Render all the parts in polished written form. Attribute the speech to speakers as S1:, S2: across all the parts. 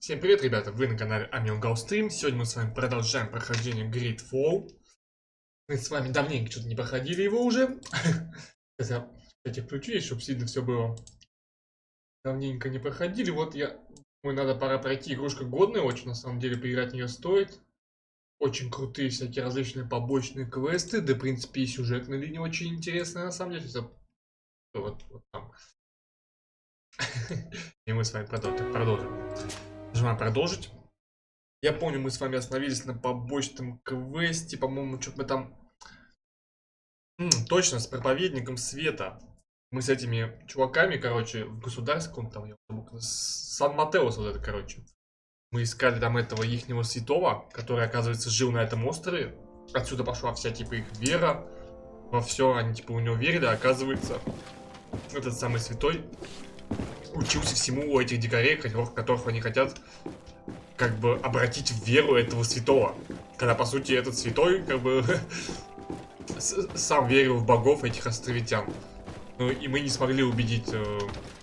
S1: Всем привет, ребята! Вы на канале Amelgal стрим. Сегодня мы с вами продолжаем прохождение GreedFall. Мы с вами давненько что-то не проходили его уже. Сейчас я эти включу, чтобы сильно все было. Давненько не проходили. Вот пора пройти. Игрушка годная очень, на самом деле, поиграть в нее стоит. Очень крутые всякие различные побочные квесты. Да, в принципе, и сюжетная линия очень интересная, на самом деле. Вот там. И мы с вами продолжим. Нажимаем продолжить. Я помню, мы с вами остановились на побочном квесте. По-моему, что-то мы там... точно, с проповедником света. Мы с этими чуваками, короче, в государстве, там, Сан-Матеус вот это, короче. Мы искали там этого ихнего святого, который, оказывается, жил на этом острове. Отсюда пошла вся, типа, их вера. Во все, они, типа, у него верили, а оказывается, этот самый святой учился всему у этих дикарей, которых они хотят, как бы, обратить в веру этого святого. Когда, по сути, этот святой, как бы, сам верил в богов этих островитян. Ну, и мы не смогли убедить,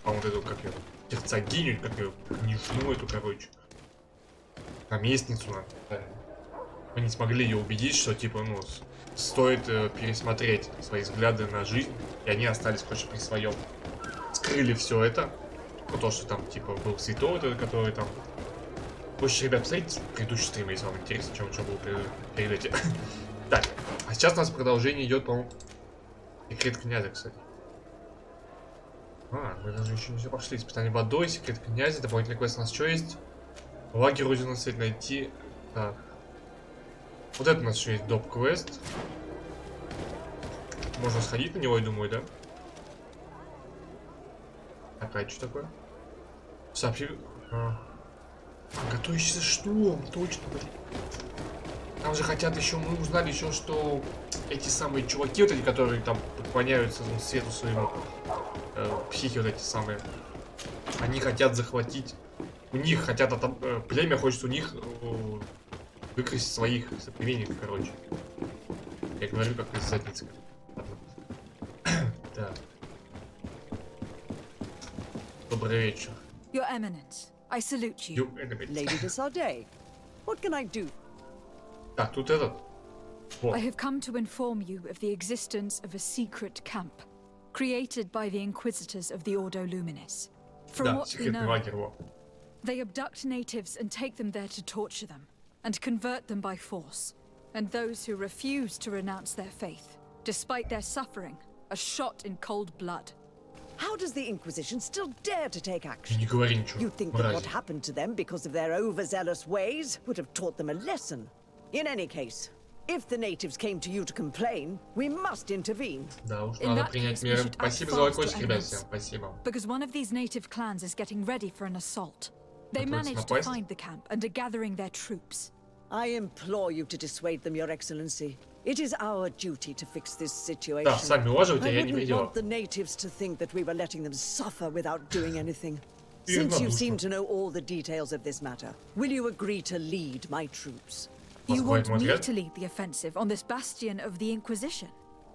S1: вот эту, как ее, герцогиню, как ее, княжну эту, короче, наместницу, мы не смогли ее убедить, что, типа, ну, стоит пересмотреть свои взгляды на жизнь, и они остались, короче, при своем. Скрыли все это. Ну, то, что там, типа, был святой, который там... Больше, ребят, посмотрите предыдущий стрим, если вам интересно, что было перед этим. Так, а сейчас у нас продолжение идет, по-моему, секрет князя, кстати. Мы даже еще не все пошли. Испытание водой, секрет князя, дополнительный квест у нас что есть? Лагерь родину свет найти. Так. Вот это у нас еще есть доп-квест. Можно сходить на него, я думаю, да? Опять что такое? Сообщи... Готовящийся шторм, точно, блин. Там же хотят еще, мы узнали еще, что эти самые чуваки, вот эти, которые там поклоняются свету своему, психи вот эти самые, они хотят захватить, у них хотят, племя хочет у них выкрасить своих соплеменников, короче. Я говорю, как из задницы. Так. Добрый вечер.
S2: Your Eminence, I salute you.
S3: Lady de Sardet, what can I do?
S1: Так, тут этот.
S2: I have come to inform you of the existence of a secret camp created by the Inquisitors of the Ordo Luminis. From what we know, they abduct natives and take them there to torture them and convert them by force. And those who refuse to renounce their faith, despite their suffering, are shot in cold blood.
S3: How does the Inquisition still dare to take action?
S1: Не говори ничего.
S3: You think that what happened to them because of their overzealous ways would have taught them a lesson? In any case, if the natives came to you to complain, we must intervene.
S1: Да уж, надо принять меры. Спасибо за лайкосик, ребят, всем спасибо.
S2: Because one of these native clans is getting ready for an assault. They managed to find the camp and are gathering their troops.
S3: I implore you to dissuade them, Your Excellency. It is our duty to fix this situation.
S1: Да, сами уважайте, я не
S3: I wouldn't
S1: видела.
S3: want the natives to think that we were letting them suffer without doing anything. Since you seem to know all the details of this matter, will you agree to lead my troops?
S2: You want me to lead the offensive on this bastion of the Inquisition?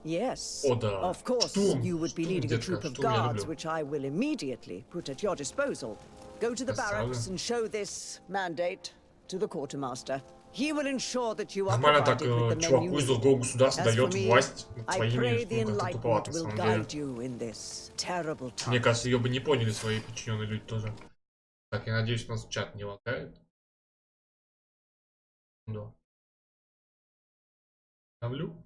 S3: Yes.
S1: О, да.
S3: Of course, you would be leading a troop of guards,
S1: люблю.
S3: which I will immediately put at your disposal. Go to the barracks and show this mandate to the quartermaster. He will ensure that you are
S1: Нормально так
S3: provided with the men
S1: чуваку
S3: you
S1: из
S3: need.
S1: другого государства
S3: As for
S1: дает
S3: me,
S1: власть над
S3: I pray
S1: своими,
S3: the
S1: ну, как-то туповато,
S3: enlightenment
S1: на
S3: will
S1: самом деле.
S3: guide you in this terrible time.
S1: Мне кажется, ее бы не поняли свои подчиненные люди тоже. Так, я надеюсь, у нас чат не лагает. Да. Ставлю.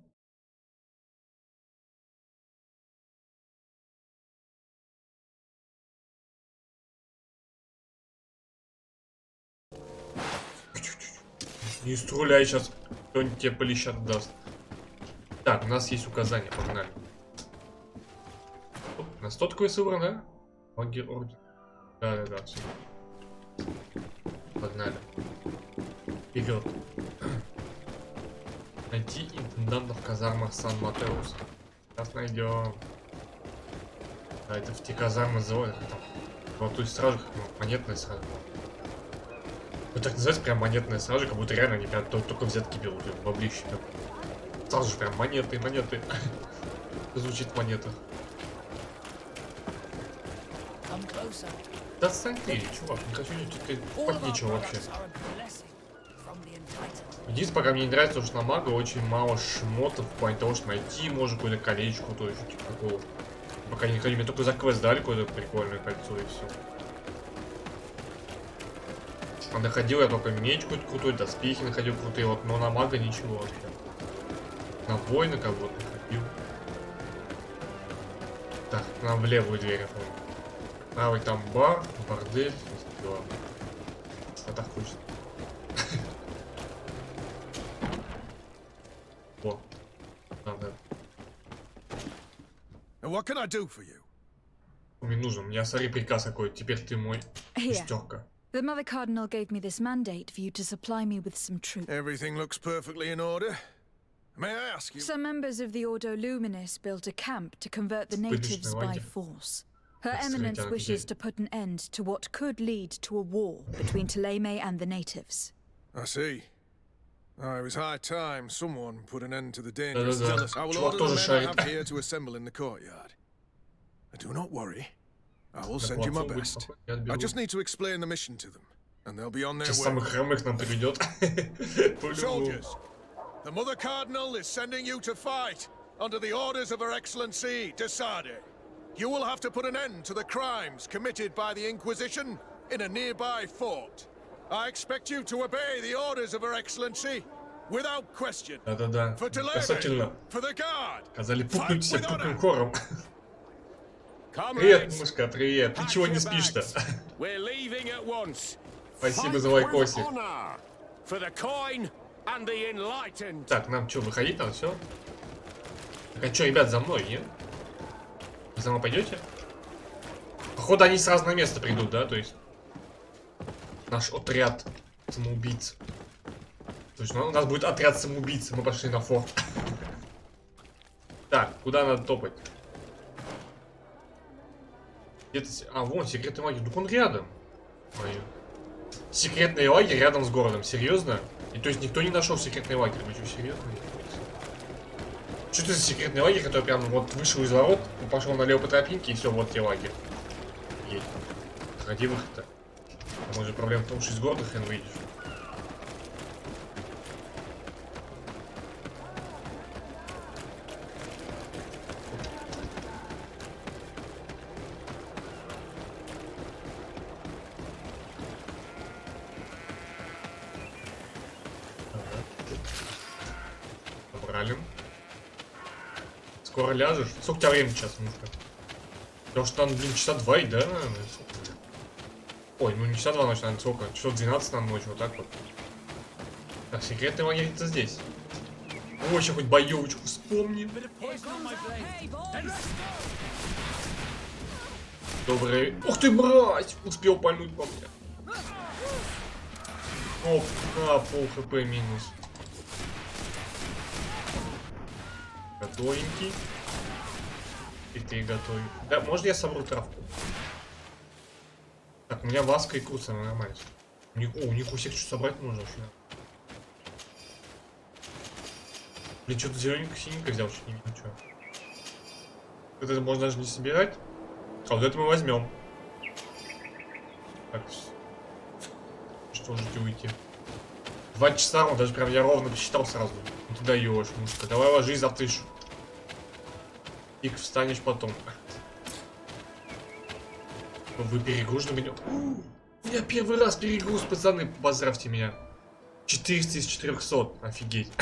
S1: Не струляй, сейчас кто-нибудь тебе полещат даст. Так, у нас есть указания, погнали. Оп, у нас тот квест выбран, да? Лагерь орден. Да, все. Погнали. Вперед. Найти интенданта в казармах Сан-Матеус. Сейчас найдем. Да, это в те казармы называют. Золотой стражи, ну, монетная стража. Ну так называется прям монетная стража, как будто реально они прям только взятки берут, баблище. Сразу же прям монеты. Звучит в монетах. Да отстань ты, чувак, не хочу тут ничего вообще. Единственное, пока мне не нравится, что на мага очень мало шмотов, в плане того, что найти можно какое-то колечко, то есть типа такого. Пока не ходим, мне только за квест дали какое-то прикольное кольцо и все. А находил я только меч какой-то крутой, доспехи находил крутые, вот, но на мага ничего вообще. На воина кого-то находил. Так, нам в левую дверь, я помню. Правый там бар, бордель, дела. А так хочется. О, надо.
S4: What can I do for you?
S1: Мне нужен, у меня смотри приказ какой, теперь ты мой шестерка.
S2: The Mother Cardinal gave me this mandate for you to supply me with some troops.
S4: Everything looks perfectly in order. May I ask you?
S2: Some members of the Ordo Luminis built a camp to convert the natives by force. Her Eminence wishes to put an end to what could lead to a war between Ptolemy and the natives.
S4: I see. It was high time someone put an end to the dangerous
S1: Да-да-да.
S4: jealous. I will
S1: Чувак
S4: order
S1: тоже
S4: the men I
S1: шарит.
S4: have here to assemble in the courtyard. Do not worry. I will send you my best. I just need to explain the mission to them, and they'll be on their
S1: Сейчас
S4: way.
S1: самых хромых нам приведет.
S4: Soldiers, the Mother Cardinal is sending you to fight under the orders of Her Excellency, Desade. You will have to put an end to the crimes committed by the Inquisition in a nearby fort. I expect you to obey the orders of Her Excellency without question.
S1: Да-да-да.
S4: For
S1: Касательно.
S4: for the guard.
S1: Сказали пукнуть все
S4: Fight with
S1: пукнем
S4: honor.
S1: хором. Привет, мышка, привет. Ты чего не спишь-то? Спасибо за лайкосик. Так, нам что, выходить надо, все? Так, а что, ребят, за мной, нет? Вы за мной пойдете? Походу, они с разного места придут, да? То есть наш отряд самоубийц. То есть у нас будет отряд самоубийц. Мы пошли на форт. Так, куда надо топать? Где-то... А, вон, секретный лагерь. Так он рядом. Мою. Секретный лагерь рядом с городом. Серьезно? И то есть никто не нашел секретный лагерь. Вы что, серьезно? Что это за секретный лагерь, который прям вот вышел из ворот, пошел налево по тропинке и все, вот тебе лагерь. Едь. Ходи выход-то. А может проблема в том, что из города хрен выйдешь. Скоро ляжешь? Сколько у тебя времени сейчас, мушка? Потому что там, блин, часа 2, да? Ой, ну не часа 2 ночи, наверное, сколько? Часов 12 на ночь, вот так вот. Так, секретный лагерь где-то здесь. Ой, еще хоть боевочку вспомни. Добрый. Ух ты, мразь! Успел пальнуть по мне. Оп, пол хп минус. Готовенький. И ты готовый. Да, можно я соберу травку? Так, у меня васка и куца, нормально. О, у них у всех что собрать нужно вообще. Блин, что-то зелененько-синенько взял, что не видно, что. Вот это можно даже не собирать. А вот это мы возьмем. Так. Что можете уйти? 2 часа, он даже прям я ровно посчитал сразу. Ну ты даешь, мушка. Давай ложись, затышу. И встанешь потом. Вы перегружены меня. У меня первый раз перегруз, пацаны, поздравьте меня. 400 из 400, офигеть.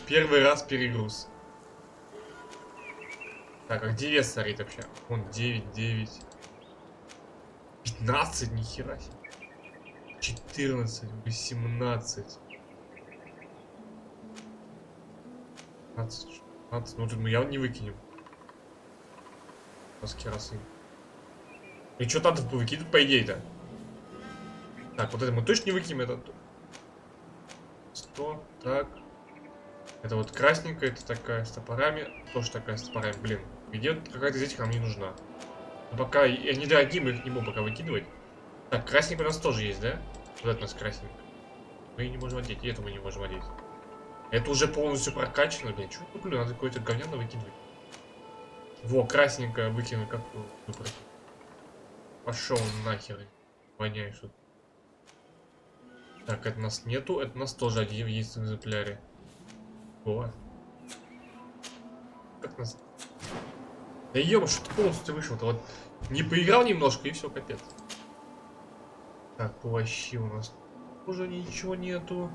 S1: Первый раз перегруз. Так, а где вес стоит вообще? Вон 9, 9. 15, нихера себе. 14, 18. 15, 16. Ну тут мы явно не выкинем. Керосы. И что надо выкидывать, по идее-то? Так, вот это мы точно не выкинем, это... 100, так. Это вот красненькая, это такая с топорами. Тоже такая с топорами, блин. Где какая-то из этих нам не нужна. Но пока они дорогие, мы их не будем пока выкидывать. Так, красненькая у нас тоже есть, да? Вот это у нас красненькая. Мы ее не можем одеть, и эту мы не можем одеть. Это уже полностью прокачано, блин. Что куплю? Надо какой-то говняно выкидывать. Во, красненькая выкину, как выбрать. Пошел нахер. Воняешь тут. Так, это нас нету. Это нас тоже один есть в экземпляре. О. Как нас... Да ё, что ты полностью вышел-то? Вот не поиграл немножко и все, капец. Так, плащи у нас уже ничего нету.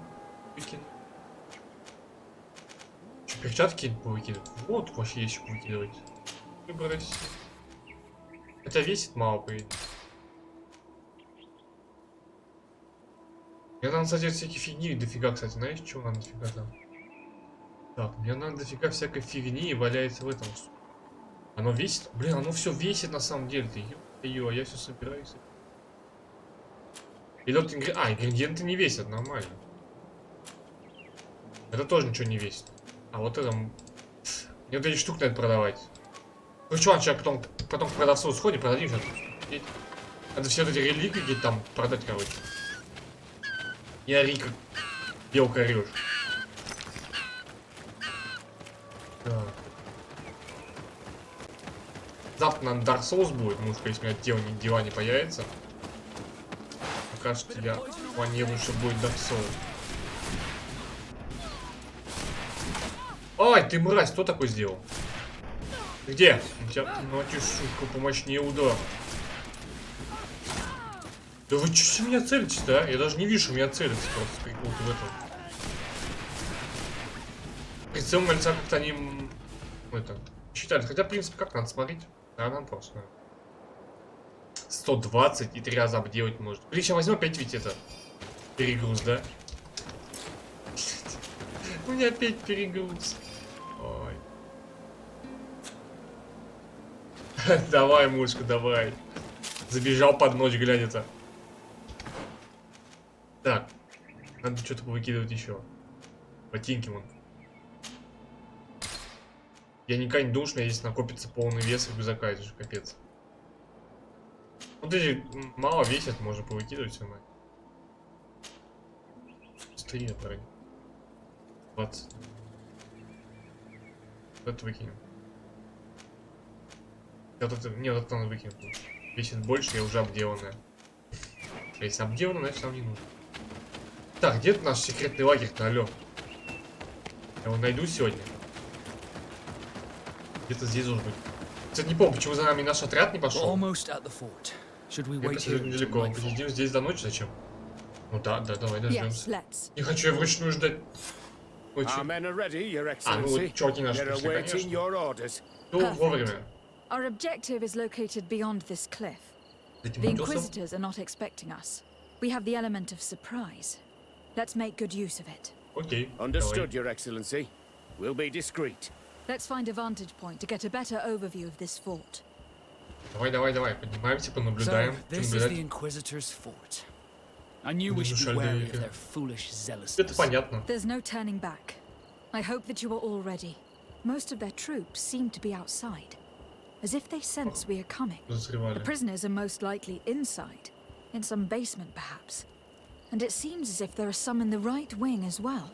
S1: Выкину. Что, перчатки повыкидывать? Вот вообще есть что выкидывать. Выбрось. Хотя весит мало, по идее. Мне надо, кстати, всякие фигни дофига, кстати. Знаешь, чего нам дофига там? Так, мне надо дофига всякой фигни валяется в этом. Оно весит? Блин, оно все весит на самом деле. Ты ё, а я все собираюсь. Или вот ингредиенты не весят, нормально. Это тоже ничего не весит. А вот это... Мне вот эти штуки надо продавать. Ну что, сейчас потом к продавцу сходим, продадим сейчас. Надо все вот эти реликвии где-то там продать, короче. Не ори, как белка орёшь. Так. Завтра нам Dark Souls будет, может, если у меня дела не появится. Пока что я планирую, что будет Dark Souls. Ай, ты мразь, кто такой сделал? Ты где? У тебя, ну, шутка, помощнее удар. Да вы что меня целитесь-то, а? Я даже не вижу, меня целится просто прикол в этом. Прицел лица как-то они... Это... Считают. Хотя, в принципе, как надо смотреть? Да, надо просто. 120 и 3 раза обделать может. Блин, сейчас возьмем опять ведь это... Перегруз, да? У меня опять перегруз. Ой. Давай, мушка, давай. Забежал под ночь, глянется. Так. Надо что-то выкидывать еще. Ботинки вон. Я никогда не думал, что если накопится полный вес рюкзака, это же капец. Вот эти мало весят, можно повыкидывать все нормально. 3, например. 20. Вот это выкинем. Вот это, нет, вот это надо выкинуть. Весит больше, я уже обделанная. А если обделано, значит нам не нужно. Так, где наш секретный лагерь-то, алло? Я его найду сегодня. Где-то здесь должен быть. Кстати, не помню, почему за нами наш отряд не пошел. Я посижу недалеко. Посидим здесь до ночи, зачем? Ну да, давай дождемся. Не хочу я вручную ждать. Ночью. Ну, чуваки наши пришли, конечно. Ну, вовремя.
S2: Our objective is located beyond this cliff. The Inquisitors are not expecting us. We have the element of surprise. Let's make good use of it.
S1: Окей.
S5: Understood, Your Excellency. We'll be discreet.
S2: Let's find a vantage point to get a better overview of this fort.
S1: Давай. Поднимаемся, понаблюдаем.
S6: This is the Inquisitors' fort. I knew we should be wary of their foolish zealousness.
S1: Это понятно.
S2: There's no turning back. I hope that you are all ready. Most of their troops seem to be outside, as if they sense we are coming. The prisoners are most likely inside, in some basement perhaps. And it seems as if there are some in the right wing as well.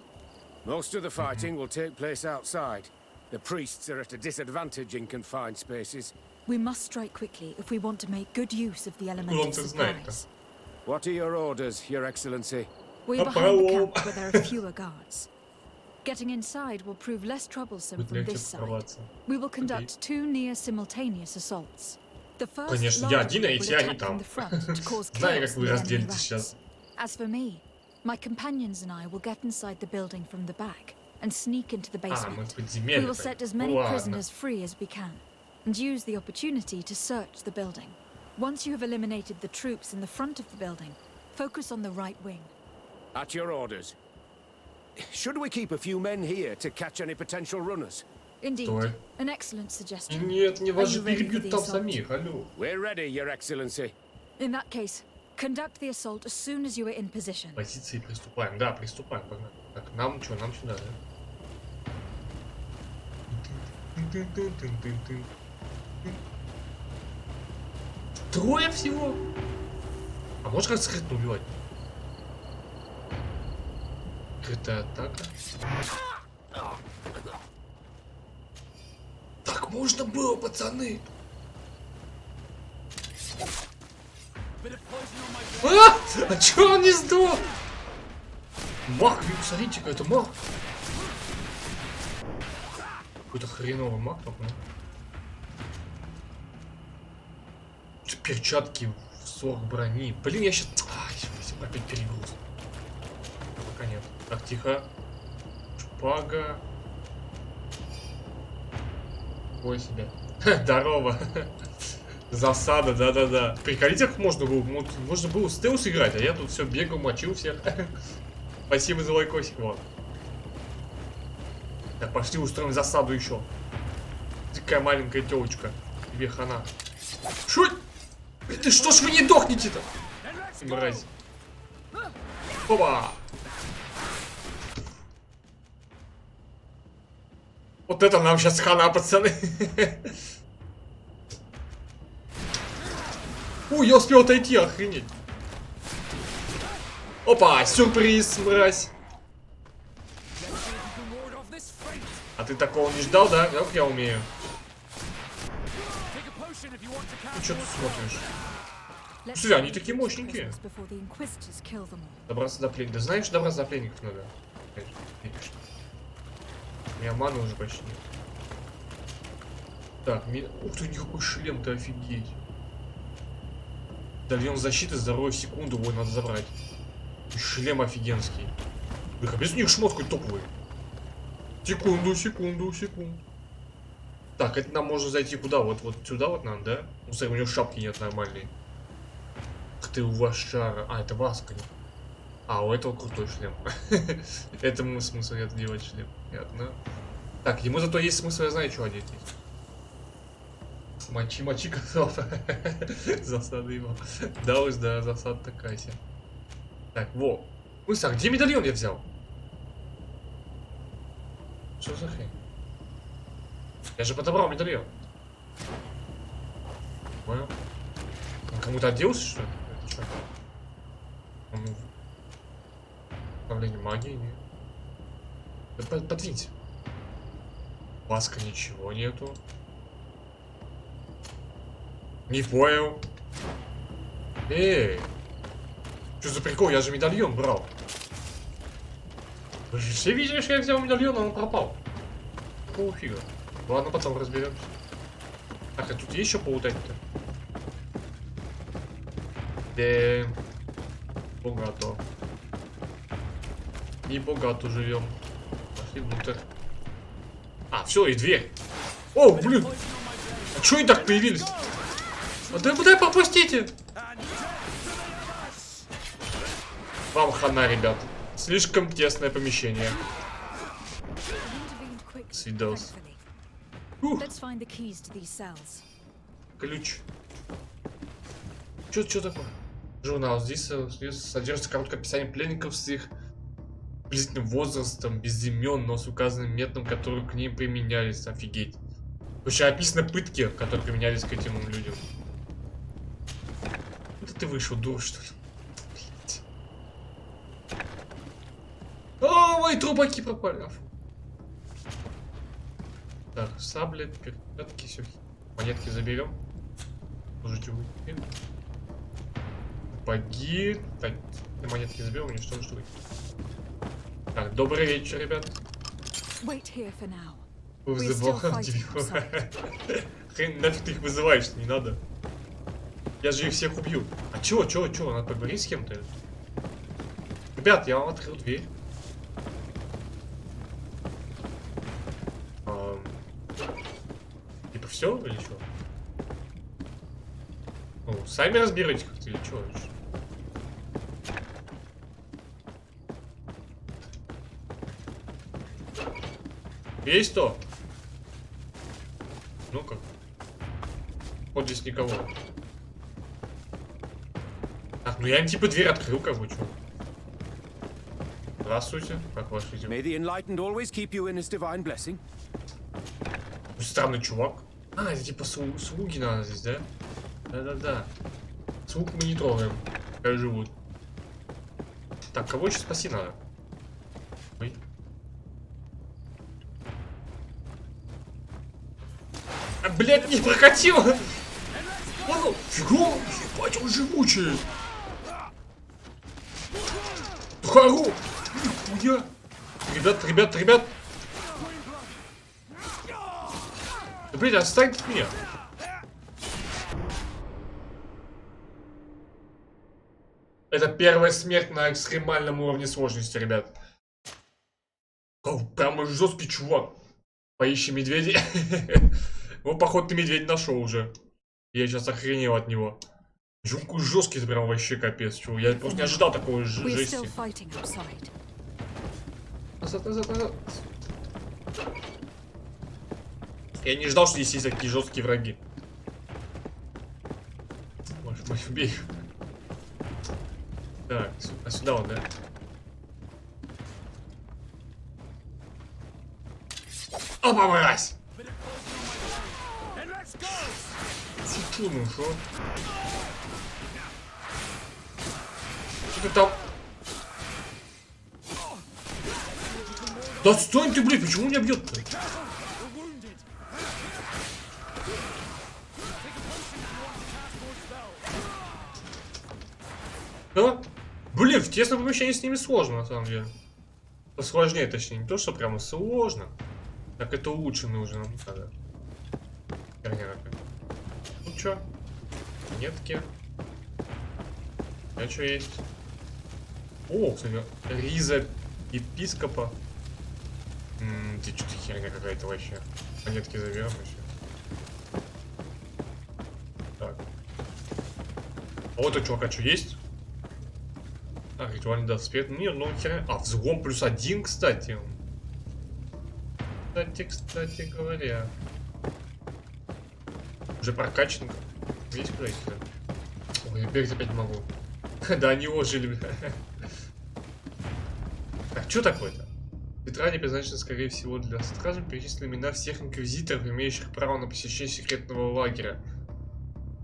S5: Most of the fighting will take place outside. The priests are at a disadvantage in confined spaces.
S2: We must strike quickly if we want to make good use of the element of surprise.
S5: What are your orders, Your Excellency?
S2: We are behind the camp where there are fewer guards. Getting inside will prove less troublesome from this side. We will conduct 2 near-simultaneous assaults. The first will attack from the front to cause chaos in the enemy ranks. As for me, my companions and I will get inside the building from the back and sneak into the basement. We will set as many prisoners free as we can and use the opportunity to search the building. Once you have eliminated the troops in the front of the building, focus on the right wing.
S5: At your orders. Should we keep a few men here to catch any potential runners?
S2: Indeed, an excellent suggestion.
S1: Нет, не вас же перебьют там самих, алло.
S5: We're ready, Your Excellency.
S2: In that case, conduct the assault as soon as you are in position.
S1: Позиции приступаем. Да, приступаем. Так, нам что, нам сюда, да? Трое всего? А можешь как скрытно убивать? Скрытая атака. Так можно было, пацаны. А чё он не сдох? Маг, смотрите-ка, это маг. Какой-то хреновый маг, по-моему. Перчатки, 40 брони. Блин, я сейчас... опять перегруз. Пока нет. Так, тихо. Шпага. Ой себе. Здорово. Засада, да-да-да. Приколите, как можно было стелс играть, а я тут все бегал, мочил всех. Спасибо за лайкосик, вот. Так, пошли устроим засаду еще. Такая маленькая телочка. Тебе хана. Шо? Ты что ж вы не дохнете-то? Мразь. Опа! Вот это нам сейчас хана, пацаны. Ой, я успел отойти, охренеть. Опа, сюрприз, мразь. А ты такого не ждал, да? Как я умею? Ну что тут смотришь? Слушай, они такие мощненькие. Добраться до пленников. Да знаешь, добраться до пленников надо. Видишь. У меня маны уже почти нет. Так, ух ты, никакой шлем-то, офигеть. Медальон защиты, здоровье в секунду, ой, надо забрать. Шлем офигенский. Вы капец, у них шмот какой топовый. Секунду. Так, это нам можно зайти куда? Вот сюда вот нам, да? Ну, смотри, у него шапки нет нормальной. Ах ты, лошара. А, это Васка. А, у этого крутой шлем. Этому смысл это делать шлем. Понятно. Так, ему зато есть смысл, я знаю, что одеть. Мочи котов. Засада его. Да уж, да, засада такая себе. Так, во. Мысли, а где медальон я взял? Что за хрень? Я же подобрал медальон. Понял? Он кому-то оделся, что ли? Это что? Управление магией, нет? Да подвиньте. Маска, ничего нету. Не понял. Эй! Что за прикол? Я же медальон брал. Вы же все видели, что я взял медальон, а он пропал. Какого фига? Ладно, потом разберемся. Так, а тут есть еще поутать-то? Богато. Не богато живем. Пошли внутрь. А, все, и дверь. О, блин! А чё они так появились? А дай пропустите! Вам хана, ребят. Слишком тесное помещение. Свидос. Ключ. Чё такое? Журнал. Здесь содержится короткое описание пленников с их приблизительным возрастом, без имен, но с указанным методом, который к ним применялись. Офигеть. Вообще описаны пытки, которые применялись к этим людям. Это ты вышел, дур, что ли? Блять. О, мои трубаки пропали. Так, сабли, перчатки, все. Монетки заберем. Служите вы. Паги. Так, монетки заберем, уничтожить вы. Так, добрый вечер, ребят. Вызывал хрен, нафиг ты их вызываешь, не надо. Я же их всех убью. А чего? Надо поговорить с кем-то? Ребят, я вам открыл дверь. Типа все или что? Ну, сами разберитесь как-то или что? Есть то? Ну-ка. Вот здесь никого. Так, ну я им типа дверь открыл, как бы, что. Здравствуйте, как ваши дела? Странный чувак. А, это типа слуги надо здесь, да? Да-да-да. Слуг мы не трогаем. Как живут. Так, кого еще спасти надо? Ой. А, блядь, не прокатило! Фигу! Ебать, Блять, он живучий! Хару! Нихуя! Ребят! Да, блядь, отстаньте от меня! Это первая смерть на экстремальном уровне сложности, ребят. Прямо жесткий чувак. Поищи медведя. Вот, походу, ты медведь нашел уже. Я сейчас охренел от него. Жесткий прям вообще капец, чего. Я просто не ожидал такой жести. Назад. Я не ждал, что здесь есть такие жесткие враги. Может, мы убей. Так, сюда вот, да? Опа, мразь! Фу, ну шо? Что ты там? Да стой ты, блядь, почему меня бьет-то? Да? Блин, в тесном помещении с ними сложно, на самом деле. Посложнее, точнее, не то, что прямо сложно. Так это улучшенный уже нам надо. Херня какая. Ну чё? Монетки. А чё есть? О, кстати, риза епископа. Ты что-то херня какая-то вообще. Монетки заберем еще. Так. А вот у чувака что есть? А, ритуальный доспех. Нет, ну херня. А, взлом +1, кстати. Кстати говоря. Уже прокачан. Есть куда-то? Ой, я бегать опять не могу. Да, они ожили. Так, что такое-то? В тетради предназначено, скорее всего, для стражи перечислены имена всех инквизиторов, имеющих право на посещение секретного лагеря.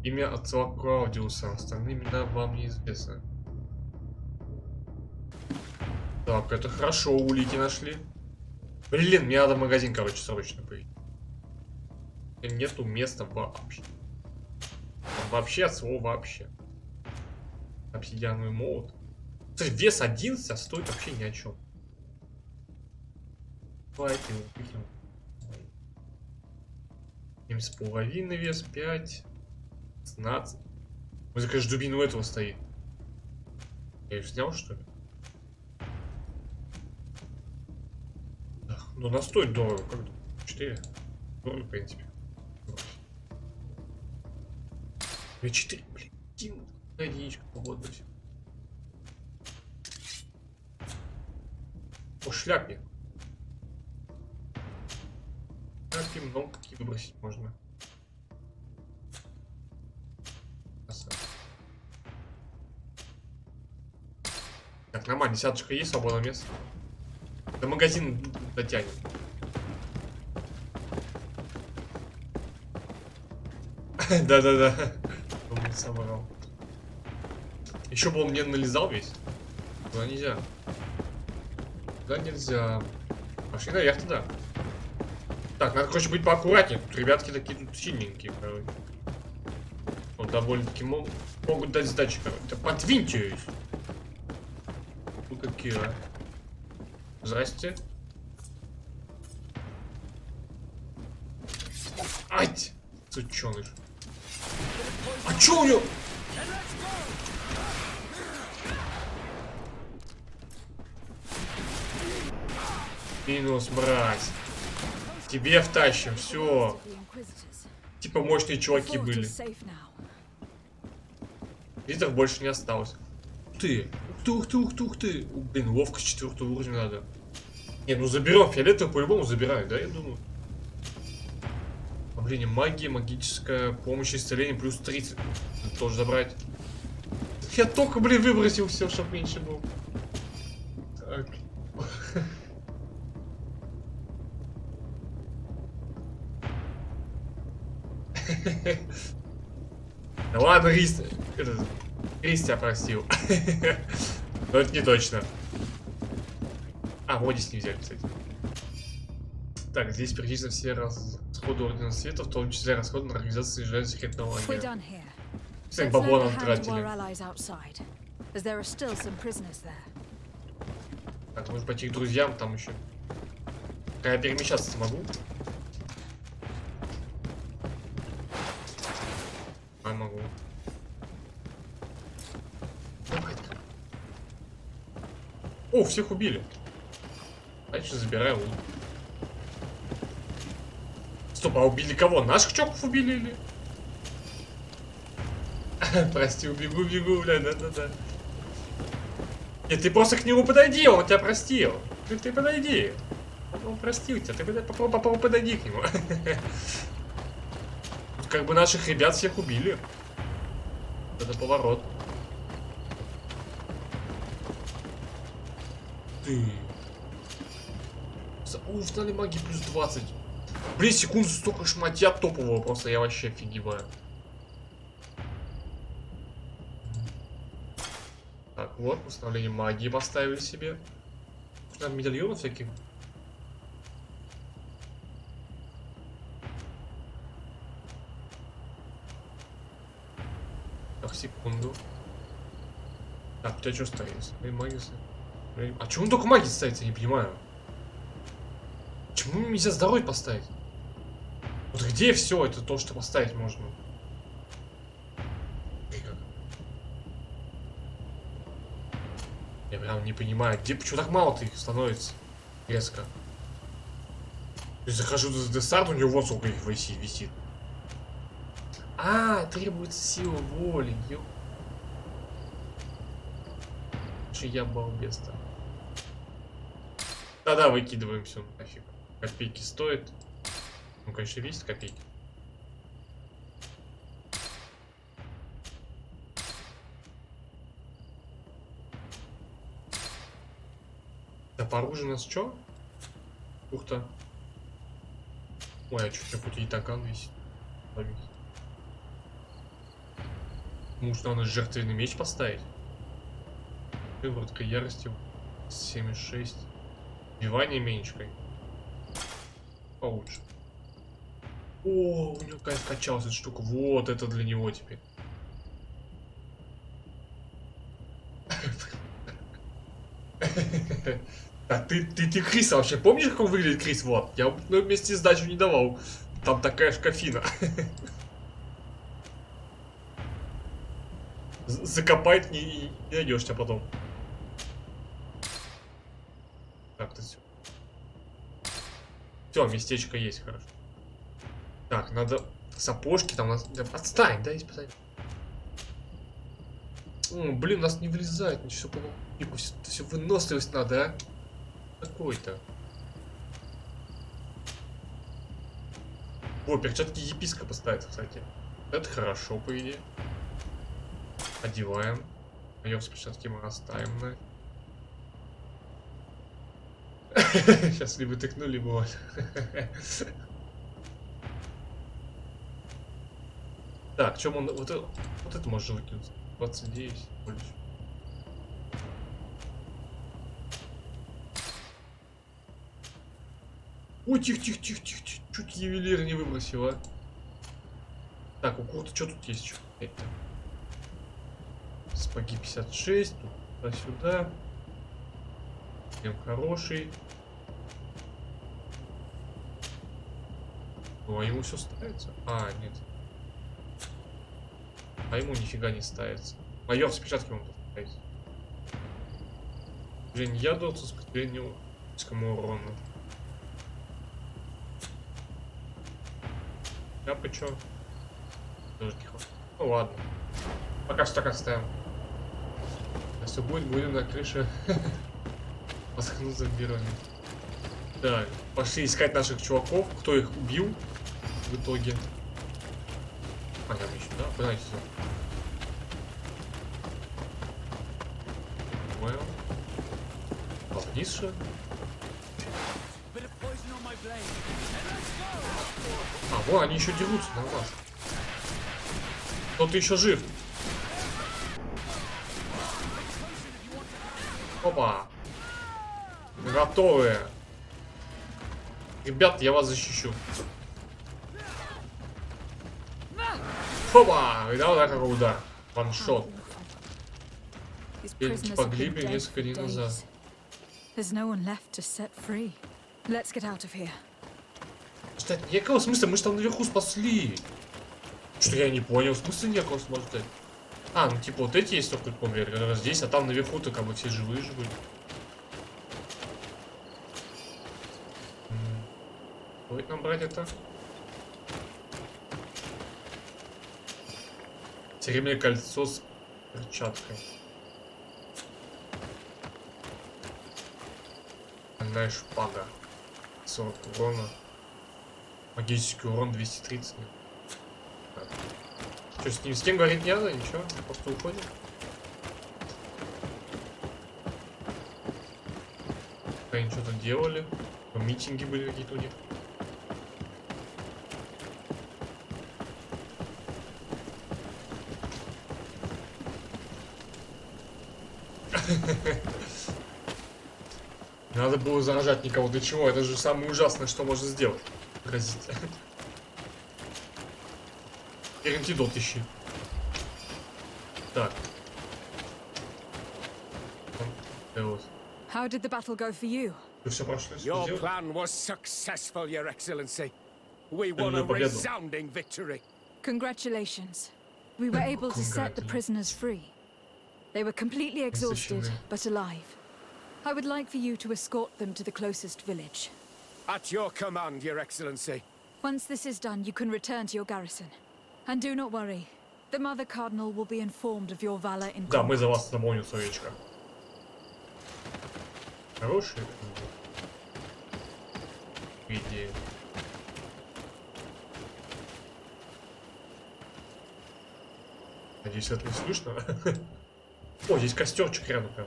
S1: Имя отца Клаудиуса. Остальные имена вам неизвестны. Так, это хорошо, улики нашли. Блин, мне надо в магазин, короче, срочно пойти. Нету места вообще. Вообще от слова вообще. Обсидиановый молот. Кстати, вес 11, а стоит вообще ни о чем. Давайте его выкинем. 7,5 вес, 5, 16. Вот, конечно, дубина у этого стоит. Я ее снял, что ли? Ну, она стоит дорого, как 4. Дорого, в принципе. 4, блин, единичка, вот, блядь. О, шляпник. Шляпки много какие выбросить можно. Так, нормально, десяточка есть, свободное место. До магазина дотянем. Да. Он собрал. Еще бы он не налезал весь. Туда нельзя. Туда нельзя. Пошли наверх туда. Так, надо, короче, быть поаккуратнее. Тут ребятки такие тут сильненькие, короче. Вот довольно-таки могут дать сдачи, короче. Да подвиньтесь. Ну какие, а? Здрасте. Ать! Сучёныш. А чё у него? Минус, мразь. Тебе втащим, все. Типа мощные чуваки были. Лидеров больше не осталось. Ух ты. Блин, ловкость 4 уровня надо. Не, ну заберем фиолетовый, по-любому забирают, да, я думаю. Блин, магия, магическая помощь, исцеление плюс 30. Надо тоже забрать. Я только, блин, выбросил все, чтобы меньше было. Так. Да ладно, Рис тебя просил. Но это не точно. А, вот здесь не взяли, кстати. Так, здесь перечислены все расходы Ордена Света, в том числе расходы на организацию снижения секретного лагеря. Кстати, бабла нам тратили. Так, может пойти к друзьям там еще. Я перемещаться смогу? А, могу. О, всех убили. Дальше забираю лут. Стоп, а убили кого? Наших чоков убили или? Прости, убегу, бля, да. Нет, ты просто к нему подойди, он тебя простил. Ты подойди. Он простил тебя, ты попробуй подойди к нему. Тут как бы наших ребят всех убили. Это поворот. Ты. Узнали маги плюс 20. Блин, секунду столько шматья топового, просто я вообще офигеваю. Так, вот, установление магии поставили себе. Надо медальонов всяких. Так, секунду. Так, у тебя что ставится? А чему только магия ставится, я не понимаю. Почему нельзя здоровье поставить? Вот где все это то, что поставить можно? Я прям не понимаю, где, почему так мало-то их становится резко. То есть захожу до старта, у него вот сколько их висит. А, требуется сила воли, ё. Что я балбес-то. Да-да, выкидываем все нафиг. Копейки стоит. Ну, конечно, весит копейки. Да, по оружию у нас что? Ух-то. Ой, а что-то пути и таган висит. Может, надо жертвенный меч поставить? Выворотка ярости 7,6. Убивание меньшкой. Получше. О, у него кайф качалась эта штука. Вот это для него теперь. Так, ты Криса вообще помнишь, как он выглядит, Крис? Вот. Я вместе сдачу не давал. Там такая шкафина. Закопать не найдешь тебя потом. Так, ты все. Все, местечко есть, хорошо. Так, надо сапожки там. Отстань, да, испытать. О, блин, у нас не влезает. Ничего, все выносливость надо, а? Какой-то. О, перчатки епископа ставятся, кстати. Это хорошо, по идее. Одеваем. Моё с перчатки мы оставим на. Сейчас либо тыкну, либо вот. Так, чем он. Вот это можно выкинуть. 29 больше. Ой, тихо. Чуть ювелир не выбросила. Так, у кого-то что тут есть? Это. Спаги 56. Туда-сюда. Прям хороший. Ну, а ему все ставится? А, нет. А ему нифига не ставится. Майор с печаткой можно поставить. Блин, яду от сопротивления физическому урону. Ляпы чё? Тоже тихо. Ну ладно. Пока что так оставим. Если будет, будем на крыше посохнуть за бирами. Так, пошли искать наших чуваков. Кто их убил в итоге. Понятно еще, да? Понятно. Понял. А вниз что? А, вон, они еще дерутся на вас. Кто-то еще жив. Опа. Готовы. Ребят, я вас защищу. Хоба! И дал такой удар. Ваншот. Эти погибли несколько дней назад. Ждать некого смысла, мы же там наверху спасли. Что я не понял, в смысле некого сможет. А, ну типа вот эти есть только помню, которые здесь, а там наверху-то как бы все живые же были. Будет нам брать это? Серебряное кольцо с перчаткой. Стальная шпага. 40 урона. Магический урон 230. Что, с ним говорить не надо? Ничего, просто уходим. Они что-то делали. Митинги были какие-то у них. Надо было заражать никого. Для чего? Это же самое ужасное, что можно сделать. Грозить. Антидот ищи. Так.
S2: How did the battle go for you?
S1: Все прошло.
S5: Your plan was successful, Your Excellency. We won a resounding victory.
S2: Congratulations. We were able to set the prisoners free. They were completely exhausted, but alive. I would like for you to escort them to the closest village.
S5: At your command, Your Excellency.
S2: Once this is done, you can return to your garrison. And do not worry. The Mother Cardinal will be informed of your valor in combat.
S1: Да, мы за вас напомним, словечко. Хорошие идеи. Надеюсь, это не слышно. О, здесь костерчик рядом прям.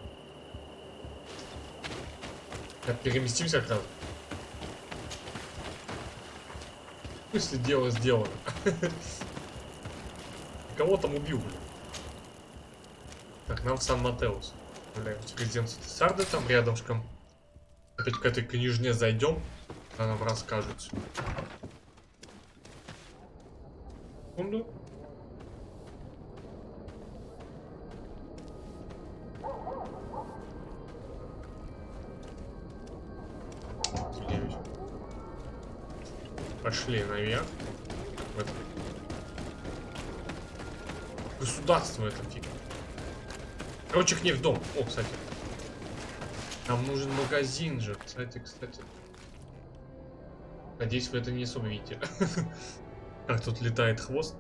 S1: Так, переместимся как раз. Если дело сделано. Кого там убил, блин? Так, нам в Сан-Матеус. Резиденцию Сарды там рядышком. Опять к этой княжне зайдем. Она нам расскажет. Секунду. Пошли наверх. Государство это типа. Короче, к ней в дом. О, кстати. Нам нужен магазин же. Кстати. Надеюсь, вы это не особо видите. Как тут летает хвост.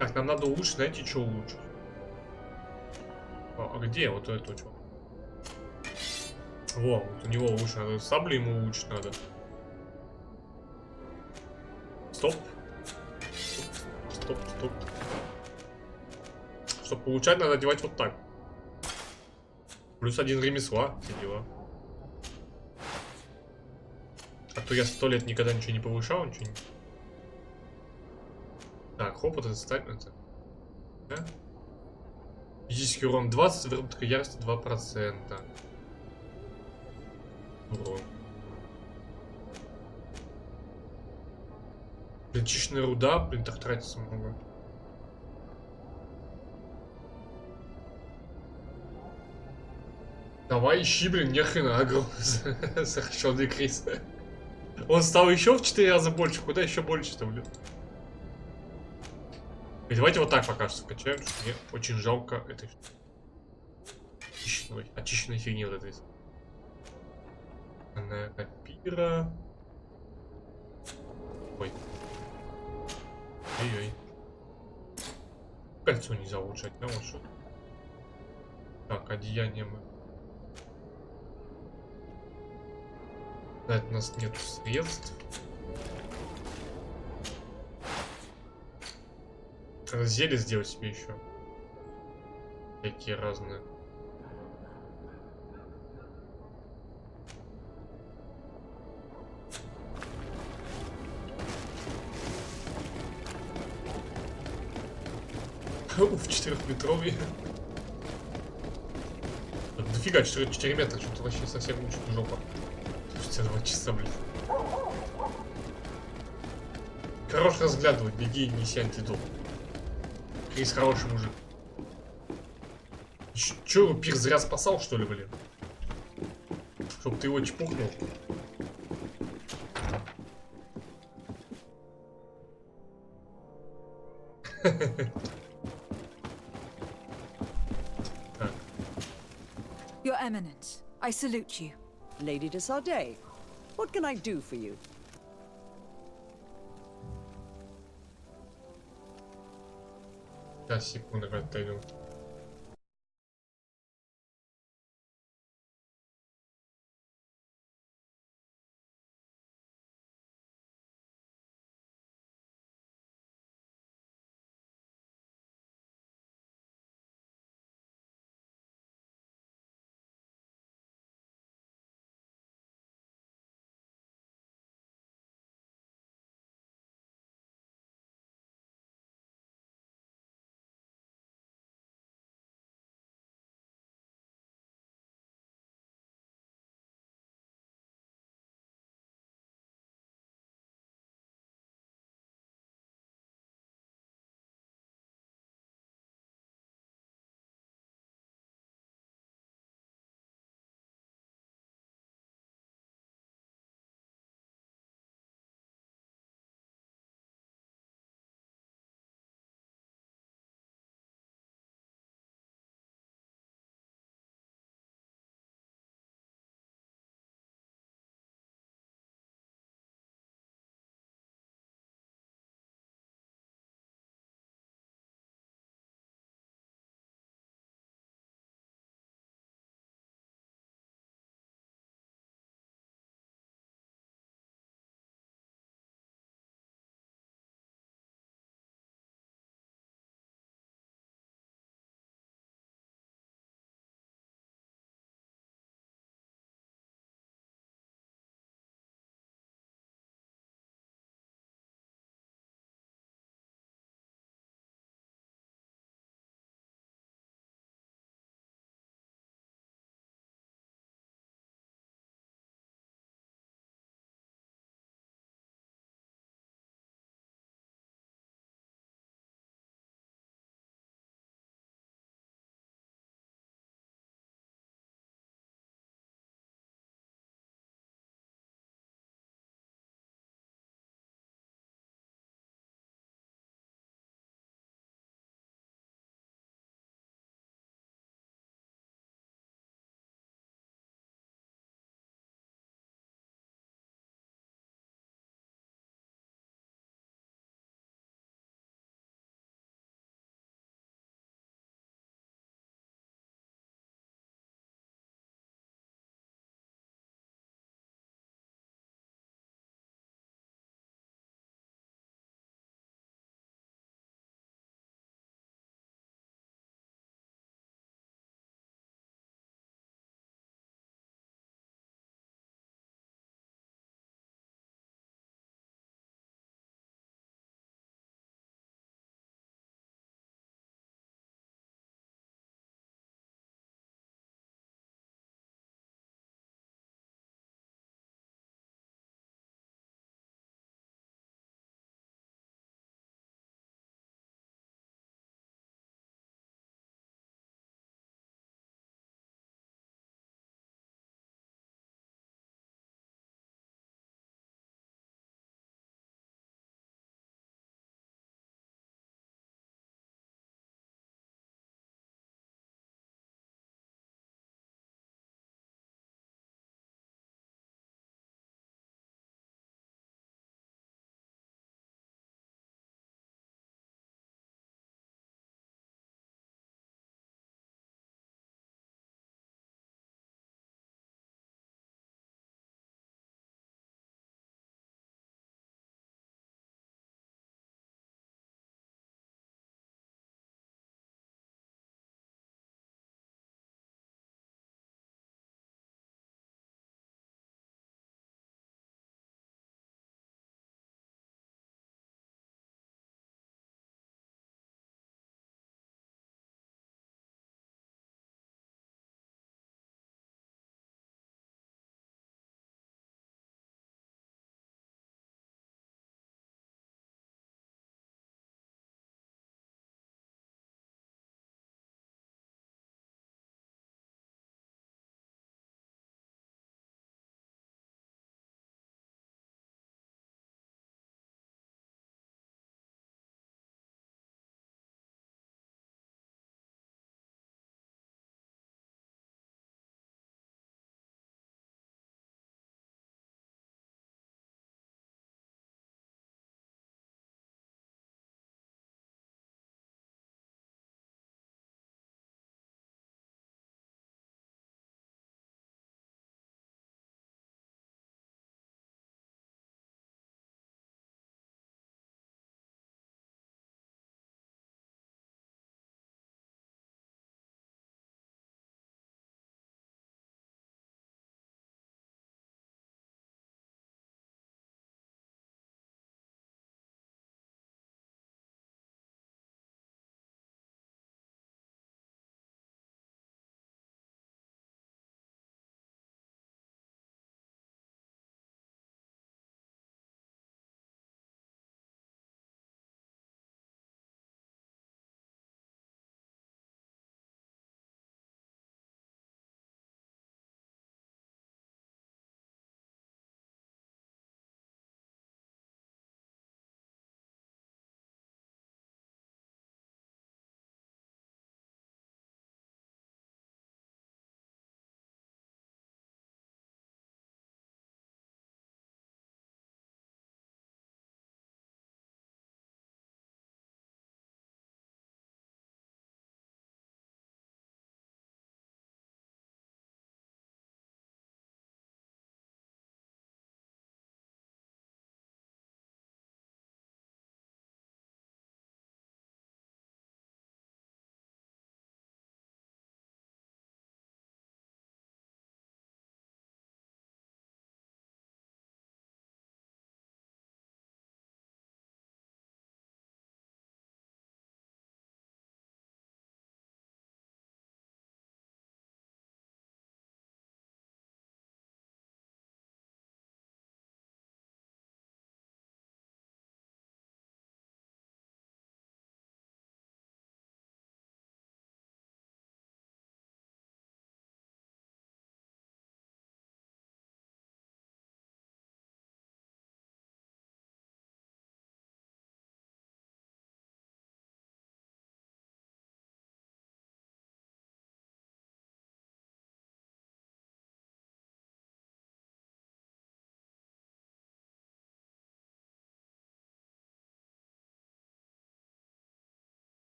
S1: Так, нам надо улучшить. Знаете, что улучшить? А где вот это что? Во, вот у него улучшить надо. Саблю ему улучшить надо. Стоп. Стоп. Чтобы получать, надо одевать вот так. Плюс 1 ремесла, все дела. А то я 100 лет никогда ничего не повышал, ничего не... Так, хоп, это ставь. Да? Физический урон 20, выработка ярости 2%. Урон. Блин, чищенная руда, блин, так тратится много. Давай ищи, блин, нехрена огромный сохраненный Крис. Он стал еще в 4 раза больше. Куда еще больше-то, блин? И давайте вот так пока что скачаем, что мне очень жалко этой очищенной фигни вот этой. Она копира. Ой. Ой-ой. Кольцо нельзя улучшать, да, вот что. Так, одеяние мы. Да, это у нас нет средств. Зелье сделать себе еще. Какие разные. Уф, 4-метровый. Дофига, 4 метра, что-то вообще совсем чуть жопа. Спустя 2 часа, блин. Хорош разглядывать, беги, неси антидот. Крис хороший мужик. Чё, Пир зря спасал, что ли, блин? Чтоб ты его чпухнул. Так.
S2: Your Eminence, I salute you.
S3: Lady de Sardet, what can I do for you?
S1: Сейчас, секунду, отойду.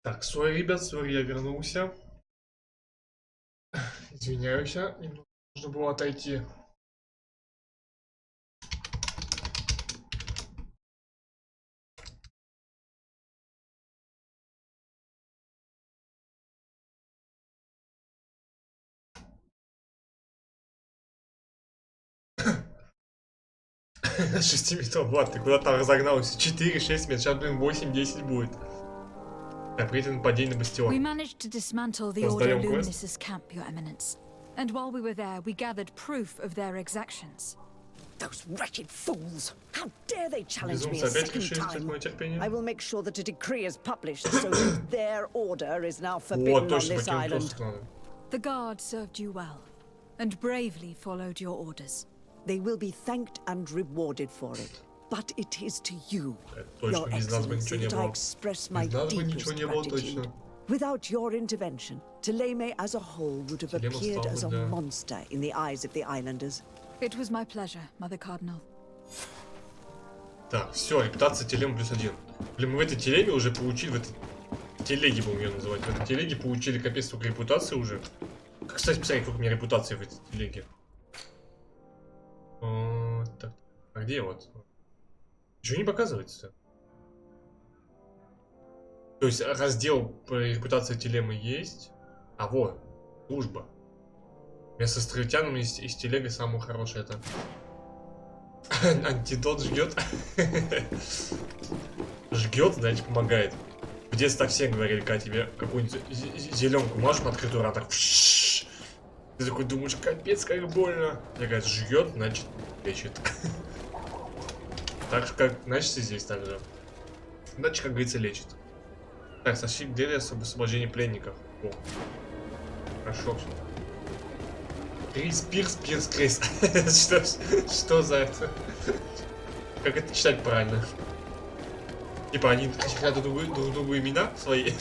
S1: Так, сори, ребят, сори, я вернулся. Извиняюсь, немного нужно было отойти. С 6 метров, Влад, ты куда там разогнался? 4-6 метров, сейчас, блин, 8-10 будет. Так, при этом нападение на бастион.
S2: We managed to dismantle the Ordo Luminis's camp, Your Eminence. And while we were there, we gathered proof of their exactions.
S3: Those wretched fools! How dare they challenge me a second time? I will make sure that a decree is published so that their order is now forbidden on this island.
S2: The guard served you well, and bravely followed your orders.
S3: They will be thanked and rewarded for it. But it is to you, Your Excellency, that I express my deepest gratitude. Without your intervention, Teleme as a whole would have appeared as a monster in the eyes of the islanders.
S2: It was my pleasure, Mother Cardinal.
S1: Так, все, репутация телем +1. Блин, мы в этой телеге уже получили, в этой телеге будем ее называть, в этой телеге получили капец столько репутации уже. Кстати, посмотрите, сколько у меня репутации в этой телеге. Так, а где вот? Ничего не показывается. То есть раздел по репутации телемы есть. А вот, служба. Вместо островитян из телеги самое хорошее это. Антидот жгет. Жгет, значит, помогает. В детстве так все говорили, когда тебе какую-нибудь зеленку можешь на открытую ран, так. Ты такой думаешь, капец, как больно. Я говорю, жгет, значит, лечит. Так же, как, значит, и здесь так же. Значит, как говорится, лечит. Так, сообщить двери освобождения пленников. О. Хорошо все. Крис, Пирс, Крис. Что за это? Как это читать правильно? Типа они хотят друг другу имена свои.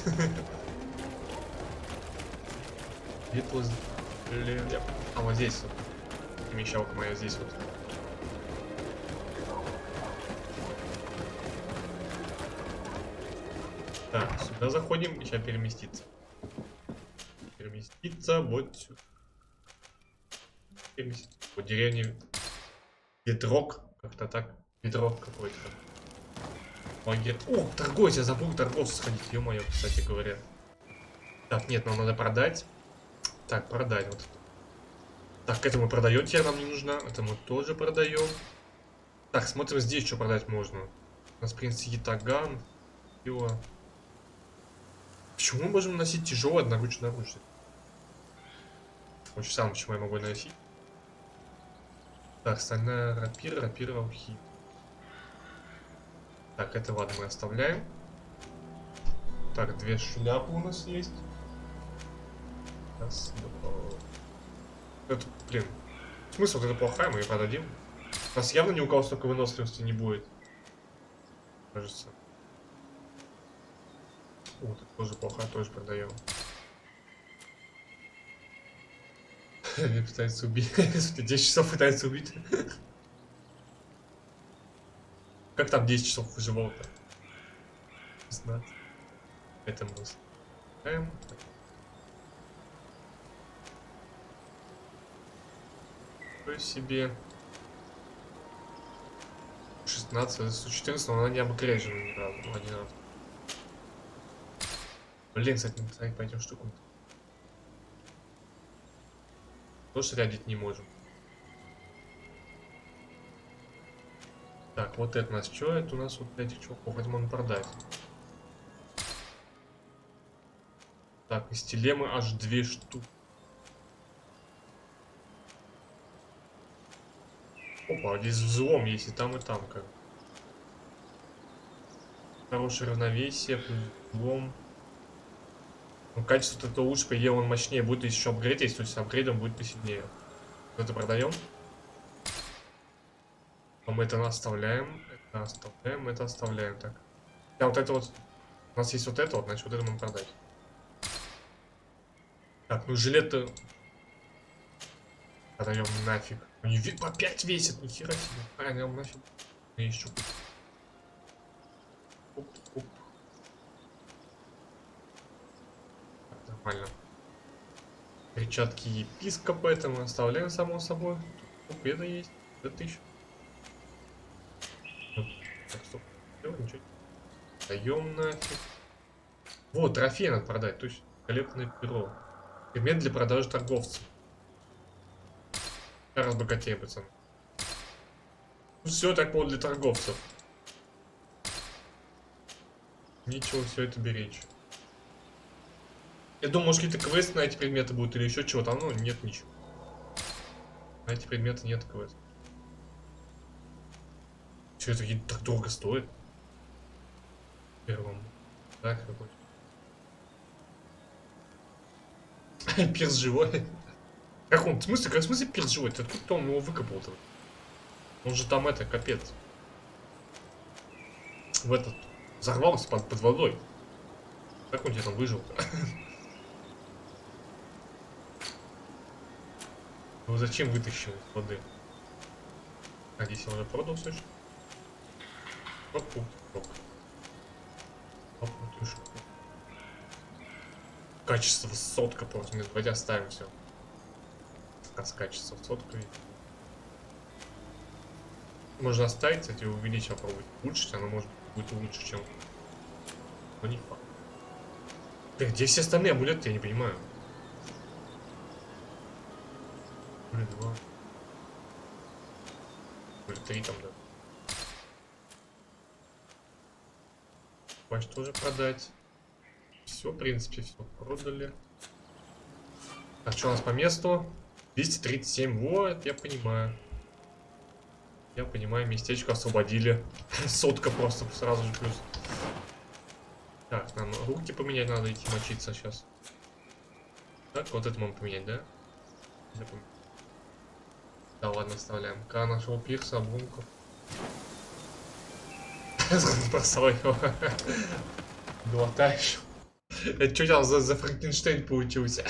S1: А вот здесь вот. Мещалка моя здесь вот. Так, сюда заходим, сейчас переместиться. Переместиться вот сюда. Вот деревня Ветрок, как-то так. Ветрок какой-то. О, торговец, я забыл торговцу сходить, ё-моё, кстати говоря. Так, нет, нам надо продать. Так, продать вот. Так, это мы продаем, теперь нам не нужно. Это мы тоже продаем. Так, смотрим здесь, что продать можно. У нас, в принципе, ятаган. Пиво. Почему мы можем носить тяжелый одноручный наручник? Очень сам, почему я могу носить. Так, стальная рапира, ухи. Так, это ладно, мы оставляем. Так, 2 шляпы у нас есть. Раз, это, блин. Смысл, вот это плохая, мы ее продадим. У нас явно ни у кого столько выносливости не будет. Кажется. О, это тоже плохая, тоже продаем. Меня пытается убить. 10 часов пытается убить. Как там 10 часов выживал-то? 16. Это мы ставим. Такой себе. 16, 14, но она не обгрежена ни разу. Один раз. Блин, кстати, мы пойдем штуку. Тоже рядить не можем. Так, вот это у нас что? Это у нас вот этих чуваков. Это можно продать. Так, из телемы аж 2 штуки. Опа, здесь взлом есть и там, как. Хорошее равновесие, взлом. Ну, качество это лучше, по идее, он мощнее будет, если еще апгрейд есть, то есть с апгрейдом будет посильнее. Это продаем. А мы это оставляем, это оставляем, так. Да, вот это вот, у нас есть вот это вот, значит, вот это можем продать. Так, ну жилет-то продаем нафиг. Они опять весят, нихера себе. Продаем нафиг. Еще купить. Оп. Нормально. Перчатки епископа, это мы оставляем, само собой. Это есть. Это еще. Так, стоп. Ничего. Даем нафиг. Вот, трофей надо продать. То есть, коллекционное перо. Предмет для продажи торговцев. Я разбогатею, пацан. Ну, все так вот для торговцев. Нечего все это беречь. Я думал, может, какие-то квесты на эти предметы будут или еще чего-то. Ну, нет ничего. На эти предметы нет квест. Что это так дорого стоит? Первому. Так, какой-то. Пирс живой. Как он? В смысле? Как в смысле пирс живой? Откуда он его выкопал-то? Он же там это, капец. В этот. Взорвался под водой. Как он тебе там выжил-то? Ну зачем вытащил из воды? А здесь он уже продал все еще? Качество сотка просто. Давайте оставим все. Раз качество сотка. Можно оставить, кстати, увеличить, попробовать. Улучшить, оно может будет лучше, чем. Но не факт. Где все остальные амулеты, я не понимаю. Блин, 2. Блин, 3 там, да. Плащ тоже продать. Все, в принципе, все продали. Так, что у нас по месту? 237, вот, я понимаю. Я понимаю, местечко освободили. Сотка просто сразу же плюс. Так, нам руки поменять надо, идти мочиться сейчас. Так, вот это можно поменять, да? Да, ладно, оставляем. Нашего пирса, обломков. Бросал его. Глотаешь. Это что там за Франкенштейн получился?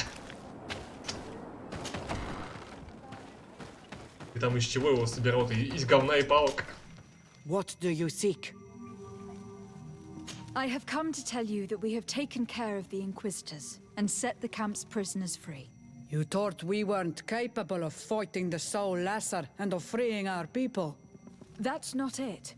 S1: И там из чего его соберут? Из говна и палок.
S3: What do you seek?
S2: I have come to tell you that we have taken care of the Inquisitors and set the camp's prisoners free.
S7: You thought we weren't capable of fighting the Soul Lasser and of freeing our people?
S2: That's not it.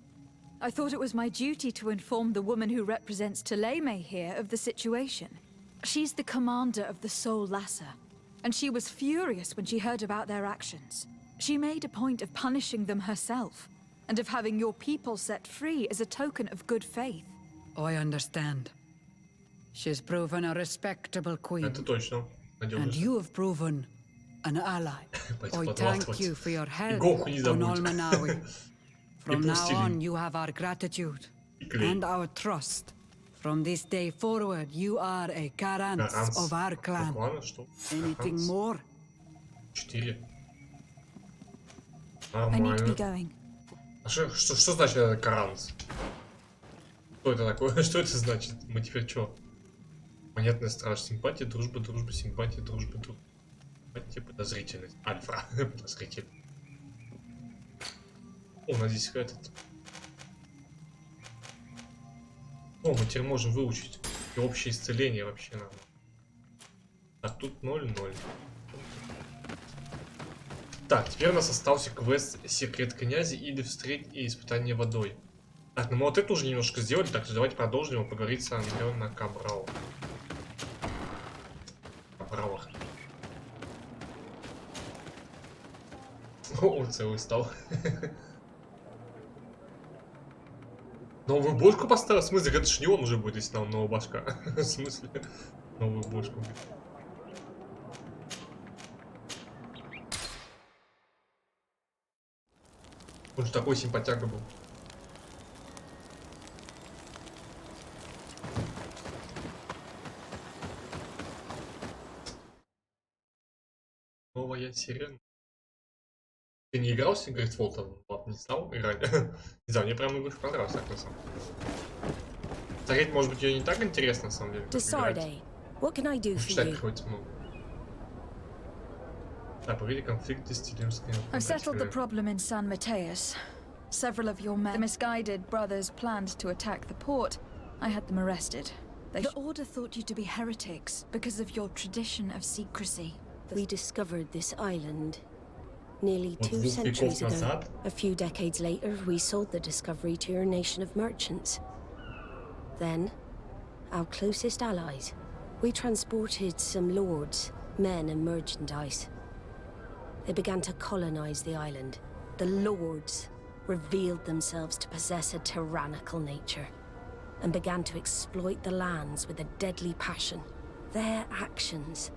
S2: I thought it was my duty to inform the woman who represents Taleme here of the situation. She's the commander of the Soul Lasser, and she was furious when she heard about their actions. She made a point of punishing them herself, and of having your people set free as a token of good faith.
S7: I understand. She's proven a respectable queen.
S1: Это точно.
S7: And you have proven an ally. I thank you for your help on Almanawi. From now on, you have our gratitude and our trust. From this day forward, you are a garant of our clan. Anything more?
S1: 4.
S2: I need to be going.
S1: Что значит это каранс? Что это такое? Что это значит? Мы теперь что? Понятная страж. Симпатия, дружба, дружба, симпатия, дружба, дружба. Симпатия, подозрительность. Альфа. Подозрительность. О, у нас здесь этот. О, мы теперь можем выучить. И общее исцеление вообще нам. Так, тут 0-0. Так, теперь у нас остался квест Секрет князя или встретить и испытание водой. Так, ну мы вот это уже немножко сделали, так что давайте продолжим его поговорить с Андреем на Кабрау. Кабрауах. О, он целый стал. Новую бошку поставил? В смысле, это ж не он уже будет, если нам новая башка. В смысле? Новую бошку. Он же такой симпатяга был. Новая сирена. Ты не играл с GreedFall там? Не стал играть? Не знаю, мне прям игрушка понравилась, так на самом деле. Смотреть, может быть, ее не так интересно, на самом деле. Читать приходится много. Так, погоди, конфликты с Телемской.
S2: I've settled the problem in San Mateus. Several of your misguided brothers planned to attack the port. I had them arrested. The Order thought you to be heretics because of your tradition of secrecy.
S8: We discovered this island nearly 2 centuries ago. A few decades later, we sold the discovery to your nation of merchants. Then, our closest allies. We transported some lords, men and merchandise. They began to colonize the island. The lords revealed themselves to possess a tyrannical nature and began to exploit the lands with a deadly passion. Their actions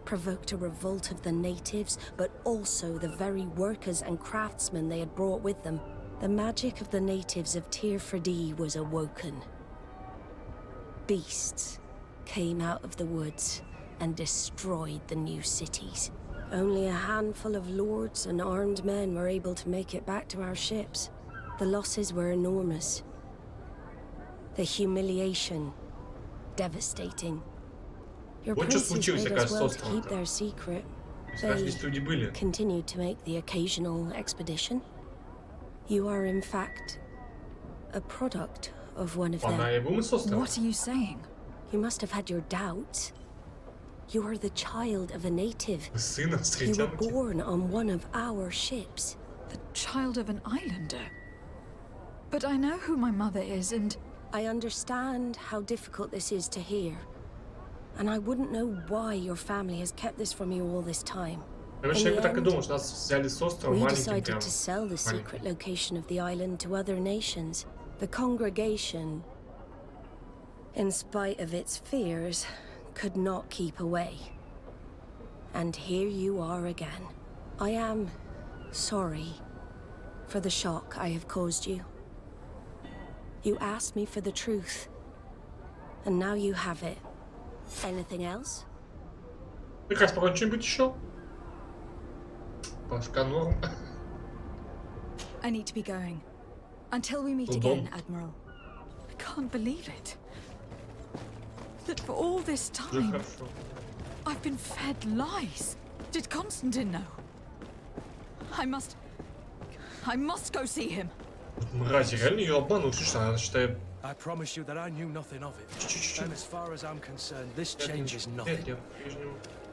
S8: provoked a revolt of the natives, but also the very workers and craftsmen they had brought with them. The magic of the natives of Tir Freddy was awoken. Beasts came out of the woods and destroyed the new cities. Only a handful of lords and armed men were able to make it back to our ships. The losses were enormous. The humiliation, devastating. Your princes did as well to keep their secret. They continued to make the occasional expedition. You are, in fact, a product of one of them.
S2: What are you saying?
S8: You must have had your doubts. You are the child of a native. You were born on one of our ships.
S2: The child of an islander? But I know who my mother is, and...
S8: I understand how difficult this is to hear. And I wouldn't know why your family has kept this from you all this time. In the end, we decided to sell the secret location of the island to other nations. The congregation, in spite of its fears, could not keep away. And here you are again. I am sorry for the shock I have caused you. You asked me for the truth, and now you have it. Anything else?
S1: Прекрасно, пока что-нибудь еще? Пашка норм.
S2: I need to be going. Until we meet again, Admiral. I can't believe it. That for all this time, I've been fed lies. Did Constantine know? I must go see him.
S1: Мразь, реально ее обманывают, что она считает.
S9: I promise you that I knew nothing of it. And as far as I'm concerned, this changes nothing.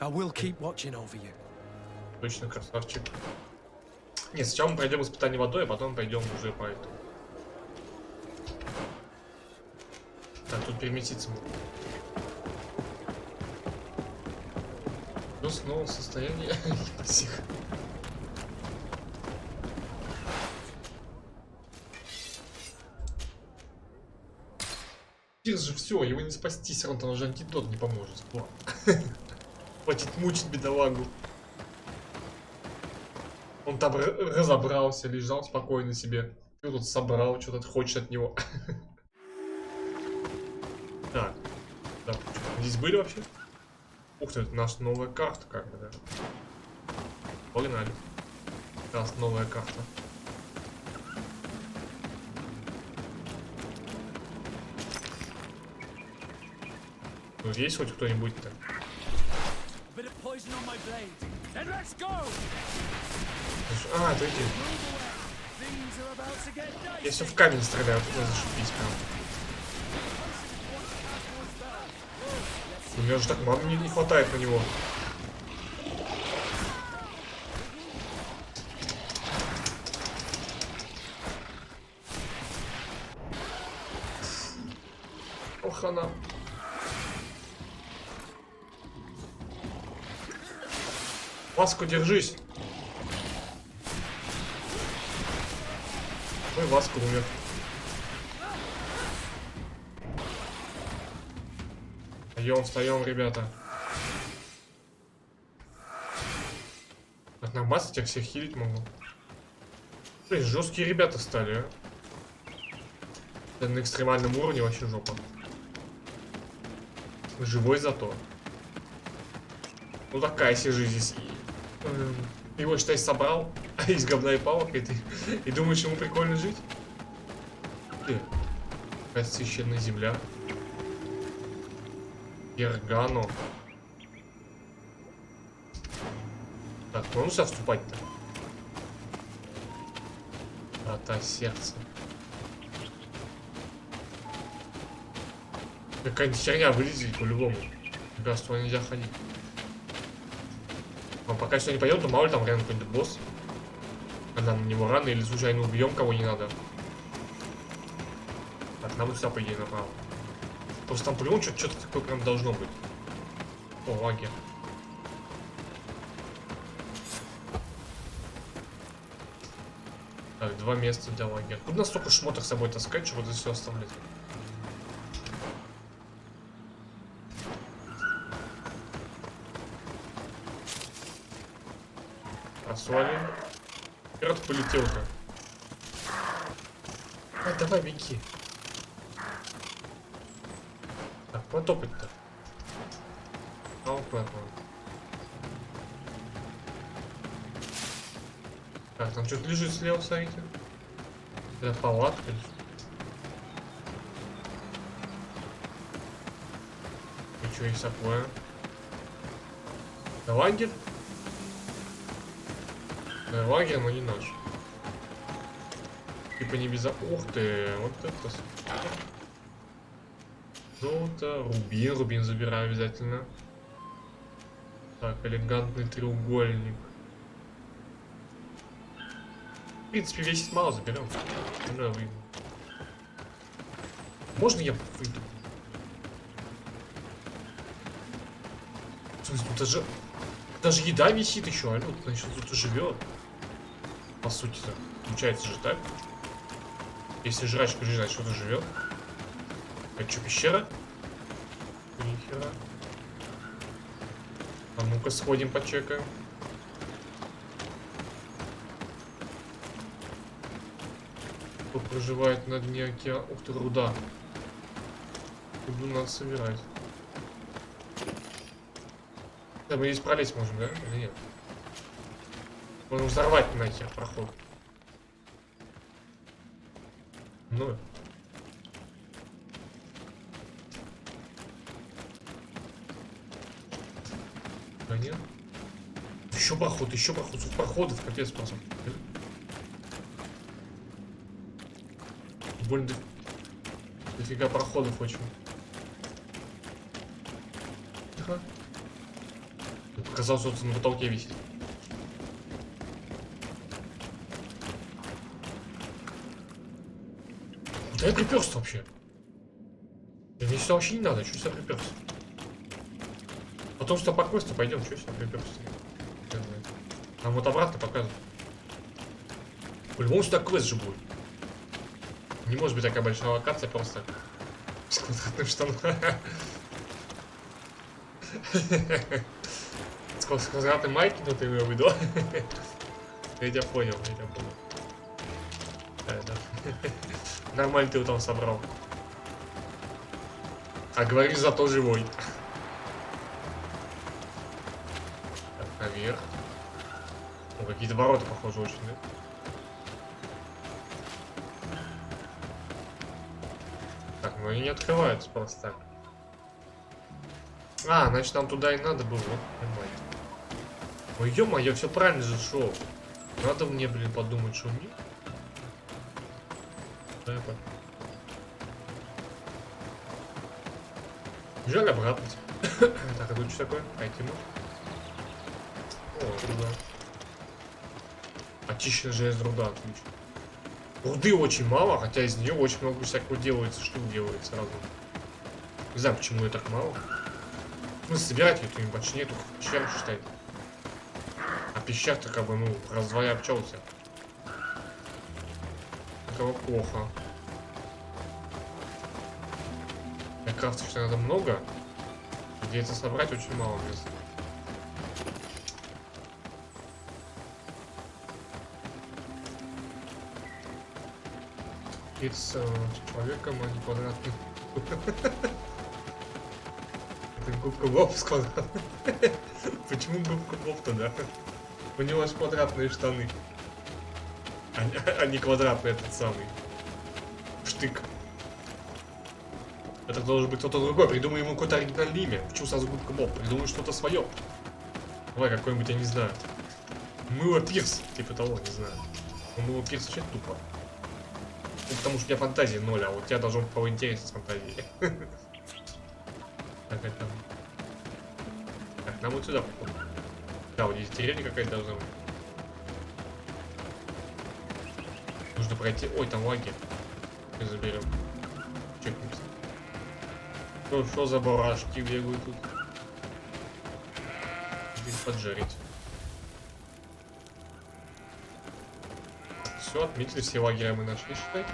S9: I will keep watching over you.
S1: Точно красавчик. Нет, сначала мы пройдем испытание водой, а потом пойдем уже по этому. Так, тут переместиться можно. Ну, снова состояние псих. Тир же все, его не спасти, все равно там же антидот не поможет. Хватит мучить бедолагу. Он там разобрался, лежал спокойно себе. Ты тут собрал, что-то хочешь от него. Так, да, здесь были вообще? Ух ты, это наша новая карта, как бы, да. Погнали. Как раз новая карта. Ну, есть хоть кто-нибудь-то? А, это эти. Я все в камень стреляю, тут надо зашибись прям. У меня же так мало не хватает на него. Ох, она. Васку, держись. Ой, Васку умер. Встаем, ребята. От нас этих всех хилить могу. Блин, жесткие ребята стали, а. Это на экстремальном уровне вообще жопа. Живой зато. Ну такая себе жизнь здесь. Его, считай, собрал из говна и палок, и думаешь, ему прикольно жить? Какая священная земля. Гергано. Так, ну сюда вступать-то. Врата сердца. Какая-нибудь херня вылезет по-любому. Раз туда нельзя ходить. А пока сюда не пойдем, то мало ли там реально какой-нибудь босс. А нам на него рано или случайно убьем кого не надо. Так, нам сюда, по идее, направо. Просто там по-любому что-то такое прям должно быть. О, лагерь. Так, 2 места для лагеря. Куда нас столько шмоток с собой таскать, чтобы это все оставлять? Свалим. Вперед полетел-ка. Давай, беги. Так, потопать-то. Так, там что-то лежит слева, смотрите. Это палатка. И что есть такое? Это лагерь? Лагерь, но не наш. Типа не без... Ух ты, вот это... Золото, рубин. Рубин забираю обязательно. Так, элегантный треугольник. В принципе, весит мало, заберем. Да, выйду. Можно я выйду? В смысле, тут даже еда висит еще, а вот, значит, тут и живет. По сути-то. Получается же так. Если жрачка жрать, что-то живет. Это что, пещера? Нихера. А ну-ка сходим, почекаем. Кто проживает на дне океана? Ух ты, руда. Руду надо собирать. Да, мы здесь пролезть можем, да? Или нет? Можем взорвать нахер проход. Ну. Да нет. Еще проход, еще проход. Тут проходов капец просто. Больно дофига проходов очень. Тихо. Показалось, что он на потолке висит. Куда я приперся вообще? Да мне сюда вообще не надо, что сюда приперся? Потом что по квесту пойдем, что сюда приперся? Нам вот обратно показывают. По-любому сюда квест же будет. Не может быть такая большая локация просто с квадратным штаном. С квадратной майки, ну ты его выйду. Я тебя понял, я тебя понял. Нормально ты его там собрал. А говоришь, зато живой. Так, наверх. Ну, какие-то ворота, похоже, очень, да? Так, ну они не открываются просто так. А, значит, нам туда и надо было. Понимаете. Ой, ё-моё, я все правильно же шел. Надо мне, блин, подумать, что мне. Да, я понял. Жаль обратно. Так, а тут что такое? Найти можно? О, руда. Очищенная железная руда, отлично. Руды очень мало, хотя из нее очень много всякого делается, штук делается сразу. Не знаю, почему ее так мало. Ну, собирать ее тут почти нету, пещер считать. А пещер-то как бы, ну, раз-два я обчелся. Этого плохо. Мне кажется, что надо много. Где это собрать очень мало места. С человеком, а не квадратным. Это губка Боб с квадратным. Почему губка Боб тогда? У него аж квадратные штаны. А не квадратный этот самый штык. Это должен быть кто-то другой. Придумай ему какое-то оригинальное имя. Почему сразу губка Боб? Придумай что-то свое. Давай какой-нибудь, я не знаю. Мыло Пирс. Типа того, не знаю. Мыло Пирс вообще тупо. Ну, потому что у тебя фантазии 0, а у тебя должен быть поинтереснее с фантазией. Так, это... Так, нам вот сюда. Да, вот здесь деревня какая-то должна быть. Нужно пройти... Ой, там лагерь. Мы заберем. Чекнемся. Ну, что за барашки бегают тут? Здесь поджарить. Все, отметили все лагеря мы нашли, считай.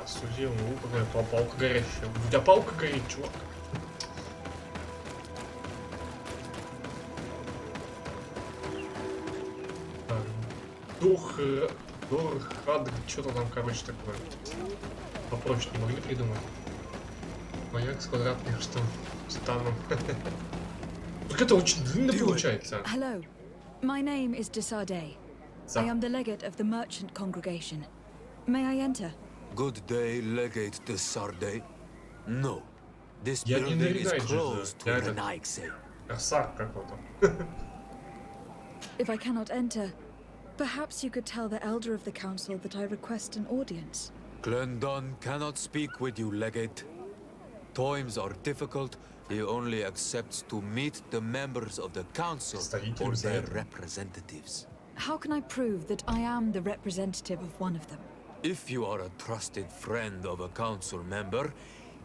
S1: Судил, ну, какая палка горящая. У тебя палка горит, чувак. Дорхад, что-то там, короче, такое. Попроще не могли придумать. Маяк с квадратным станом. Так это очень длинно получается.
S2: Hello, my name is Desardet. I am the legate of the merchant congregation. May I enter?
S10: Good day, legate Desardet. No, this building is closed to the night.
S1: Красак какой-то.
S2: If I cannot enter, perhaps you could tell the elder of the council that I request an audience.
S10: Glendon cannot speak with you, legate. Times are difficult. He only accepts to meet the members of the council or their representatives.
S2: How can I prove that I am the representative of one of them?
S10: If you are a trusted friend of a council member,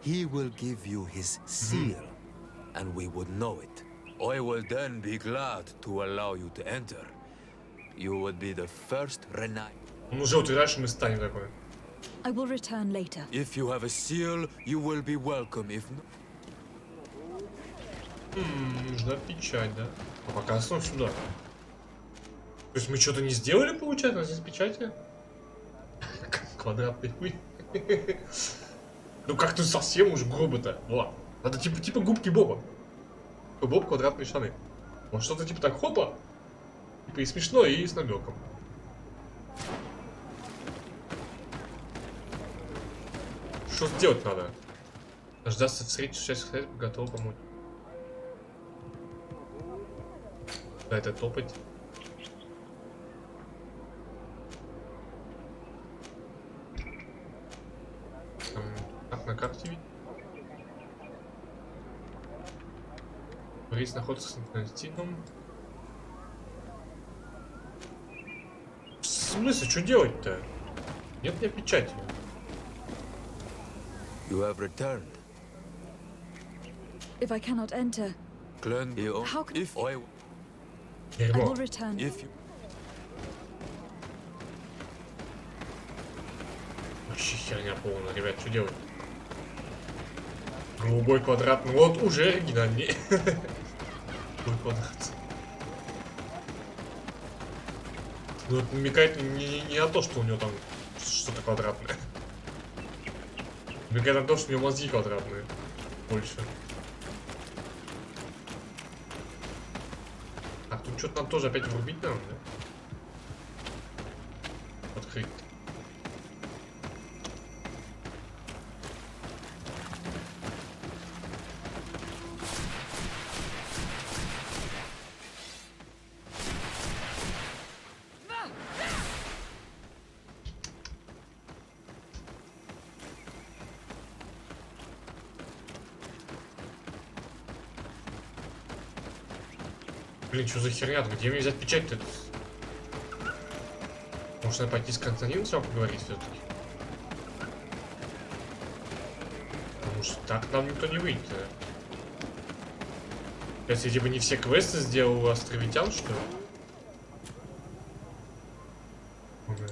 S10: he will give you his seal, and we would know it. I will then be glad to allow you to enter. You would be the first Renai.
S1: Ну уже утверждаешь, что мы станем такой.
S2: I will return later.
S10: If you have a seal, you will be welcome. If not...
S1: Нужна печать, да? А пока снова сюда. То есть мы что-то не сделали, получается, здесь печати? Квадратный хуй. Ну как-то совсем уж грубо-то. Вот. Надо типа губки Боба. Боб квадратные штаны. Вот что-то типа так хопа. Типа и смешно, и с намеком. Что сделать надо? Дождаться встреч, часть готова помочь. Да, это топать. Как на карте видеть? Рейс находится с Константином. В смысле, что делать-то? Нет мне печати.
S10: You have returned.
S2: If I cannot enter,
S10: How can if I
S2: will return.
S10: If you...
S1: Вообще херня полная, ребят, что делать? Голубой квадрат, ну вот уже оригинальнее. Голубой квадрат. Ну это намекает не на то, что у него там что-то квадратное. Намекает на то, что у него мозги квадратные. Больше. А тут что-то нам тоже опять врубить надо, да? Открыть. Блин, что за херня? Где мне взять печать-то? Может, надо пойти с Константином сам поговорить все-таки? Потому что так нам никто не выйдет. Если типа не все квесты сделал у островитян, что ли?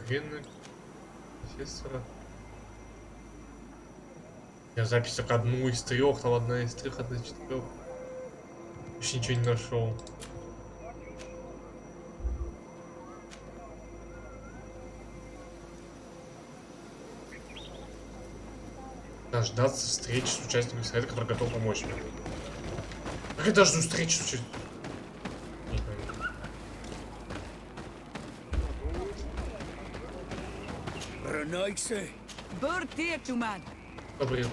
S1: Рынок. Профессора. Я запись только одну из трех, там одна из трех, одна из четырех. Еще ничего не нашел. Дождаться встречи с участниками совета, который готов помочь мне. Как я дожду встречи с участниками? Добрый.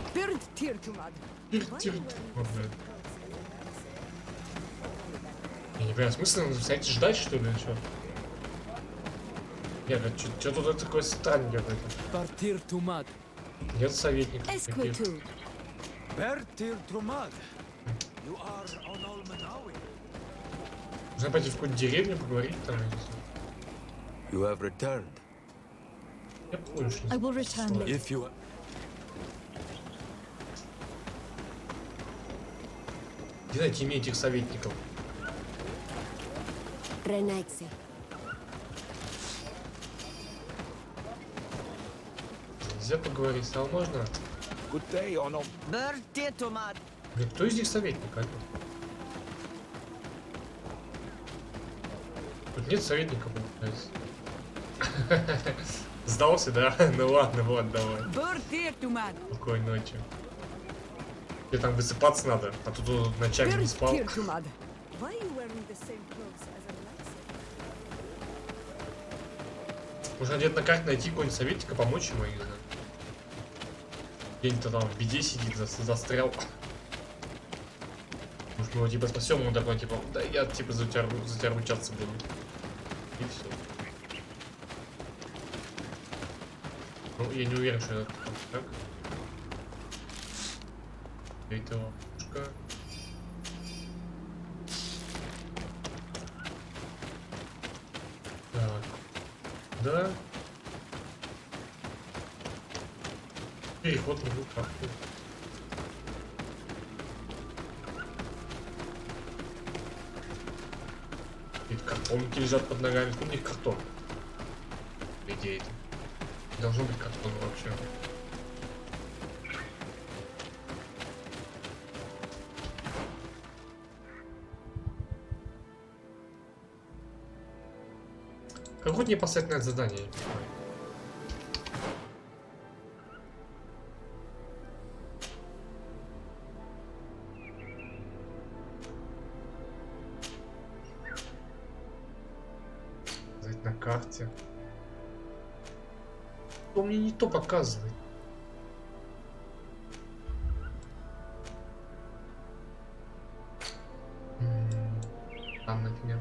S1: Я не понимаю, смысл нам, кстати, ждать, что ли, или что? Нет, что тут такое странное? Нет советника. Нужно пойти в какую-то деревню поговорить там.
S10: You have returned.
S1: Я помню, что
S2: I will return later.
S10: If you...
S1: Где найти мне этих советников? Нельзя поговорить, стало можно? Кто из них советник? А? Тут нет советника, получается. Сдался, да? Ну ладно, вот, давай. Спокойной ночи. Тебе там высыпаться надо, а тут ночами не спал. Можно где-то на карте найти какого-нибудь советника, помочь ему, я не знаю. Где-нибудь там в беде сидит, застрял. Может, мы его типа спасем, он такой типа, да я типа за тебя ручаться буду. И все. Ну, я не уверен, что это так. Это ловушка. Так. Да. Переход на руках. Какие-то картонки лежат под ногами. У них картон. По идее, это должно быть картон вообще. Какое не поставить на это задание? На карте. Он мне не то показывает. Там на меня.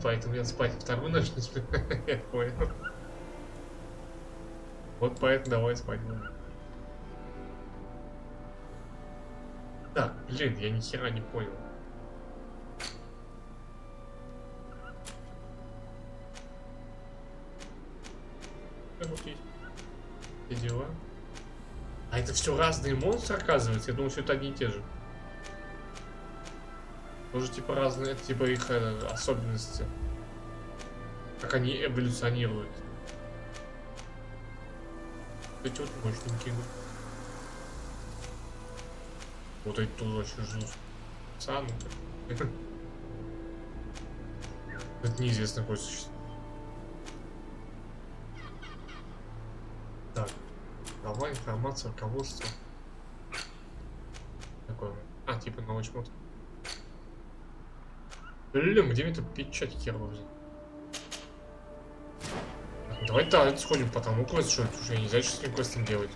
S1: Поэтому я спать вторую ночь не сплю. Я понял. Вот поэтому давай спать будем. Так, блин, я ни хера не понял. Эти дела. А это все разные монстры, оказывается? Я думал, что это одни и те же. Тоже типа разные, это типа их особенности. Как они эволюционируют. Эти вот мощненькие. Вот эти тоже очень ждут. Пацаны. Это неизвестно какое существо. Так. Давай информация, руководство. Такое. А, типа новый шмот. Блин, где мне тут печать херова взять? Давай так, сходим по тому квесту, что это уже я не знаю, что с этим квестом делать.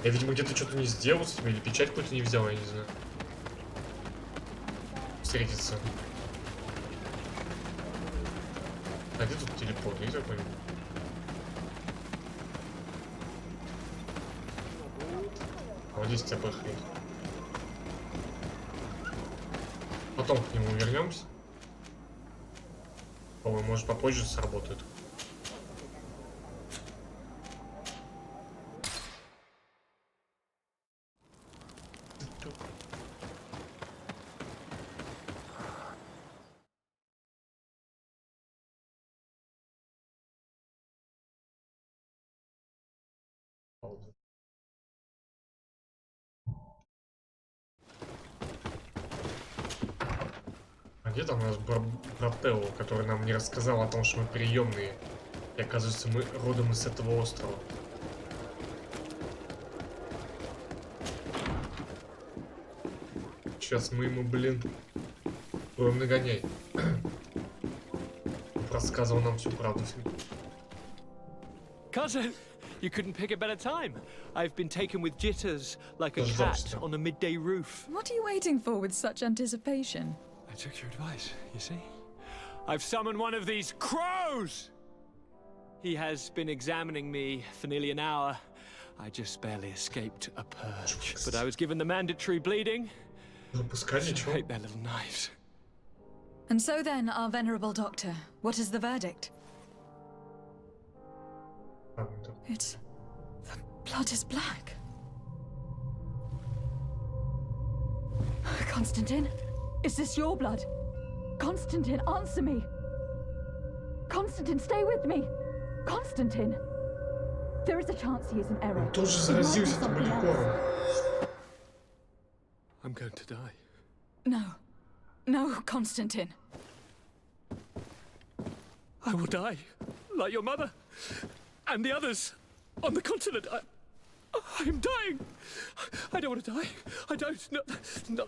S1: Я, видимо, где-то что-то не сделал с этим, или печать какую-то не взял, я не знаю. Встретиться. А где тут телепорт? Я такой. А вот здесь ТП есть. Потом к нему вернемся. По-моему, может попозже сработает. А где там у нас Брателло, который нам не рассказал о том, что мы приемные? И оказывается, мы родом из этого острова. Сейчас мы ему, блин, будем нагонять. Рассказывал нам всю правду.
S11: Cousin, you couldn't pick a better time. I've been taken with jitters like a cat on a midday roof.
S2: What are you waiting for with such anticipation?
S11: I've took your advice, you see? I've summoned one of these crows! He has been examining me for nearly an hour. I just barely escaped a purge. But I was given the mandatory bleeding. So I hate their little knives.
S2: And so then, our venerable doctor, what is the verdict? It's... the blood is black. Constantine, is this your blood? Constantine, answer me! Constantine, stay with me! Constantine! There is a chance he is in error. It might be something else.
S11: I'm going to die.
S2: No. No, Constantine.
S11: I will die, like your mother, and the others on the continent. I am dying. I don't want to die. I don't.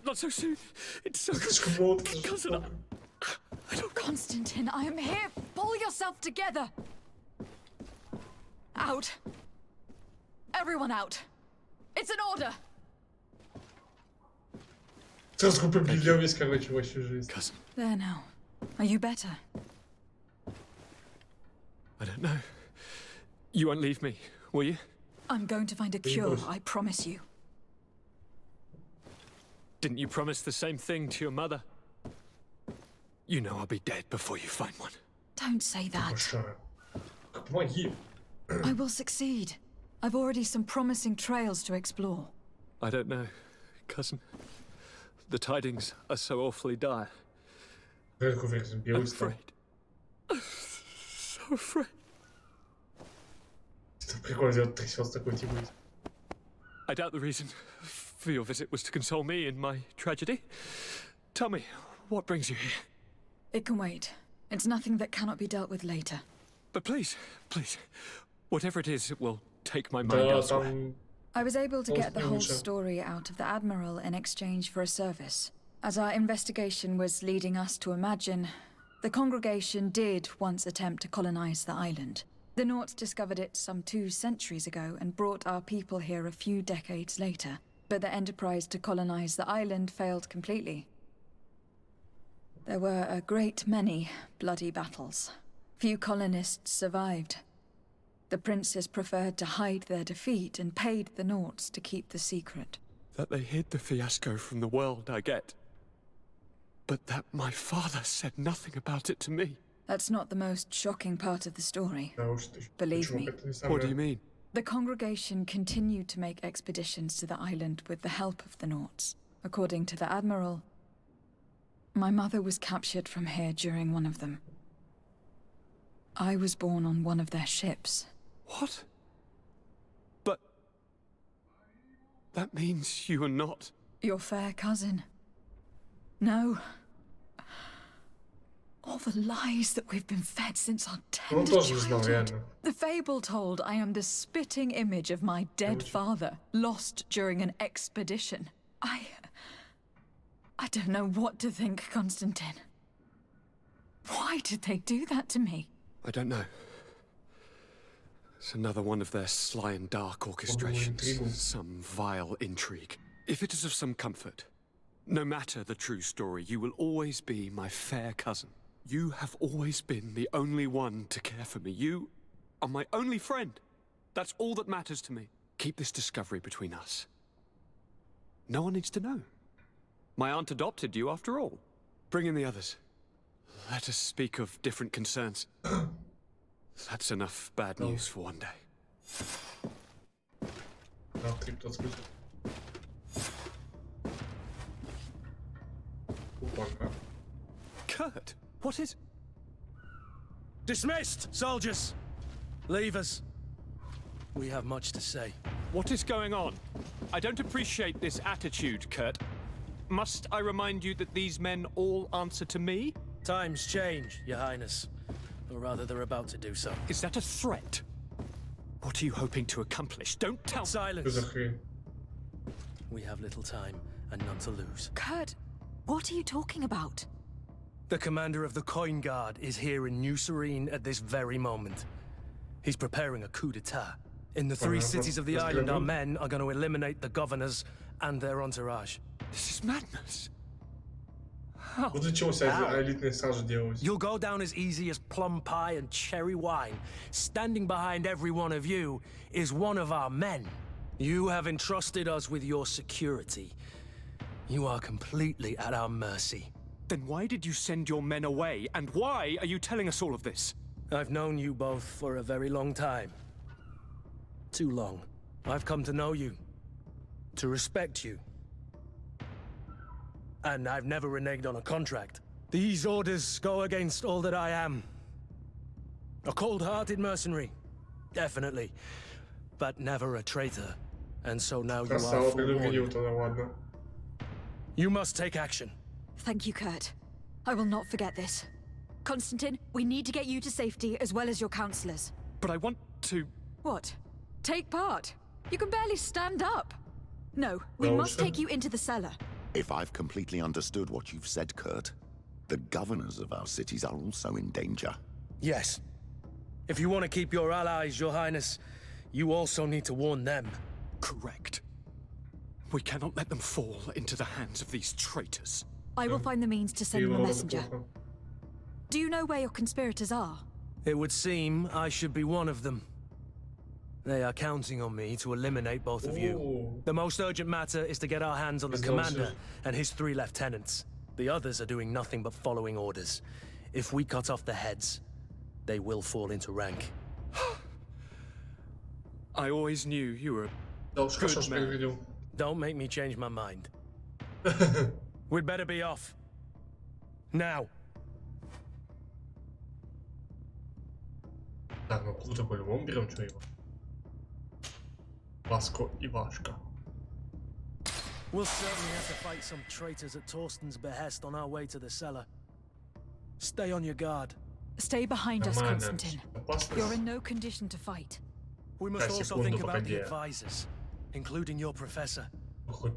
S11: Not so soon. It's so good. Cousin, I don't...
S2: Constantine, I am here. Pull yourself together. Out. Everyone out. It's an order.
S11: Cousin.
S2: There now. Are you better?
S11: I don't know. You won't leave me, will you?
S2: I'm going to find a cure, I promise you.
S11: Didn't you promise the same thing to your mother? You know I'll be dead before you find one.
S2: Don't say that. I will succeed. I've already some promising trails to explore.
S11: I don't know, cousin. The tidings are so awfully dire. I'm afraid. So afraid. I doubt the reason for your visit was to console me in my tragedy. Tell me, what brings you here?
S2: It can wait. It's nothing that cannot be dealt with later.
S11: But please, please, whatever it is, it will take my mind elsewhere.
S2: I was able to get the whole story out of the Admiral in exchange for a service. As our investigation was leading us to imagine, the congregation did once attempt to colonize the island. The Nauts discovered it some 2 centuries ago and brought our people here a few decades later. But the enterprise to colonize the island failed completely. There were a great many bloody battles. Few colonists survived. The princes preferred to hide their defeat and paid the Nauts to keep the secret.
S11: That they hid the fiasco from the world, I get. But that my father said nothing about it to me.
S2: That's not the most shocking part of the story. Believe me.
S11: What do you mean?
S2: The congregation continued to make expeditions to the island with the help of the Nauts. According to the Admiral, my mother was captured from here during one of them. I was born on one of their ships.
S11: What? But... that means you are not...
S2: your fair cousin. No. All the lies that we've been fed since our tender childhood. The fable told I am the spitting image of my dead father, lost during an expedition. I don't know what to think, Constantine. Why did they do that to me?
S11: I don't know. It's another one of their sly and dark orchestrations. Some vile intrigue. If it is of some comfort, no matter the true story, you will always be my fair cousin. You have always been the only one to care for me. You are my only friend. That's all that matters to me. Keep this discovery between us. No one needs to know. My aunt adopted you after all. Bring in the others. Let us speak of different concerns. That's enough bad news for one day. Kurt, what is...
S9: Dismissed, soldiers! Leave us. We have much to say.
S11: What is going on? I don't appreciate this attitude, Kurt. Must I remind you that these men all answer to me?
S9: Times change, Your Highness. Or rather, they're about to do so.
S11: Is that a threat? What are you hoping to accomplish? Don't tell me.
S9: Silence. We have little time and none to lose.
S2: Kurt, what are you talking about?
S9: The commander of the Coin Guard is here in New Serene at this very moment. He's preparing a coup d'etat. In the 3 cities of the island, our men are going to eliminate the governors and their entourage.
S11: This is madness.
S1: Вот для чего себя элитные сажи делать.
S9: You'll go down as easy as plum pie and cherry wine. Standing behind every one of you is one of our men. You have entrusted us with your security. You are completely at our mercy.
S11: Then why did you send your men away, and why are you telling us all of this?
S9: I've known you both for a very long time. Too long. I've come to know you, to respect you. And I've never reneged on a contract. These orders go against all that I am. A cold-hearted mercenary, definitely, but never a traitor. And so now you are forewarned. You must take action.
S2: Thank you, Kurt. I will not forget this. Constantine, we need to get you to safety as well as your counselors.
S11: But I want to...
S2: What? Take part? You can barely stand up. No, we must take you into the cellar.
S12: If I've completely understood what you've said, Kurt, the governors of our cities are also in danger.
S9: Yes. If you want to keep your allies, Your Highness, you also need to warn them.
S11: Correct. We cannot let them fall into the hands of these traitors.
S2: I will find the means to send them a messenger. Do you know where your conspirators are?
S9: It would seem I should be one of them. They are counting on me to eliminate both of you. The most urgent matter is to get our hands on the commander and his 3 lieutenants. The others are doing nothing but following orders. If we cut off the heads, they will fall into rank.
S11: I always knew you were a good man.
S9: Don't make me change my mind. We'd better be off. Now.
S1: Так, ну круто по-любому берем, что его. Васко и Вашка.
S9: We'll certainly have to fight some traitors at Torsten's behest on our way to the cellar. Stay on your guard.
S2: Stay behind us, Constantine. You're in no condition to fight.
S9: We must also think about the advisors, including your professor.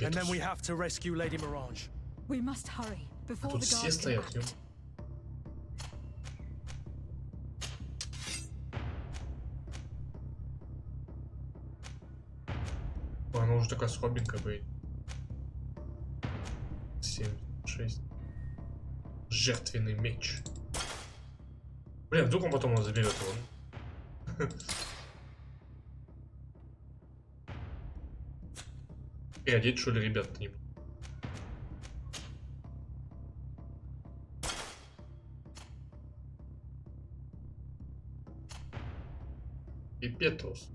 S9: And then we have to rescue Lady Mirange.
S2: We must hurry before the guards can act.
S1: Она уже такая слабенькая будет. 7, 6. Жертвенный меч. Блин, вдруг он потом он заберет его. Переодеть, что ли, ребят, не. И Петрус.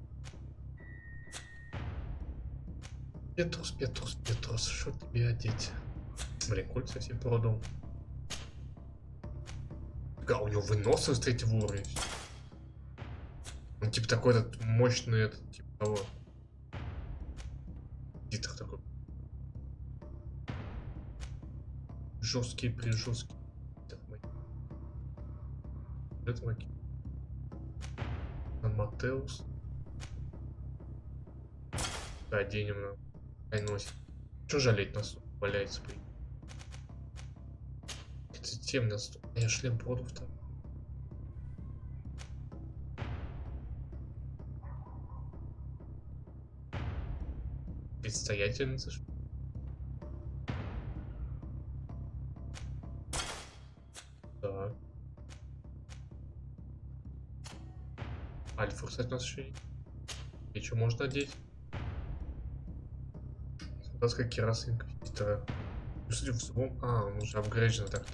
S1: Петрус, что тебе одеть? Блин, кольца все продал. Да, у него выносливость 3-го уровня. Он типа такой этот мощный, этот, типа того. Дитер такой. Жесткий, прижесткий. Это маки. Матеус. Да, оденем на. Ай, носит. Что жалеть нас? Валяется, блин. Тем нас. Я шлем продав там. Предстоятельница. Так. Альфа, кстати, у нас еще есть. И что можно одеть? Солдатская кераса инквизитора. Судя в самом... А, он уже апгрейджен, так.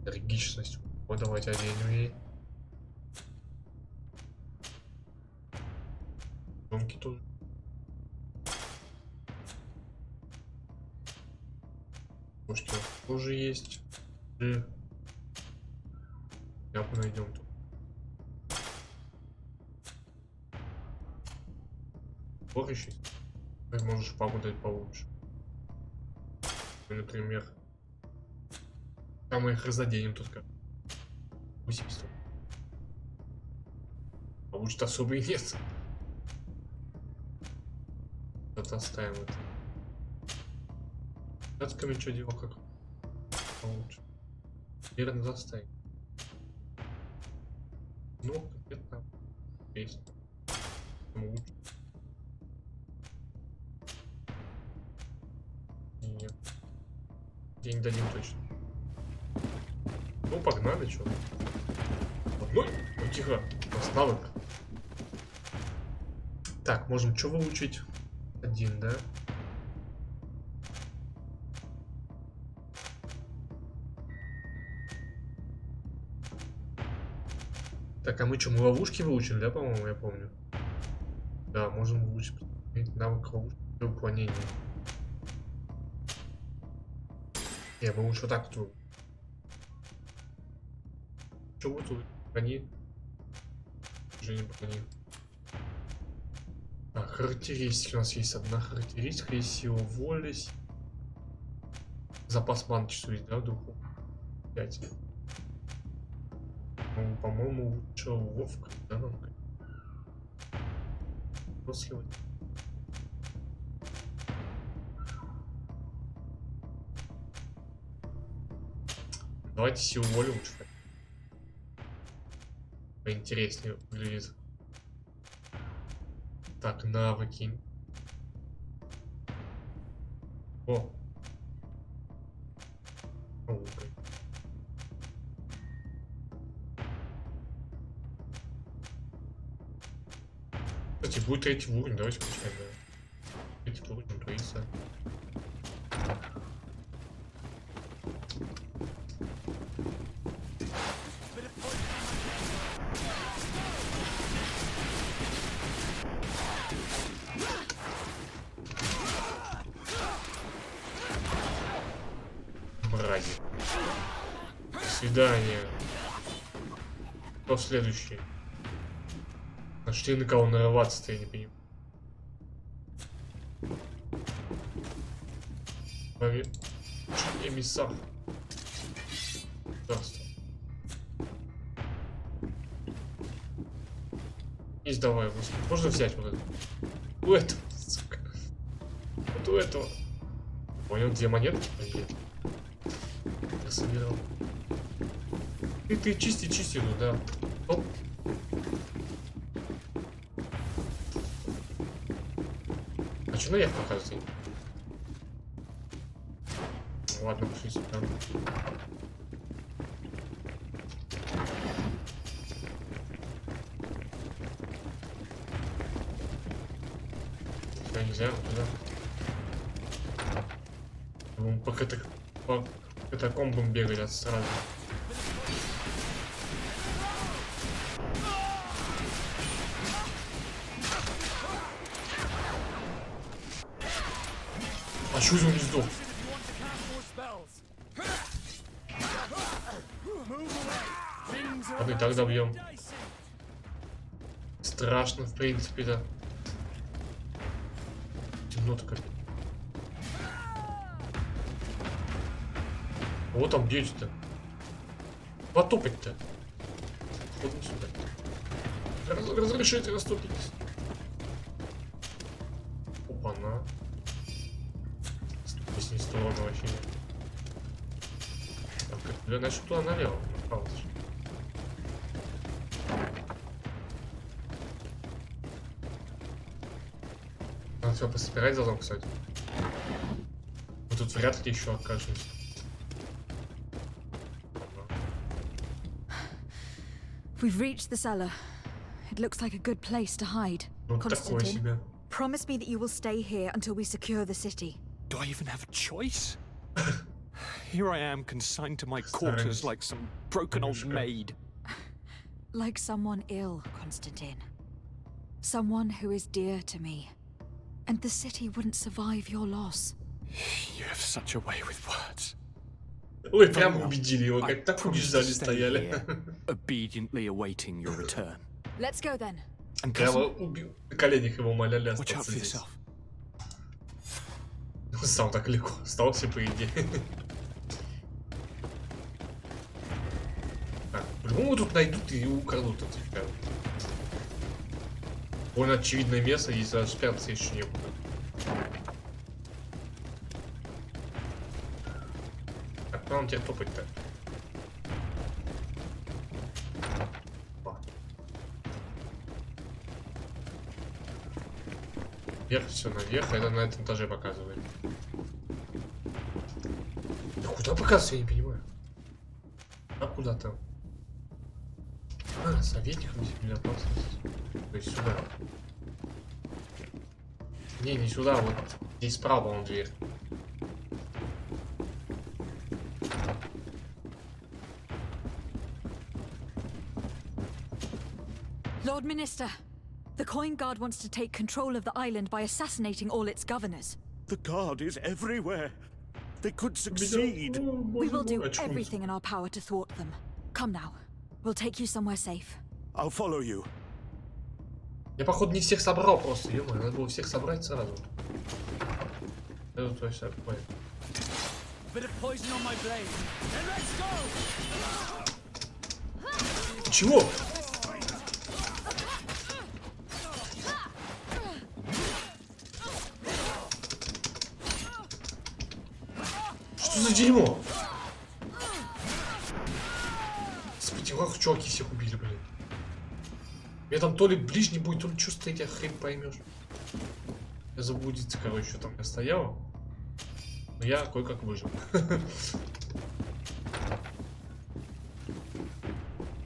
S1: Энергичность. Вот, давайте оденем ей. Громки тоже. Может, тоже есть. Я найдем тут. Еще ты можешь шпагу дать получше. Например, там мы их разоденем тут как. 80. Получит особо и нет. Это оставим это. Датсками что делал как получше. Верно заставим. Ну, это есть. Лучше. Нет. Я не дадим точно. Ну, погнали, что? Одной? Ну, тихо. У нас навык. Так, можем что выучить? Один, да? Так, а мы что, мы ловушки выучили, да, по-моему, я помню? Да, можем выучить навык ловушки при уклонении. Не, мы лучше вот так вот. Что вот тут? Брони? Уже не брони. А, характеристики. У нас есть одна характеристика, есть сила воли. Запас ман часу есть, да, в духу? 5. Ну, по-моему, лучше ловко, да, нам? После. Давайте силу воли лучше. Поинтереснее выглядит. Так, навыки. О. Кстати, будет третий уровень, давайте включаем, да. Третий уровень, творится. Мрази. До свидания. Кто следующий? Нашли на кого нарываться-то, я не понимаю. Эмиссар. Здравствуй. Не сдавай, господи. Можно взять вот это? У этого, сука. Вот у этого. Понял, где монеты? Я собирал. Ты чисти, ну да. Оп. А что наверх показывает? Ладно, пошли сюда. Нельзя туда. Мы по катакомбам бегали сразу. А что за он не сдох? Ладно, и так добьем. Страшно, в принципе, да. Темно-то как. Вот там бьете-то. Потопать-то. Ходим сюда. Разрешите расступитесь. Опа-на. Здесь не сторону вообще. Так, значит туда налево. Надо все пособирать заодно, кстати. Мы тут вряд ли еще окажемся.
S2: We've reached the cellar. It looks like a good place to hide. Constantine, promise me that you will stay here until we secure the city.
S11: Do I even have a choice? Here I am, consigned to my quarters like some broken old maid.
S2: Like someone ill, Constantine. Someone who is dear to me. And the city wouldn't survive your loss.
S11: You have such a way with words.
S1: Ой, прямо убедили его, как так убеждали стояли.
S11: Obediently awaiting your return.
S2: Let's go then.
S1: Прямо убил. На коленях его умоляли остаться здесь. Сам так легко остался, по идее. Так, по-любому тут найдут и украдут это. Довольно очевидное место, здесь даже спрятаться еще не было. Так, куда нам теперь топать-то? Вверх, все наверх, это на этом этаже показывает. Да показывается, я не понимаю. А куда там? А, советником земли опасности. То есть сюда. Не сюда, вот здесь справа он дверь.
S2: Lord Minister, the Coin Guard wants to take control of the island by assassinating all its governors.
S13: The Guard is everywhere. They could succeed.
S2: We will do everything in our power to thwart them. Come now. We'll take you somewhere safe.
S13: I'll follow you.
S1: Я, походу, не всех собрал просто, ё-моё, надо было всех собрать сразу. Это то есть такое. Чего? Что за дерьмо? Господи, как чуваки всех убили, блин. Я там то ли ближний будет, то ли что стоит, я хрен поймешь. Я заблудиться, короче, что там я стоял. Но я кое-как выжил.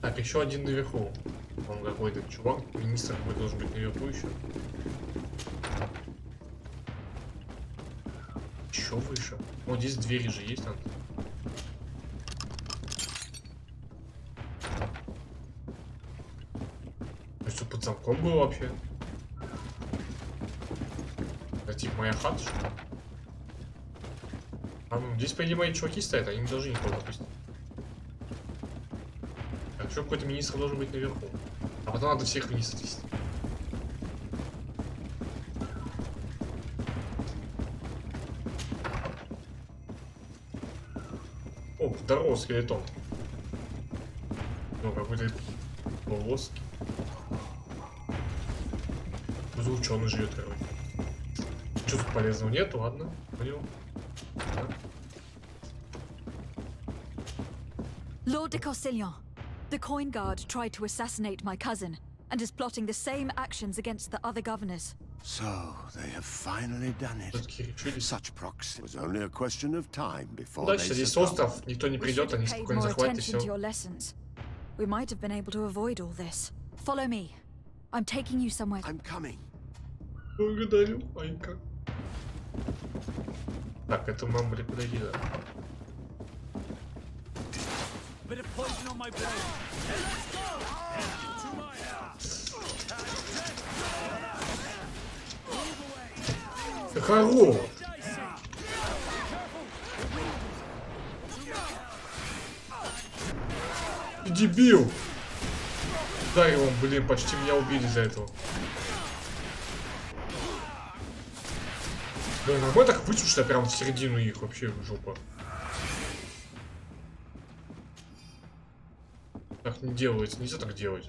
S1: Так, еще один наверху. Он какой-то чувак, министр какой должен быть наверху еще. Еще выше. Вот здесь двери же есть, надо. То есть тут под замком было вообще. Это типа моя хата, что ли? А ну, здесь, по идее, мои чуваки стоят, они не должны никого допустить. Так, еще какой-то министр должен быть наверху. А потом надо всех вниз отвести. О, здорово, скелетон. Ну, какой-то полоски. За ученый живет, короче. Что тут полезного нет? Ладно, понял.
S2: Lord de Corsillon, the Coin Guard tried to assassinate my cousin and is plotting the same actions against the other governors.
S14: So they have finally done it. Such proxy was only a question of time before they
S1: здесь остров, никто не придет, они спокойно захватят и все.
S2: We might have been able to avoid all this. Follow me. I'm taking you somewhere.
S14: I'm coming.
S1: Благодарю, Айка. Так, это мама подойди, да. Да хорош! Ты дебил! Дай его, блин, почти меня убили за этого. Да, нормально так вытянуть, что я прям в середину их вообще в жопу. Так не делается, нельзя так делать.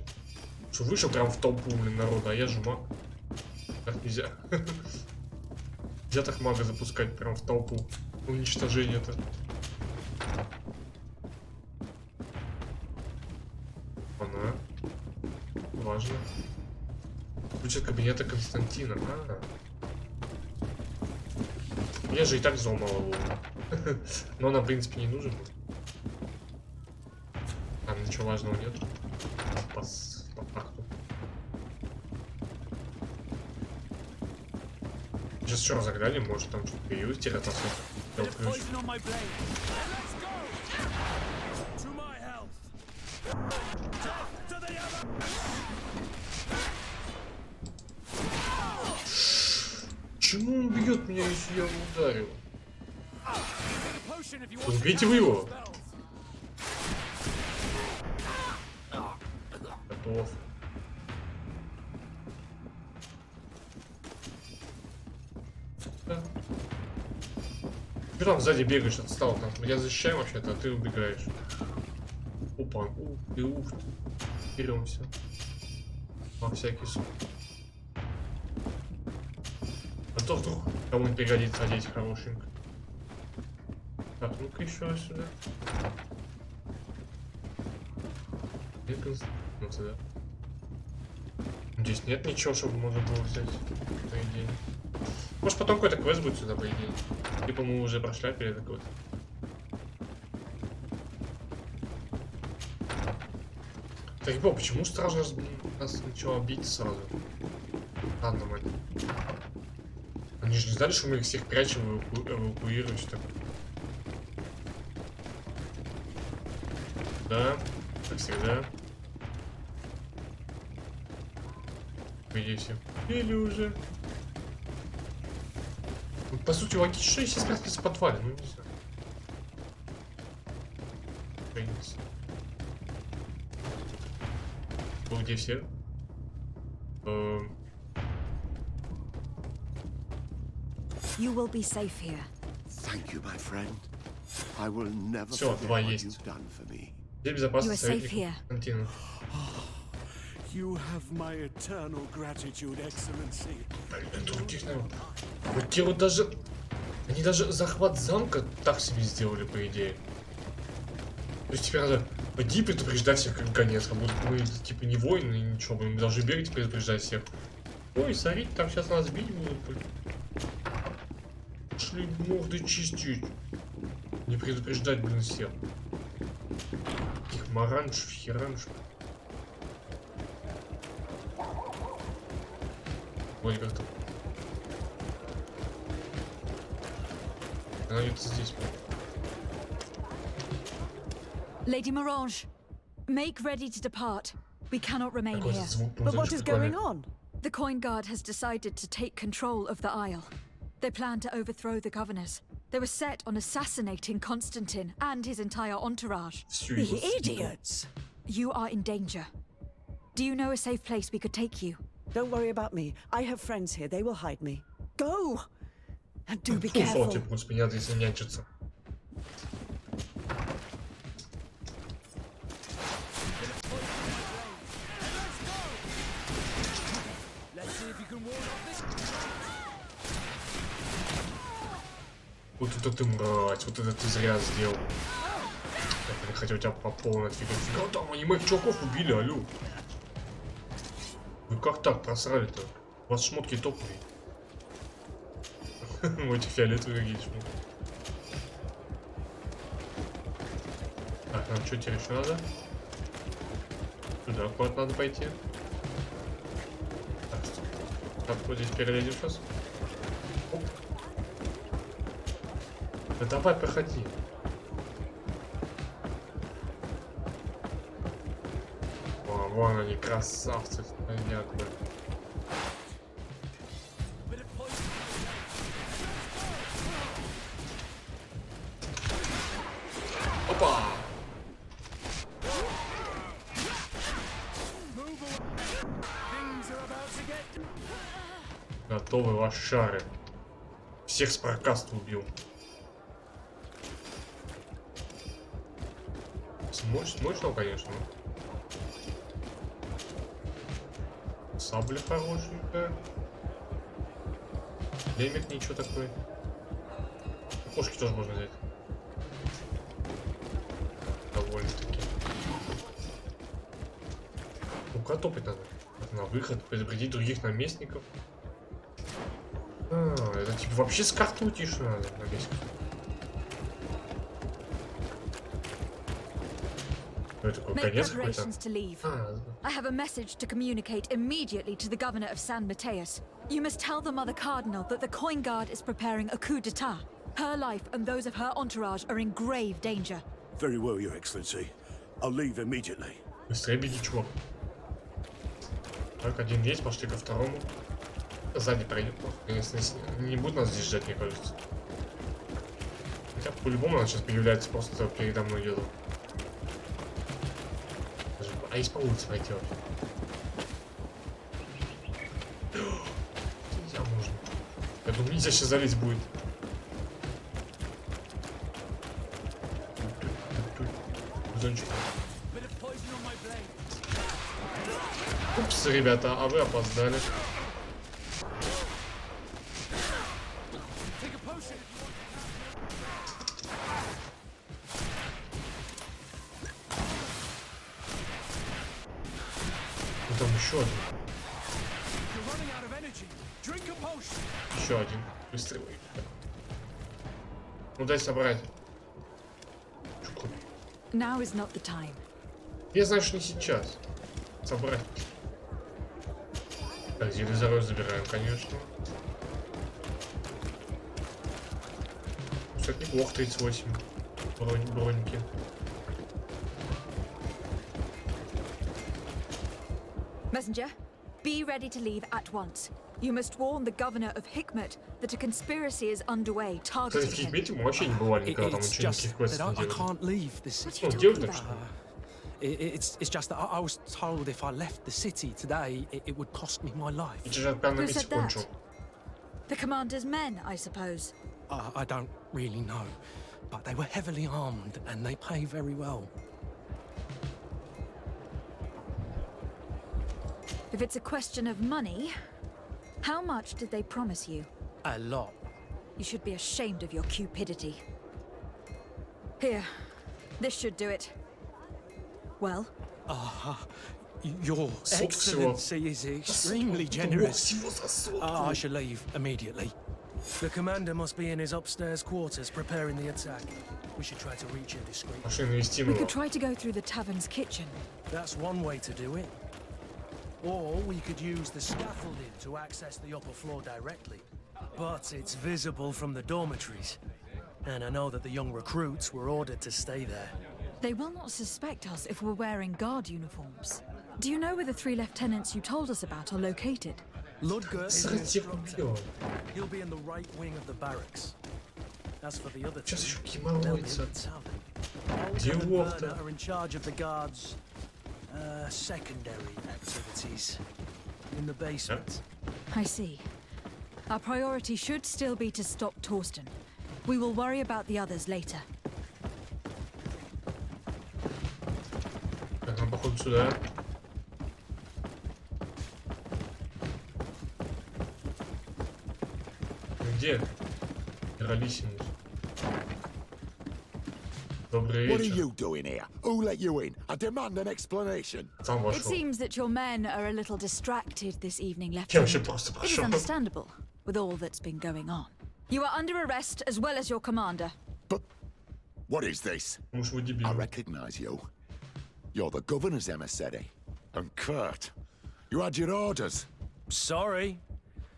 S1: Что вышел прям в толпу, блин, народа, а я же маг. Так нельзя. Нельзя так мага запускать прям в толпу. Уничтожение-то. Она. Важно. Ключ от кабинета Константина. Я же и так взломал его. Но она, в принципе, не нужен. Там ничего важного нет. По факту. Сейчас еще раз заглянем, может там что-то появилось. Ключ. Почему он бьет меня, если я его ударил? Убейте вы его! Готов. Да. Ты там сзади бегаешь, отстал. Там. Я защищаю вообще-то, а ты убегаешь. Опа, ух ты. Берем все. На всякий случай. А то вдруг кому-нибудь пригодится одеть хорошенько. Так, ну-ка еще сюда. Ну сюда. Здесь нет ничего, чтобы можно было взять, по идее. Может потом какой-то квест будет сюда, по идее. Типа мы уже прошляпили какой-то. Так, бо, почему стража нас начала бить сразу? Ладно, мать. Они же не знали, что мы их всех прячем, эвакуируем, так. Да, как всегда. Где все? Или уже. Ну, по сути, логично, если спрятаться в подвале, ну не знаю. Где все?
S2: You will be safe here.
S14: Thank you, my friend. I will never
S1: Все, два есть. Где безопасность советник континент?
S13: You have my eternal gratitude, Excellency.
S1: Вот те вот даже... Они даже захват замка так себе сделали, по идее. То есть теперь надо пойди предупреждать всех как конец, как будто мы типа не воины, ничего, мы должны бегать и предупреждать всех. Ой, смотрите, там сейчас нас бить будут. Шли морды чистить. Не предупреждать, блин, всех. Их маранж, херанж. Вроде как-то. Она где-то здесь.
S2: Lady Morange, make ready to depart. We cannot remain here.
S3: But what is going on?
S2: The Coin Guard has decided to take control of the Isle. They plan to overthrow the governors. They were set on assassinating Constantine and his entire entourage.
S3: The idiots!
S2: You are in danger. Do you know a safe place we could take you?
S3: Don't worry about me. I have friends here. They will hide me. Go! And do be careful.
S1: Вот это ты мразь, вот это ты зря сделал. Я хотел тебя по полной отфигать. Фига там, они моих чуваков убили, алло. Вы как так просрали-то? У вас шмотки топовые. У этих фиолетовых какие шмотки. Так, нам что теперь еще надо? Сюда куда-то надо пойти. Так, вот здесь перелезем сейчас. Оп. Да давай, проходи. О, вон они, красавцы, понятно. Опа! Готовы лошары. Всех с прокаста убил. Смочно, конечно. Сабля хорошенькая. Лемик ничего такой. Кошки тоже можно взять. Довольно-таки. Ну-ка, топать надо. На выход, предупредить других наместников. А, это типа вообще с карты утишь надо наместников.
S2: Make preparations to leave. I have a message to communicate immediately to the governor of San Mateus. You must tell the Mother Cardinal that the Coin Guard is preparing a coup d'etat. Her life and those of her entourage are in grave danger.
S13: Very well, Your Excellency. I'll leave immediately.
S1: Быстрее беги, чувак. Так, один есть, пошли ко второму. Сзади пройдет. Если не будет нас здесь ждать, мне кажется. Хотя по-любому она сейчас появляется просто передо мной где-то. А из по улице пойти вообще? Нельзя можно. Я думаю, нельзя сейчас залезть будет. Зончик. Упс, ребята, а вы опоздали. Там еще один. Еще один. Быстрый. Ну дай собрать.
S2: Now is not the time.
S1: Я знаю, что не сейчас. собрать. Так, зелезорой забираем, конечно. Кстати, неплохо, 38 броньки.
S2: Messenger, be ready to leave at once. You must warn the governor of Hikmet that a conspiracy is underway targeting him.
S9: It's just that I can't leave the city. It's just that I was told if I left the city today, it would cost me my life.
S2: Who said that? The commander's men, I suppose.
S9: I don't really know, but they were heavily armed and they pay very well.
S2: If it's a question of money, how much did they promise you?
S9: A lot.
S2: You should be ashamed of your cupidity. Here, this should do it. Well?
S9: Your Excellency is extremely generous. I should leave immediately. The commander must be in his upstairs quarters preparing the attack. We should try to reach him discreetly.
S2: We could try to go through the tavern's kitchen.
S9: That's one way to do it. Or we could use the scaffolding to access the upper floor directly. But it's visible from the dormitories. And I know that the young recruits were ordered to stay there.
S2: They will not suspect us if we're wearing guard uniforms. Do you know where the 3 lieutenants you told us about are located?
S9: Ludger is an instructor. He'll be in the right wing of the barracks. As for the other two, they'll be in the tavern. Olga and Werner are in charge of the guards' secondary activities in the basement.
S2: I see. Our priority should still be to stop Torsten. We will worry about the others later.
S1: Походу сюда. Где? Ралисимус. Добрый вечер.
S12: What are you doing here? Who let you in? I demand an explanation.
S2: It seems that your men are a little distracted this evening, Lieutenant. It is understandable, with all that's been going on. You are under arrest as well as your commander.
S12: But what is this? I recognize you. You're the governor's emissary. And Kurt, you had your orders.
S9: Sorry,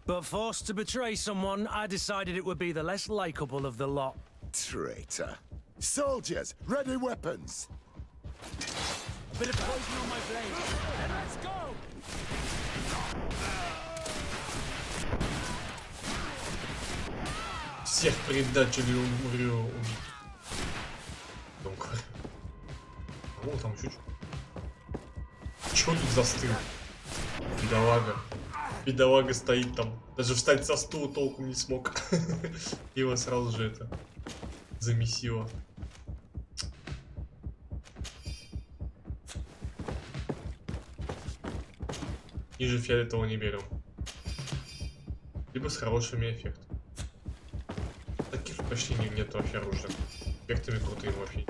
S9: but forced to betray someone, I decided it would be the less likable of the lot.
S12: Traitor. Soldiers, ready weapons.
S6: A bit of poison on my blade. And let's go!
S1: Всех предателей умрю. О, там чуть. Чё тут застыл? Бедолага. Бедолага стоит там. Даже встать со стула толком не смог. Его сразу же это замесило. Ниже фиолетового не берем. Либо с хорошими эффектами. Таких почти нет вообще оружия. Эффектами крутые вообще.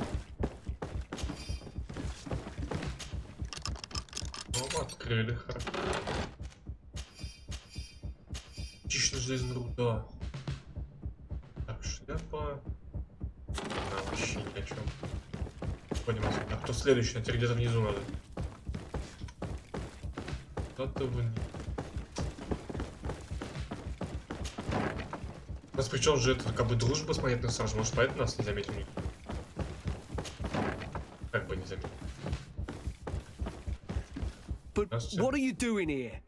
S1: Ну, открыли, хорошо. Чищена железная руда. Так, шляпа. А, вообще ни о чем. Понимаете. А кто следующий? Теперь где-то внизу надо. Кто-то вниз. У нас причем же это как бы дружба с монетным сразу. Может, поэтому нас не заметил никто. Как бы не заметил.
S15: But what are you doing here?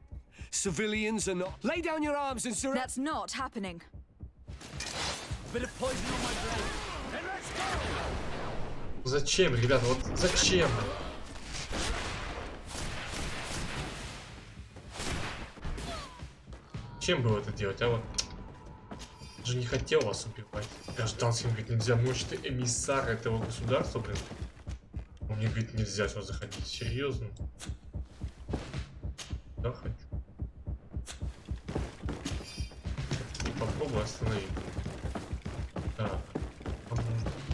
S15: Civilians are not. Lay down your arms and surrender.
S2: That's not happening.
S6: A bit of poison on my blade. And let's go!
S1: Зачем, ребята? Вот зачем? Чем было это делать, а вот? Я же не хотел вас убивать. Гражданским, говорит, нельзя. Может, ты эмиссар этого государства, блин? Он мне говорит, нельзя сюда заходить. Серьезно? Да, хочу. И попробую остановить. Так.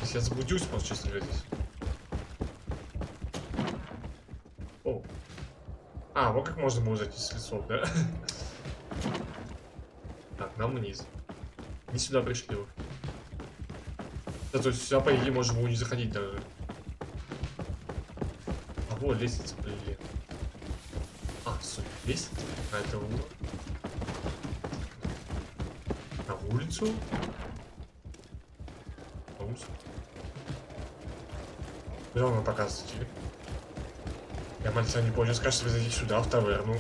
S1: Если я заблудюсь, может, честно говоря, здесь. О. А, вот как можно было зайти с лесов, да? Так, нам вниз. Не сюда пришли. Да, то есть сюда, по идее, можем не заходить даже. А вот лестница, блин. Здесь? На это на улицу? На улицу? Куда он показывает? Я мальца не понял, скажешь, вы зайдите сюда, в таверну.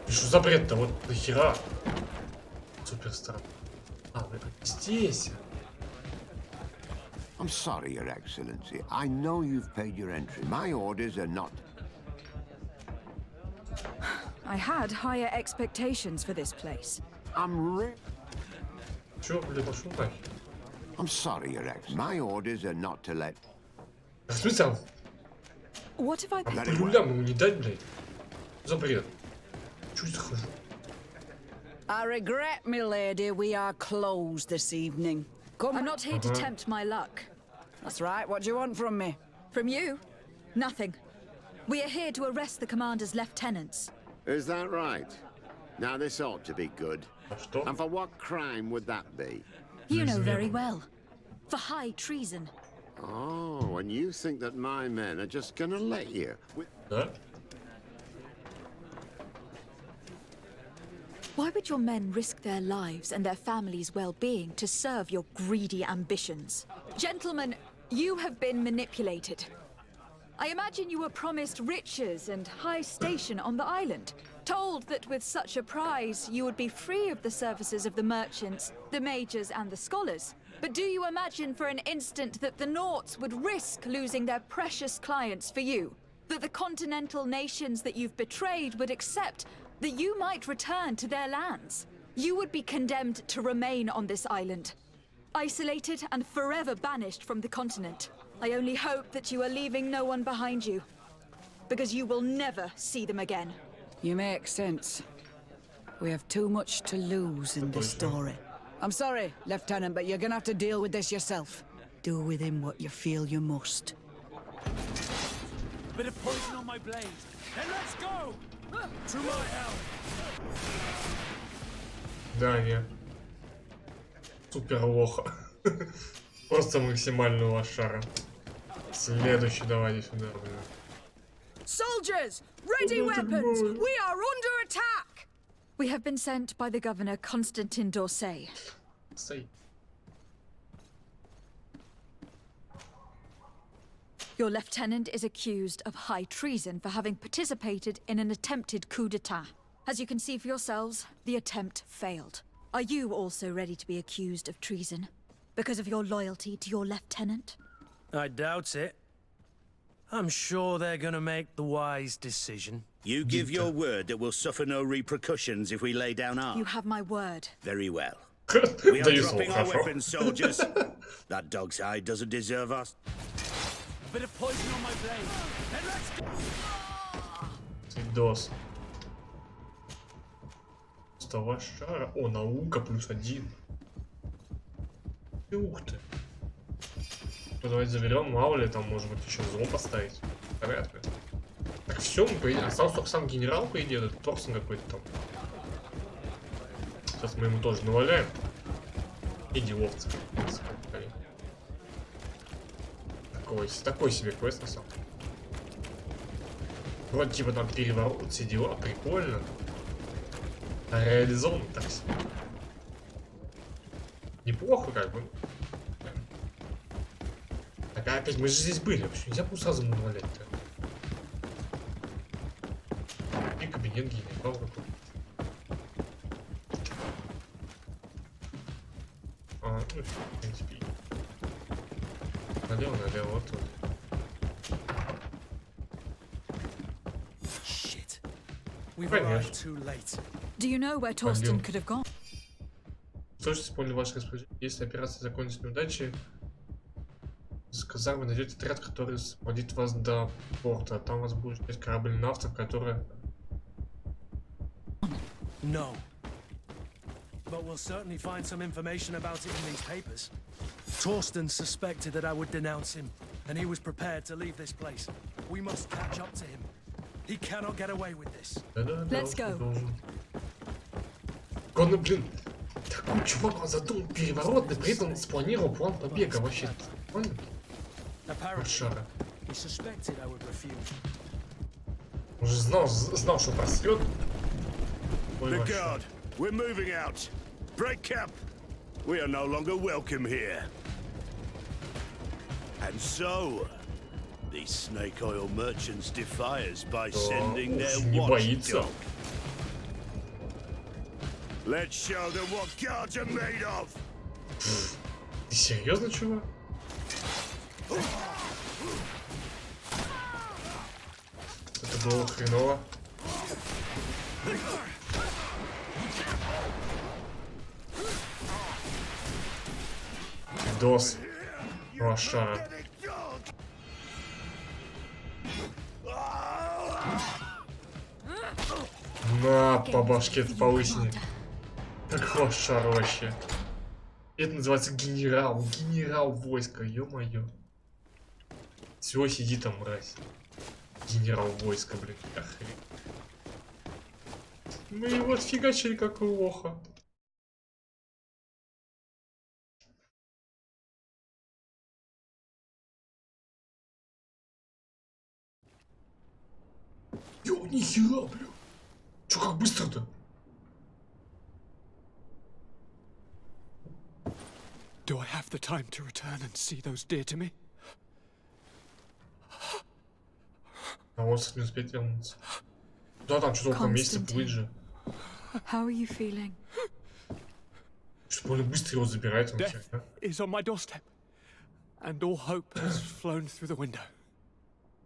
S1: И что за бред-то? Вот нахера? Супер странно. А, вы здесь.
S14: I'm sorry, Your Excellency. I know you've paid your entry. My orders are not.
S2: I had higher expectations for this place.
S14: I'm
S1: sorry,
S14: Your Excellency. My orders are not to let.
S2: What if I...
S1: не дать, блядь. За бред. Чуть захожу.
S7: I regret, milady, we are closed this evening. Come.
S2: I'm not here to tempt my luck.
S7: That's right. What do you want from me?
S2: From you? Nothing. We are here to arrest the commander's lieutenants.
S14: Is that right? Now this ought to be good. And for what crime would that be?
S2: You know very well. For high treason.
S14: Oh, and you think that my men are just gonna let you?
S2: Why would your men risk their lives and their families' well-being to serve your greedy ambitions? Gentlemen, you have been manipulated. I imagine you were promised riches and high station on the island, told that with such a prize you would be free of the services of the merchants, the mages and the scholars. But do you imagine for an instant that the Naughts would risk losing their precious clients for you? That the continental nations that you've betrayed would accept that you might return to their lands? You would be condemned to remain on this island, isolated and forever banished from the continent. I only hope that you are leaving no one behind you, because you will never see them again.
S7: You make sense. We have too much to lose in this story. I'm sorry, Lieutenant, but you're gonna have to deal with this yourself. Do with him what you feel you must.
S6: Bit of poison on my blade. Then let's go! To my hell!
S1: Да, не. Супер лоха. Просто максимально лошара. Следующий, давайте сюда.
S2: Soldiers, ready weapons! We are under attack! We have been sent by the governor, Constantin d'Orsay. Your lieutenant is accused of high treason for having participated in an attempted coup d'etat. As you can see for yourselves, the attempt failed. Are you also ready to be accused of treason because of your loyalty to your lieutenant?
S9: I doubt it. I'm sure they're gonna make the wise decision.
S16: You give your word that we'll suffer no repercussions if we lay down arms?
S2: You have my word.
S16: Very well. We are dropping our weapons, soldiers. That dog's hide doesn't deserve us.
S6: A bit of poison on my blade. Then let's go.
S1: Видос. Става шара. О, наука +1. Ух ты. Ну, давайте заберем, мало ли там, может быть, еще зло поставить. Вряд ли. Так все, мы поедем. Остался только сам генерал, по идее, этот Торсон какой-то там. Сейчас мы ему тоже наваляем. Иди, овцы. Такой себе квест на самом деле. Вроде типа там переворот, все дела, прикольно. А реализован так себе. Неплохо как бы. Так, а опять мы же здесь были. Почему нельзя было сразу навалять-то? И кабинет генерала какой-то. А, ну, в принципе. Налево, вот тут. Конечно.
S2: Do you know where Torsten could have gone?
S1: Слушайте, исполнили ваше распоряжение. Если операция закончится неудачей, сказал, вы найдете отряд, который сводит вас до порта. Там у вас будет ждать корабль нафтов, которая...
S9: No. But we'll certainly find some information about it in these papers. Torsten suspected that I would denounce him, and he was prepared to leave this place. We must catch up to him. He cannot get away with this.
S2: Let's go.
S1: Конно, блин, такой чувак, он задумал переворот, да при этом спланировал план побега вообще. Понял? Шара. Он же знал, что просрет.
S4: The guard, we're moving out. Break camp. We are no longer welcome here. And so, these snake oil merchants defy us by sending their watchdog. Let's show them what guards are made of.
S1: Ты серьезно, чувак? Это было хреново. Дос. Лошара. На, по башке это повысили. Как лошара вообще. Это называется генерал. Генерал войска, ё-моё. Всего сиди там, мразь. Генерал войска, блин. Охренеть. Мы его отфигачили, как лоха. Ё, нихера, бля. Чё, как быстро-то?
S11: Do I have the time to return and see those dear to me?
S1: А вот не успеть вернуться. Да, там что-то около месяца будет же.
S2: How are you feeling?
S1: Что более быстро его забирать, он
S11: Death is on my doorstep, and all hope has flown through the window.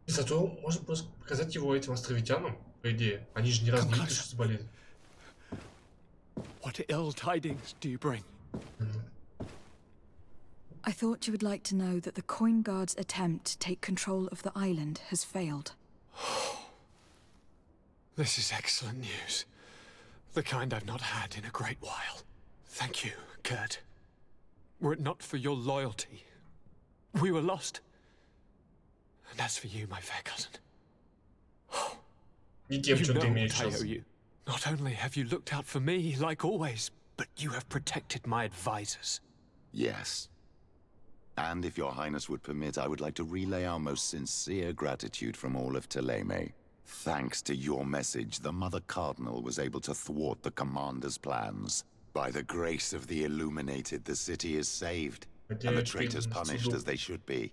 S1: И зато можно просто показать его этим островитянам, по идее. Они же ни разу не видели, что заболели.
S11: What ill tidings do you bring?
S2: I thought you would like to know that the Coin Guard's attempt to take control of the island has failed.
S11: This is excellent news. The kind I've not had in a great while. Thank you, Kurt. Were it not for your loyalty, we were lost. And as for you, my fair cousin, you know what I owe you. Not only have you looked out for me, like always, but you have protected my advisors.
S12: Yes. And if your highness would permit, I would like to relay our most sincere gratitude from all of Thélème. Thanks to your message, the Mother Cardinal was able to thwart the commander's plans. By the grace of the Illuminated, the city is saved, and the traitors punished as they should be.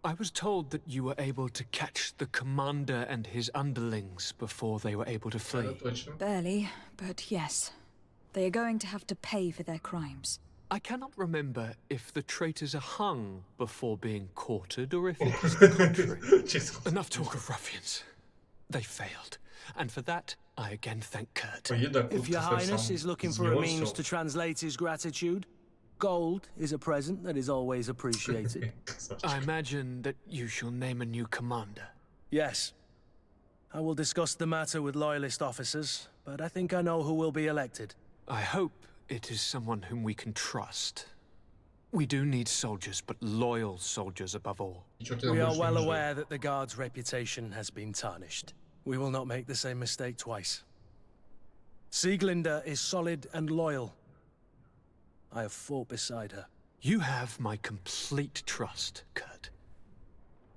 S11: I was told that you were able to catch the commander and his underlings before they were able to flee.
S2: Barely, but yes. They are going to have to pay for their crimes.
S11: I cannot remember if the traitors are hung before being quartered or if it is the contrary. Enough talk of ruffians. They failed, and for that, I again thank Kurt.
S15: If your highness is looking for a means to translate his gratitude, gold is a present that is always appreciated.
S11: I imagine that you shall name a new commander.
S15: Yes. I will discuss the matter with loyalist officers, but I think I know who will be elected.
S11: I hope it is someone whom we can trust. We do need soldiers, but loyal soldiers above all.
S15: We are well aware that the Guard's reputation has been tarnished. We will not make the same mistake twice. Sieglinde is solid and loyal. I have fought beside her.
S11: You have my complete trust, Kurt.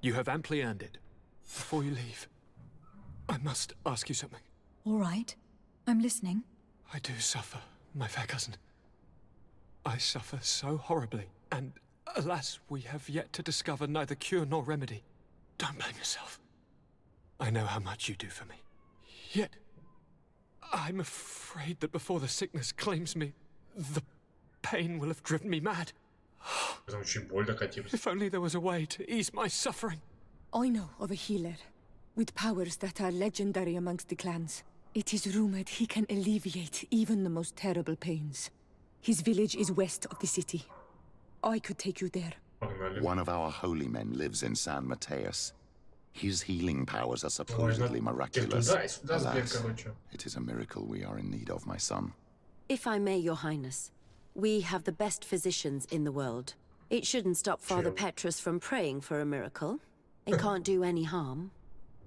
S11: You have amply earned it. Before you leave, I must ask you something.
S2: All right. I'm listening.
S11: I do suffer, my fair cousin. I suffer so horribly, and alas, we have yet to discover neither cure nor remedy. Don't blame yourself. I know how much you do for me. Yet, I'm afraid that before the sickness claims me, the pain will have driven me mad. If only there was a way to ease my suffering.
S17: I know of a healer, with powers that are legendary amongst the clans. It is rumored he can alleviate even the most terrible pains. His village is west of the city. I could take you there.
S12: One of our holy men lives in San Mateus. His healing powers are supposedly miraculous. Alas, it is a miracle we are in need of, my son.
S8: If I may, your highness, we have the best physicians in the world. It shouldn't stop Father Petrus from praying for a miracle. It can't do any harm.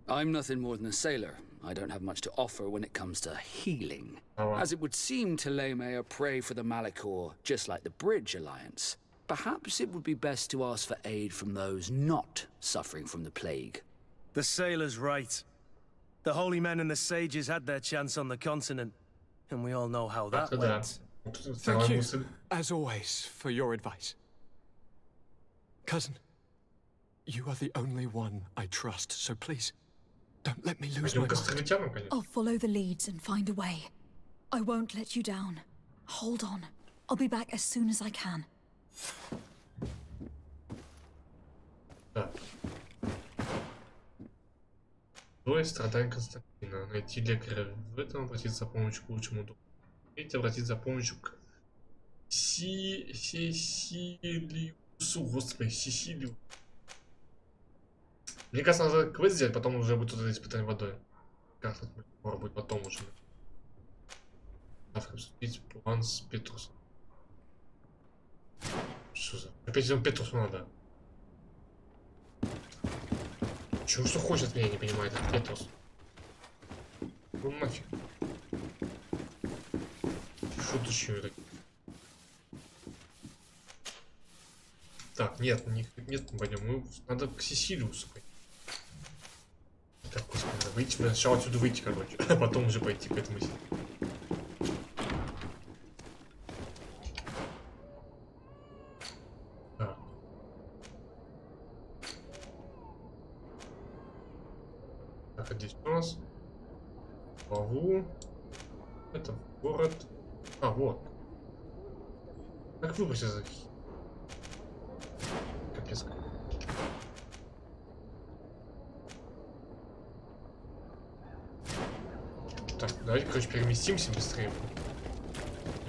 S6: I'm nothing more than a sailor. I don't have much to offer when it comes to healing. As it would seem Thélème are prey for the Malachor, just like the Bridge Alliance. Perhaps it would be best to ask for aid from those not suffering from the plague.
S15: The sailor's right. The holy men and the sages had their chance on the continent.
S9: and we all know how that
S1: Да.
S9: went.
S11: Thank you, as always, for your advice. Cousin, you are the only one I trust, so please, don't let me lose my mind.
S2: I'll follow the leads and find a way. I won't let you down. Hold on. I'll be back as soon as I can.
S1: Двое страданий Константина. Найти лекаря в этом, обратиться за помощью к лучшему другу. Третье, обратиться за помощью к Сесилиусу. Господи, Сесилиусу. Мне кажется, надо квест сделать, потом уже будет вот это испытание водой. Как это будет потом уже. Обсудить план с Петрусом. Что за? Опять он Петрусу надо. Чего что хочет меня, не понимает, это Петрус. Ну нафиг. Шуточные такие. Так, нет, нет, мы пойдем. Мы надо к Сесилиусу пойти. Так, господи, надо выйти. Сначала отсюда выйти, короче, а потом уже пойти к этому. Так, а здесь у нас главу. Это город. А, вот. Как выбрать из этих? Капец. Так, давайте, короче, переместимся быстрее.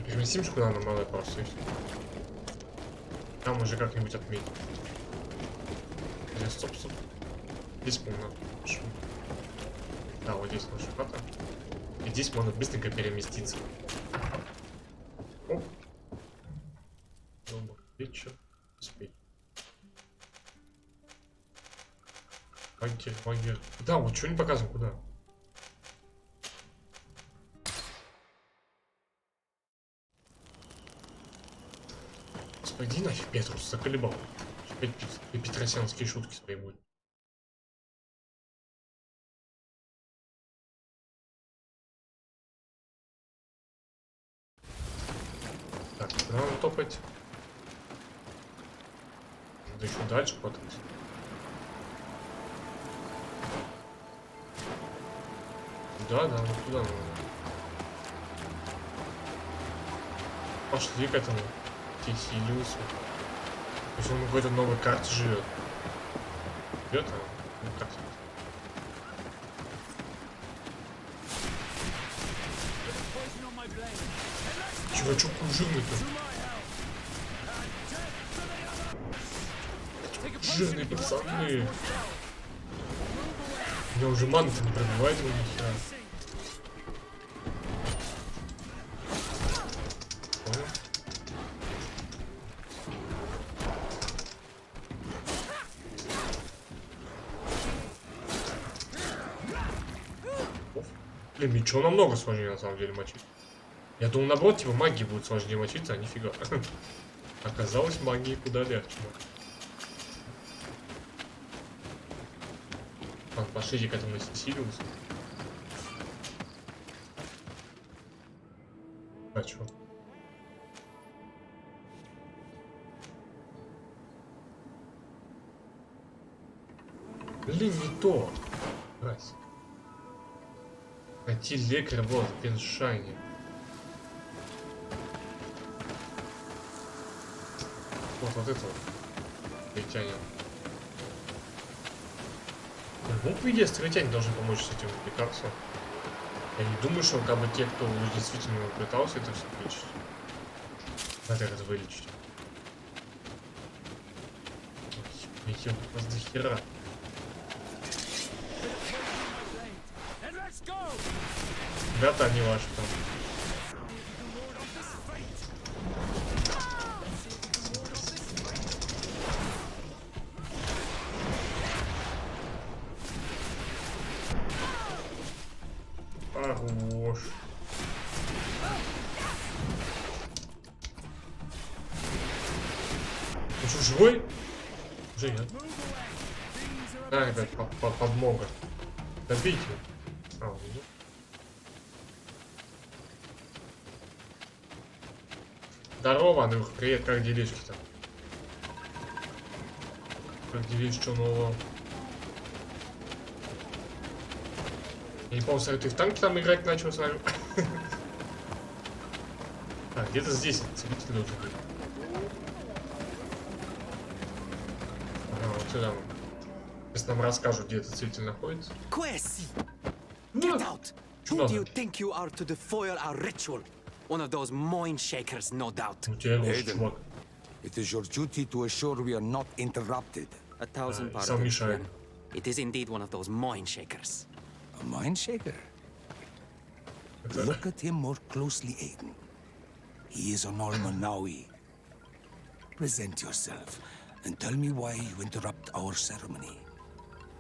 S1: Переместимся куда нам надо просто. Там уже как-нибудь отметим. Стоп. Здесь, по-моему, надо. Да, вот здесь наша хата. И здесь можно быстренько переместиться. Оп. Добрый вечер. Успеть. Лагерь. Да, вот что не показываем, куда. Пойди нафиг, Петрус, заколебал. Опять петросянские шутки свои будут. Так, надо топать. Надо еще дальше потопать. Да, вот туда надо. Пошли к этому Сесилиусу. То есть он в какой-то новой карте живет. Живет, а ну, карте. Чувачок жирный-то. Жирные пацаны. У меня уже мана-то не пробивает его ни хера. Блин, ничего намного сложнее на самом деле мочить. Я думал, наоборот, типа магии будет сложнее мочиться, а нифига. Оказалось, магии куда легче. Ладно, пошлите к этому Сесилиусу. А чё? Блин, не то. Раз. Найти лекаря, вот, пеншайне. Вот это вот. Островитянин. Ну, по идее, островитянин должен помочь с этим лекарством. Я не думаю, что как бы те, кто действительно пытался это все вылечить. Надо это вылечить. Их у нас до хера. Ребята, они ваши там. Хорош. Ты что, живой? Уже нет. Да, ребят, подмога. Добейте. А, ну. Здорово, Андрюх, привет, как делишки-то? Как делишь, что нового? Я не помню, ты в танке там играть начал, смотрю. А, где-то здесь целитель должен быть. Ага, вот сюда. Сейчас нам расскажут, где этот целитель находится.
S18: Get out! Who do you think you are to defoil our ritual? One of those mind shakers, no doubt.
S10: Aiden, it is your duty to assure we are not interrupted.
S18: 1,000 pardons, friend. It is indeed one of those mind shakers.
S10: A mind shaker? Look at him more closely, Aiden. He is an Almanawi. Present yourself and tell me why you interrupt our ceremony.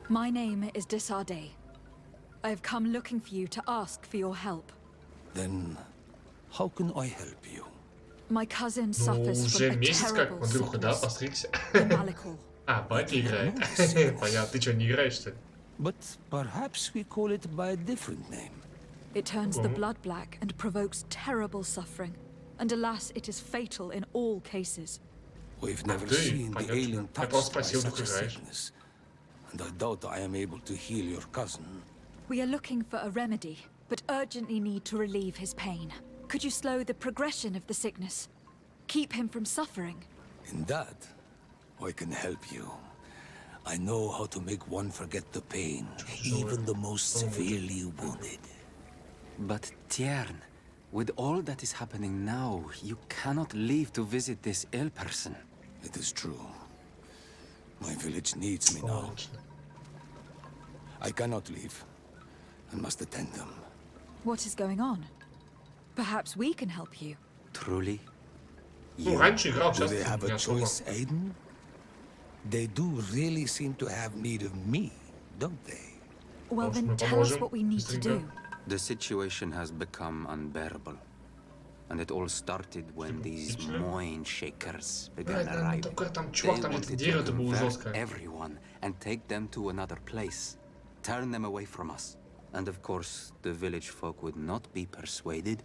S2: My name is Desarde. I have come looking for you to ask for your help.
S10: Then, how can I help you?
S2: My cousin suffers from a terrible sickness. Amelgal.
S1: А, батя играет. Понятно, ты что, не играешь, что ли?
S10: But perhaps we call it by a different name.
S2: It turns the blood black and provokes terrible suffering. And alas, it is fatal in all cases.
S10: We've never seen the alien touched by such a sickness. And I doubt I am able to heal your cousin.
S2: We are looking for a remedy, but urgently need to relieve his pain. Could you slow the progression of the sickness? Keep him from suffering?
S10: In that, I can help you. I know how to make one forget the pain, even the most severely wounded.
S18: But Tiern, with all that is happening now, you cannot leave to visit this ill person.
S10: It is true. My village needs me now. I cannot leave. I must attend them.
S2: What is going on? Perhaps we can help you.
S18: Truly?
S10: Do they have a choice, Aiden? They do really seem to have need of me, don't they?
S2: Well, then tell us what we need to do.
S18: The situation has become unbearable. And it all started when these mind shakers began arriving. They wanted to convert everyone and take them to another place. Turn them away from us. And of course, the village folk would not be persuaded.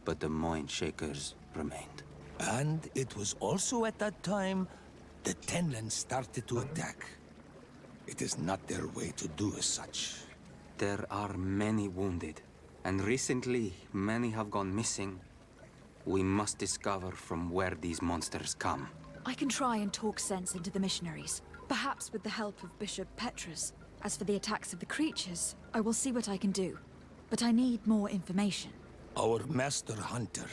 S18: But the mind shakers remained.
S10: And it was also at that time the Tenlands started to attack. It is not their way to do as such.
S18: There are many wounded, and recently many have gone missing. We must discover from where these monsters come.
S2: I can try and talk sense into the missionaries, perhaps with the help of Bishop Petrus. As for the attacks of the creatures, I will see what I can do. But I need more information.
S10: Our master hunter,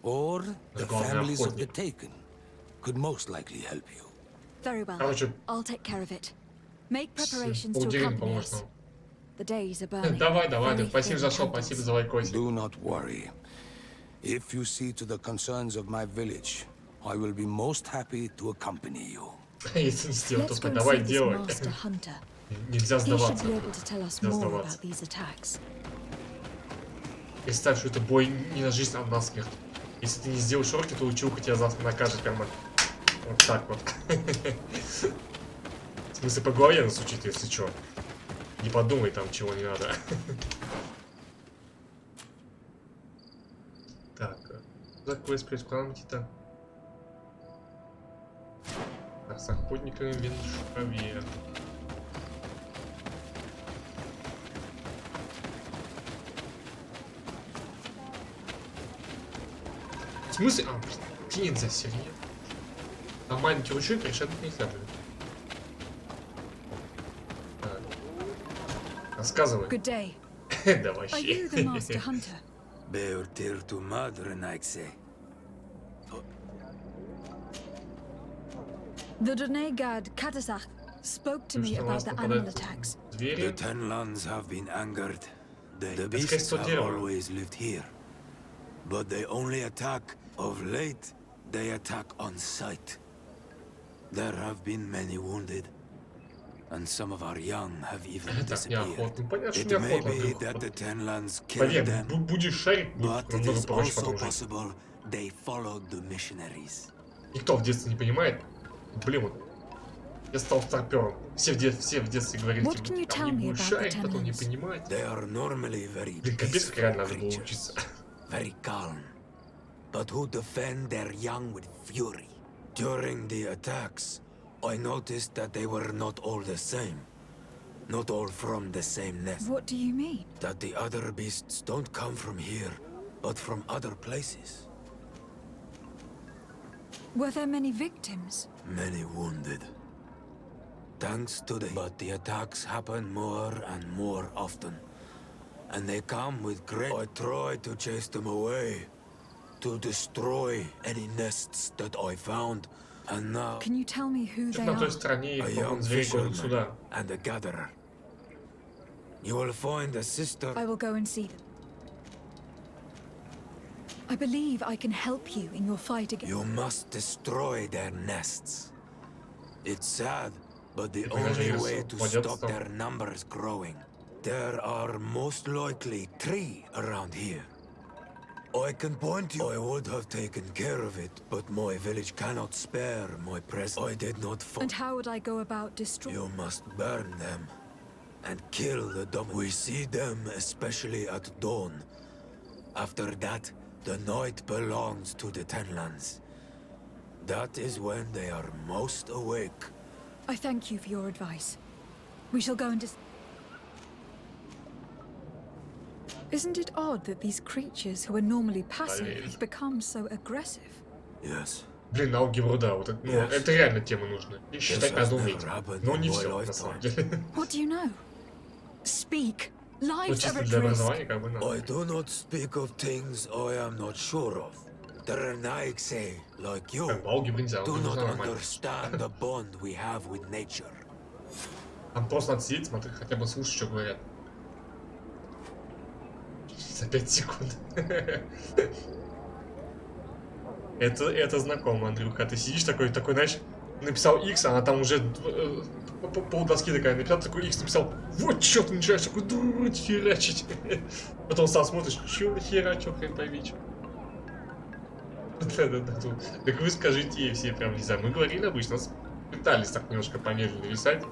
S10: or the families of the taken, could most likely help you.
S2: Very well. I'll take care of it. Make preparations to accompany us. The days are burning.
S1: Давай. Спасибо за шоу, спасибо за лайкосик.
S10: Do not worry. If you see to the concerns of my village, I will be most happy to accompany you.
S1: Если не сделал, то давай делай. Нельзя сдаваться. Представь, что это бой не на жизнь, а на смерть. Если ты не сделаешь орки, то училка тебя завтра накажет прямо вот так вот. В смысле, по голове насучит, если что. Не подумай там, чего не надо. Так, за квест пресс-планки-то. Так, с охотниками виншкове. В смысле? А, птица, серьезно? А маленький ручей решать нельзя будет. Рассказывай. Давай.
S2: Are you the master hunter?
S10: Beortir tu madre, Naikse.
S2: The Donegad Katasach spoke to me about the animal attacks.
S10: The Tenlands have been angered. The beasts have always lived here. But they only attack. Of late, they attack on sight. There have been many wounded. And some of our young have even disappeared. It may be that the Tenlands killed them, but it is also possible they followed the missionaries.
S1: Никто в детстве не понимает. Блин, вот. Я стал старпером. Все в детстве говорили, типа, там не будешь шарить, потом не понимать.
S10: They are normally very
S1: Блин, капец, как реально надо было учиться.
S10: Very calm. but who defend their young with fury. During the attacks, I noticed that they were not all the same. Not all from the same nest.
S2: What do you mean?
S10: That the other beasts don't come from here, but from other places.
S2: Were there many victims?
S10: Many wounded. Thanks to but the attacks happen more and more often. And they come with great... I try to chase them away. To destroy any nests that I found. And now...
S2: Can you tell me who they are?
S10: A young fisherman and a gatherer. You will find a sister...
S2: I will go and see them. I believe I can help you in your fight against...
S10: You must destroy their nests. It's sad, but the only way to stop their numbers growing. There are most likely 3 around here. I can point you. I would have taken care of it, but my village cannot spare my presence. I did not find...
S2: And how would I go about destroying...
S10: You must burn them and kill the dumb. We see them especially at dawn. After that, the night belongs to the Tenlands. That is when they are most awake.
S2: I thank you for your advice. We shall go and Isn't it odd that these creatures who are normally passive have become so aggressive?
S10: Yes.
S1: Блин, алгебру, да, вот это, ну, это реально тема нужна. И считать надо уметь. Но не все, на самом деле.
S2: What do you know? Speak. Lives are at
S1: для
S2: risk.
S1: образования как бы надо.
S10: I do not speak of things I am not sure of. The Renaigse, like you, do not understand the bond we have with nature.
S1: Там просто надо сидеть, смотреть, хотя бы слушать, что говорят. За 5 секунд. Это знакомо, Андрюха. Ты сидишь такой, знаешь, написал X, она там уже полдоски такая написал, такой X написал, вот чё ты начинаешь такой херачить. Потом сам смотришь, чё херачил, хрен пойми, чё. Да. Так вы скажите ей все прям, не знаю, мы говорили обычно, нас пытались так немножко помедленнее писать.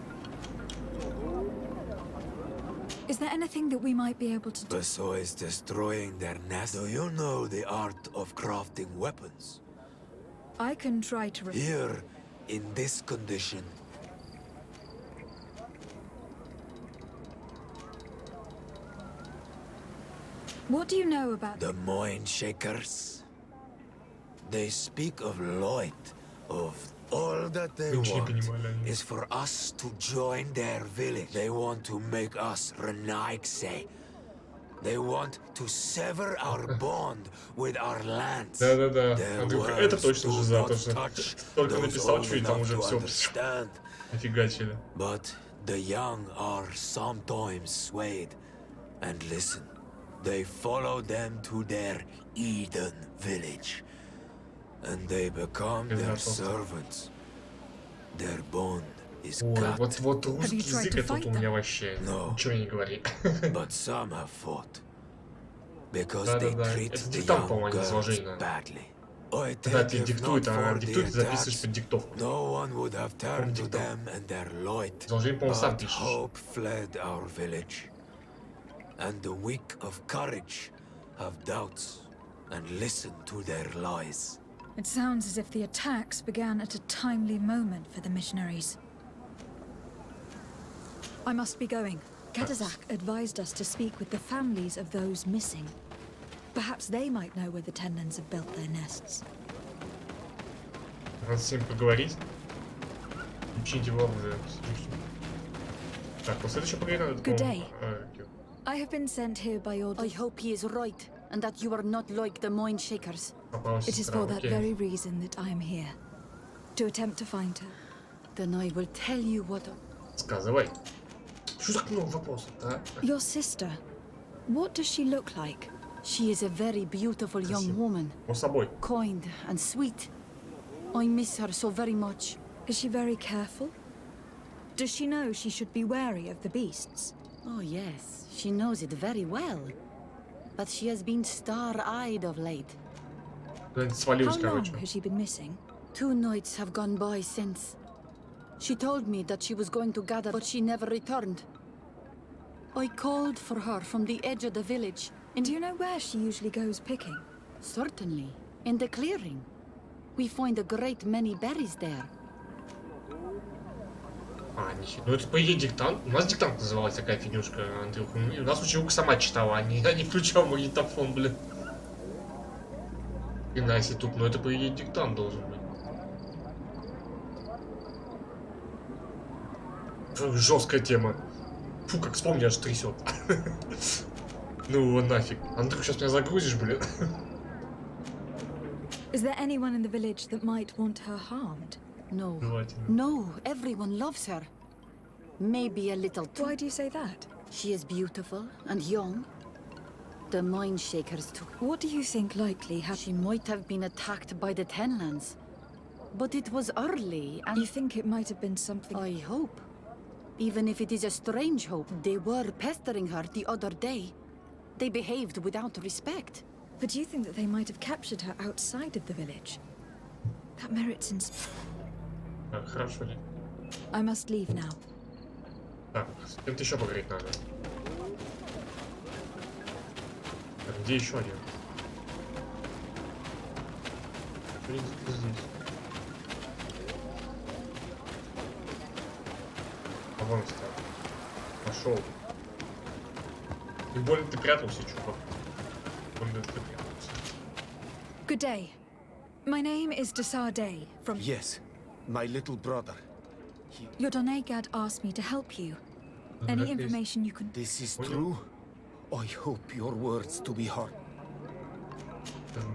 S2: Is there anything that we might be able to do?
S10: Besides destroying their nest, do you know the art of crafting weapons?
S2: I can try to...
S10: Here, in this condition.
S2: What do you know about...
S10: The Mind Shakers? They speak of light, of all that they want is for us to join their village. They want to make us Renaigse. They want to sever our bond with our lands.
S1: Да. Это точно же за то, что только написал, что и там уже все офигачили.
S10: But the young are sometimes swayed. And listen, they follow them to their Eden village. And they become their servants. Their bond is cut.
S1: Вот русский язык это вот у меня вообще ничего не говори.
S10: But some have fought. Because they treat the young girls badly.
S1: Когда тебе диктует, а диктует, ты записываешь под диктовку.
S10: No one would have turned to them and their light.
S1: But
S10: hope fled our village. And the weak of courage have doubts and listen to their lies.
S2: It sounds as if the attacks began at a timely moment for the missionaries. I must be going. Katazak advised us to speak with the families of those missing. Perhaps they might know where the Tenlands have built their nests.
S1: Надо с ним поговорить. Учить его уже. Так, после следующего поговорим.
S2: Good day. I have been sent here by your...
S19: I hope he is right, and that you are not like the Mind Shakers.
S2: It is for that very reason that I am here. To attempt to find her.
S19: Then I will tell you what...
S1: Сказывай. Что так много вопросов, а?
S2: Your sister. What does she look like?
S19: She is a very beautiful young woman. Kind and sweet. I miss her so very much.
S2: Is she very careful? Does she know she should be wary of the beasts?
S19: Oh yes, she knows it very well. But she has been star-eyed of late.
S2: How long has she been missing?
S19: 2 nights have gone by since. She told me that she was going to gather, but she never returned. I called for her from the edge of the village.
S2: Do you know where she usually goes picking?
S19: Certainly. In the clearing. We find a great many berries there.
S1: Ничего. Ну это по идее диктант. У нас диктант называлась такая фигнюшка, Андрюха. И у нас училка сама читала, а не включал магнитофон, блин. И Наси тут, но это по идее диктант должен быть. Жесткая тема. Фу, как вспомни, аж трясет. Ну нафиг. Андрюх, сейчас меня загрузишь, блин.
S2: Is there anyone in the village that might want her harmed?
S19: No. No, everyone loves her. Maybe a little too.
S2: Why do you say that?
S19: She is beautiful and young. The Mind Shakers took.
S2: What do you think likely happened?
S19: She might have been attacked by the Tenlands. But it was early and...
S2: You think it might have been something...
S19: I hope. Even if it is a strange hope. They were pestering her the other day. They behaved without respect.
S2: But do you think that they might have captured her outside of the village? That merits in...
S1: Хорошо.
S2: I must leave now.
S1: Так, с кем-то еще поговорить надо. Так, где еще один? В принципе, здесь. А вон стал. Пошел. Тем более ты прятался, чувак.
S2: Good day. My name is Desardet from...
S13: Yes, my little brother.
S2: Your Donegad asked me to help you. Any information you can...
S13: This is true? I hope your words to be heard.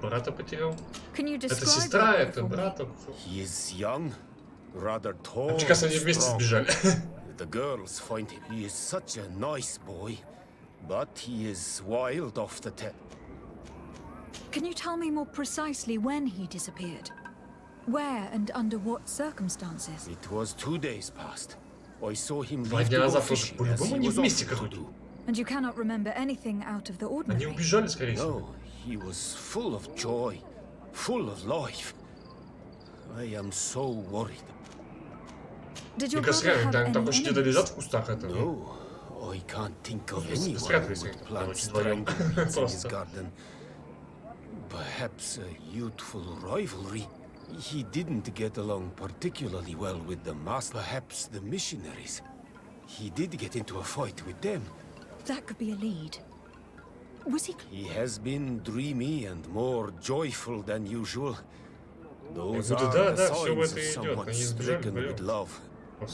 S1: Брата потерял.
S2: Can you describe...
S1: Это сестра, это брат.
S13: He is young, rather tall.
S1: Мне кажется, они вместе сбежали.
S13: The girls find him. He is such a nice boy, but he is wild off the tip.
S2: Can you tell me more precisely when he disappeared? Where and under what circumstances?
S13: It was 2 days past. I saw him
S1: Два
S13: leave
S1: дня
S13: to go
S1: назад
S13: fishing
S1: тоже
S13: as
S1: по-любому
S13: he
S1: не
S13: was
S1: вместе,
S13: off to
S1: короче.
S13: do.
S2: And you cannot remember anything out of the ordinary?
S1: Они убежали, скорее всего.
S13: No, he was full of joy, full of life. I am so worried.
S2: Did your brother have any enemies?
S13: No, I can't think of anyone who would plant strange weeds in his garden. Perhaps a youthful rivalry. He didn't get along particularly well with the master. Perhaps the missionaries. He did get into a fight with them.
S2: That could be a lead. Was he...
S13: He has been dreamy and more joyful than usual. Those are the signs of someone stricken with love.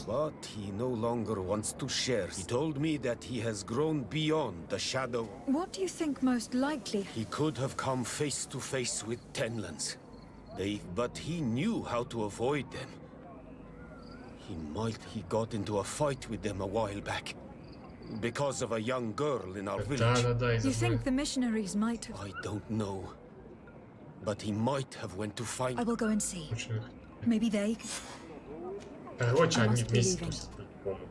S13: But he no longer wants to share. He told me that he has grown beyond the shadow.
S2: What do you think most likely?
S13: He could have come face to face with Tenlands. But he knew how to avoid them. He got into a fight with them a while back. Because of a young girl in our village.
S2: You think the missionaries might have...
S13: I don't know. But he might have went to find...
S2: I will go and see. Maybe they...
S1: Короче, они вместе тусят, по-моему.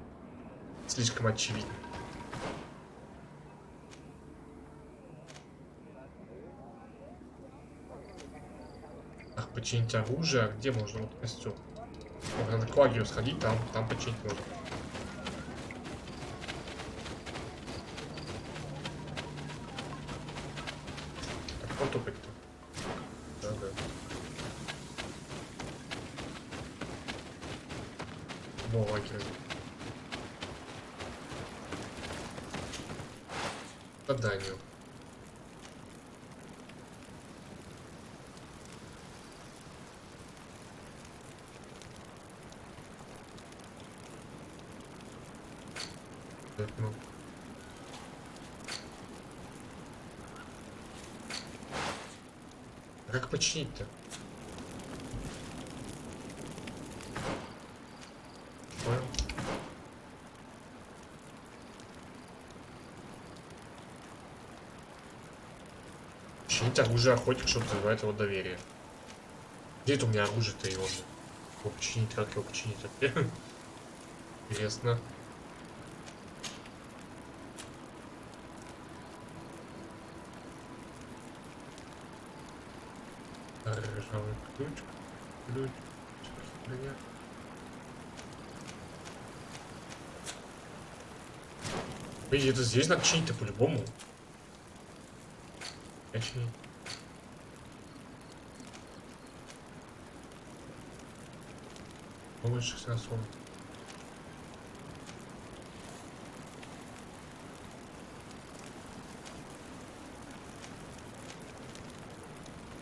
S1: Слишком очевидно. Так, починить оружие. А где можно? Вот костюм. Надо к лагерю сходить, там починить можно. Так, потопать-то. Да. Лагерь. Заданию. Как починить-то? Понял. Починить оружие охотник, чтобы вызывает его доверие. Где это у меня оружие-то его? Его починить, как его починить? Интересно. Ржавый ключ. Видите, это здесь надо чинить-то по-любому. Чинить. Лучше сразу.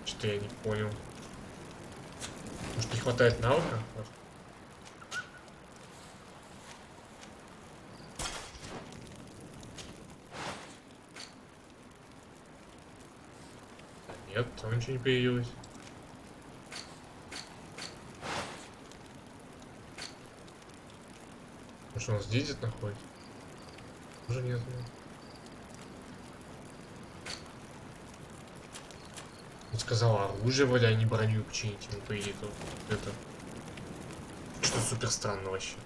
S1: Что я не понял. Может, не хватает навыка? Нет, там ничего не появилось. Может, он здесь где-то находится? Уже нет. Он сказал, оружие вроде, а не броню починить. Ну, по идее, это... Что супер странно вообще.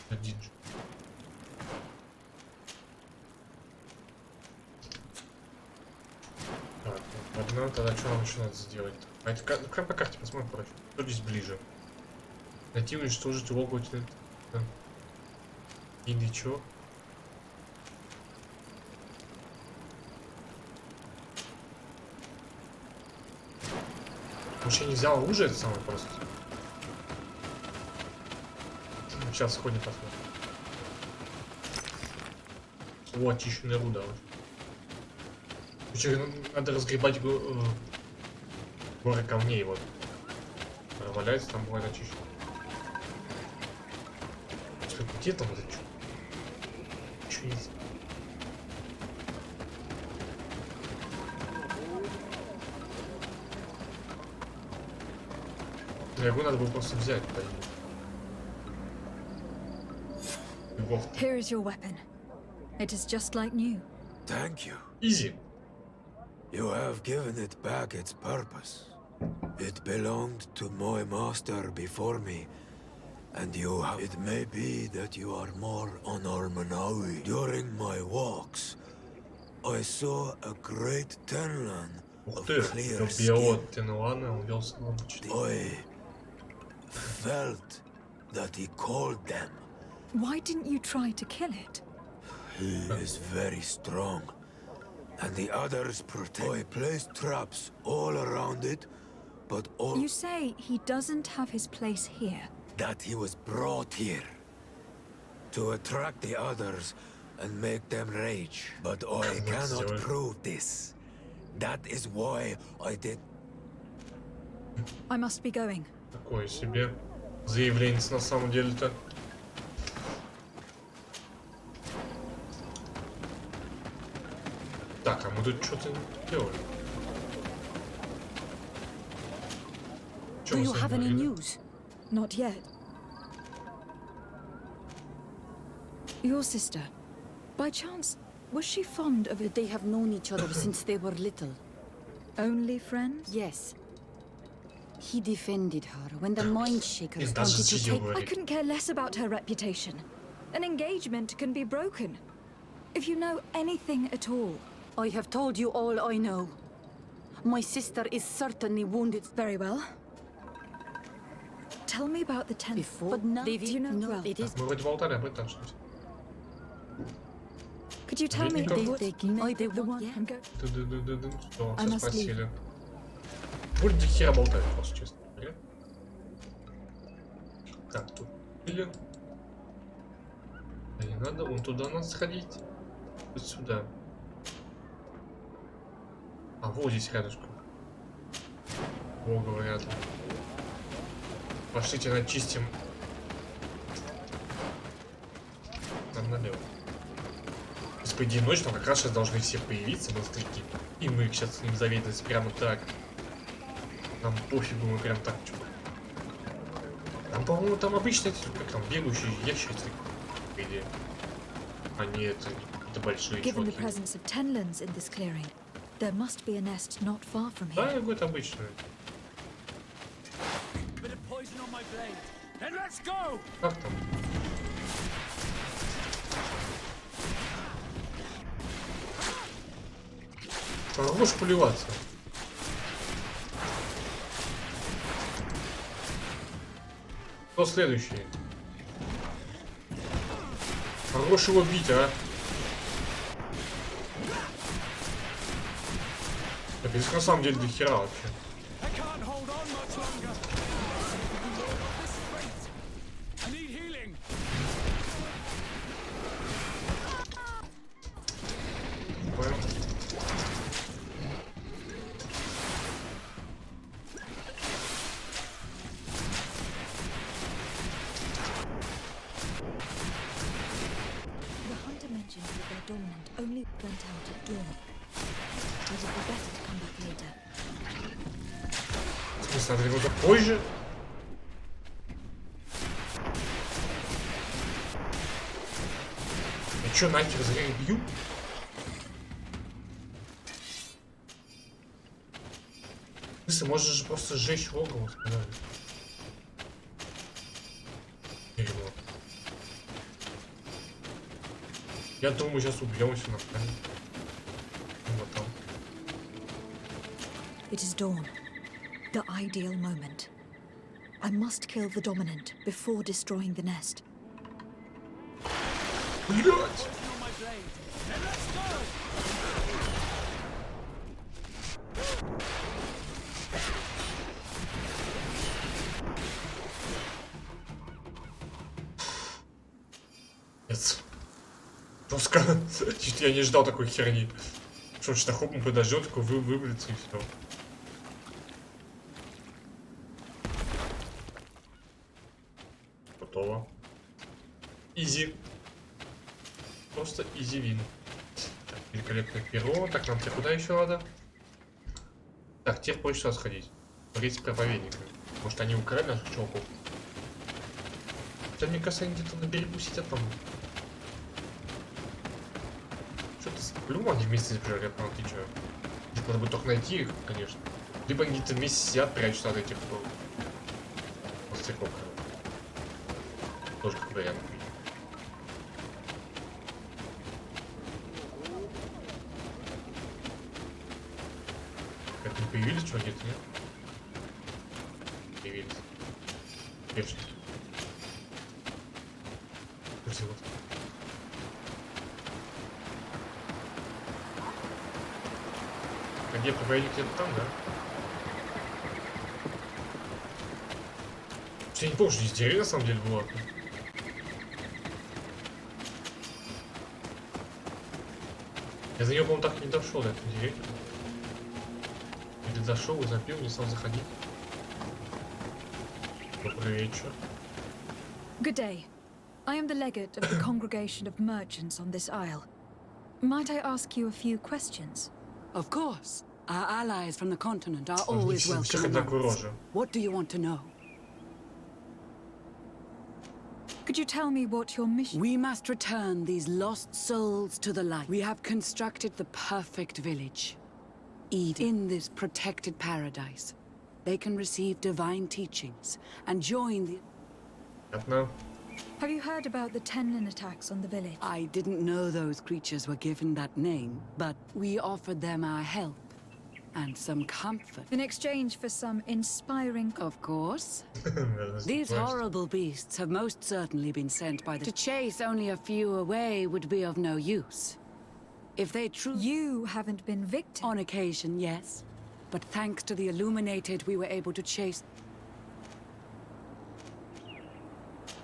S1: Один же. Так, ладно, тогда что нам еще надо сделать? А это как по карте посмотрим, короче. Что здесь ближе? Найти, уничтожить логово. Или чё? Вообще не взял оружие, это самое просто. Сейчас сходим посмотрим. О, очищенная руда. Надо разгребать горы камней, вот. Валяется там, бывает очищен. Где там это что? Что есть? Его надо было просто взять.
S2: Here is your weapon. It is just like new.
S10: Thank you.
S1: Easy.
S10: You have given it back its purpose. It belonged to my master before me, and you have... It may be that you are more on Almanawi. During my walks, I saw a great tenlan of clear skin. I felt that he called them.
S2: Why didn't you try to kill it?
S10: He is very strong, and the others protect. I placed traps all around it, but all...
S2: You say he doesn't have his place here.
S10: That he was brought here to attract the others and make them rage. But I cannot prove this. That is why I did...
S2: I must be going.
S1: Такое себе заявление на самом деле-то. Так, а мы тут что-то делали.
S2: Do you have any news? Not yet. Your sister, by chance, was she fond of it?
S19: They have known each other since they were little.
S2: Only friends?
S19: Yes. He defended her when the mind shakers wanted to take...
S2: I couldn't care less about her reputation. An engagement can be broken. If you know anything at all.
S19: I have told you all I know. My sister is certainly wounded.
S2: Very well. Tell me about the 10th.
S19: But now,
S2: do you know well?
S19: It is...
S2: Could you tell me the one I'm going? I must leave.
S1: Будет до хера болтать, просто честно говоря. Так, тут или... А не надо, вон туда надо сходить. Вот сюда. А вот здесь рядышком. О, говорят. Пошлите начистим. Там налево. По идее, ночь, там как раз сейчас должны все появиться, монстрики. И мы сейчас с ним заведались прямо так. Нам пофигу, мы прям так что. Там, по-моему, там обычно эти, как там, бегающие ящерицы, по идее. А не это большие
S2: Given the presence of tenlands in this clearing, there must be a nest not far from here.
S1: Да, какое-то обычное. Как там? Хорош поливаться. Кто следующий? Хорош его бить, а? Так, здесь на самом деле до хера вообще. понял.
S2: Only went out at dawn. Would it be better to come back later?
S1: В смысле, надо его позже? Я чё, нахер зря их бью? В смысле, можно же просто сжечь логово, сказали. Дерьмо. Я думаю, сейчас убьемся на фоне. Вот там.
S2: It is dawn. The ideal moment. I must kill the dominant before destroying the nest.
S1: Блять! Нет. Жестко. Чуть я не ждал такой херни. Что хопом подождет, такой выберется и все. Готово. Изи. Просто изи вин. Так, великолепное перо. Так, нам куда еще надо? Так, теперь хочется сюда сходить. Смотреть проповедника. Может, они украли наших чуваков? Хотя, мне кажется, они где-то на берегу сидят там. Что-то по-любому они вместе сбежали, от ты чё? Надо будет только найти их, конечно. Либо они где-то вместе сидят, прячутся от этих остряков. Тоже как вариант. Как не появились, что где-то, нет? Появились. Конечно. Вот. А где проповедник где-то там, да? Я не помню, что здесь деревья на самом деле была. Я за нее, по-моему, так и не дошел до этого деревья. Или зашел и запил, не стал заходить. Добрый вечер.
S2: Good day. I am the legate of the congregation of merchants on this isle. Might I ask you a few questions?
S7: Of course. Our allies from the continent are always welcome among us. What do you want to know?
S2: Could you tell me what your mission?
S7: We must return these lost souls to the light. We have constructed the perfect village, Eden, in this protected paradise. They can receive divine teachings and join the...
S2: Have you heard about the Tenlin attacks on the village?
S7: I didn't know those creatures were given that name, but we offered them our help and some comfort.
S2: In exchange for some inspiring...
S7: Of course. These horrible beasts have most certainly been sent by the... To chase only a few away would be of no use. If they truly...
S2: You haven't been victim?
S7: On occasion, yes. But thanks to the Illuminated, we were able to chase...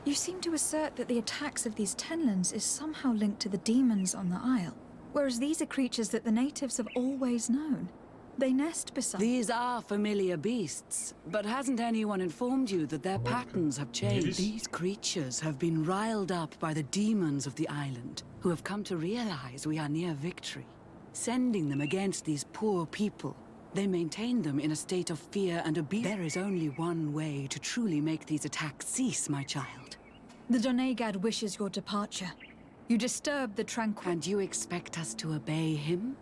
S2: You seem to assert that the attacks of these Tenlins is somehow linked to the demons on the isle, whereas these are creatures that the natives have always known. They nest beside...
S7: These are familiar beasts, but hasn't anyone informed you that their patterns have changed? These creatures have been riled up by the demons of the island, who have come to realize we are near victory. Sending them against these poor people, they maintain them in a state of fear and abuse. There is only one way to truly make these attacks cease, my child.
S2: The Donegad wishes your departure. You disturb the tranquil...
S7: And you expect us to obey him?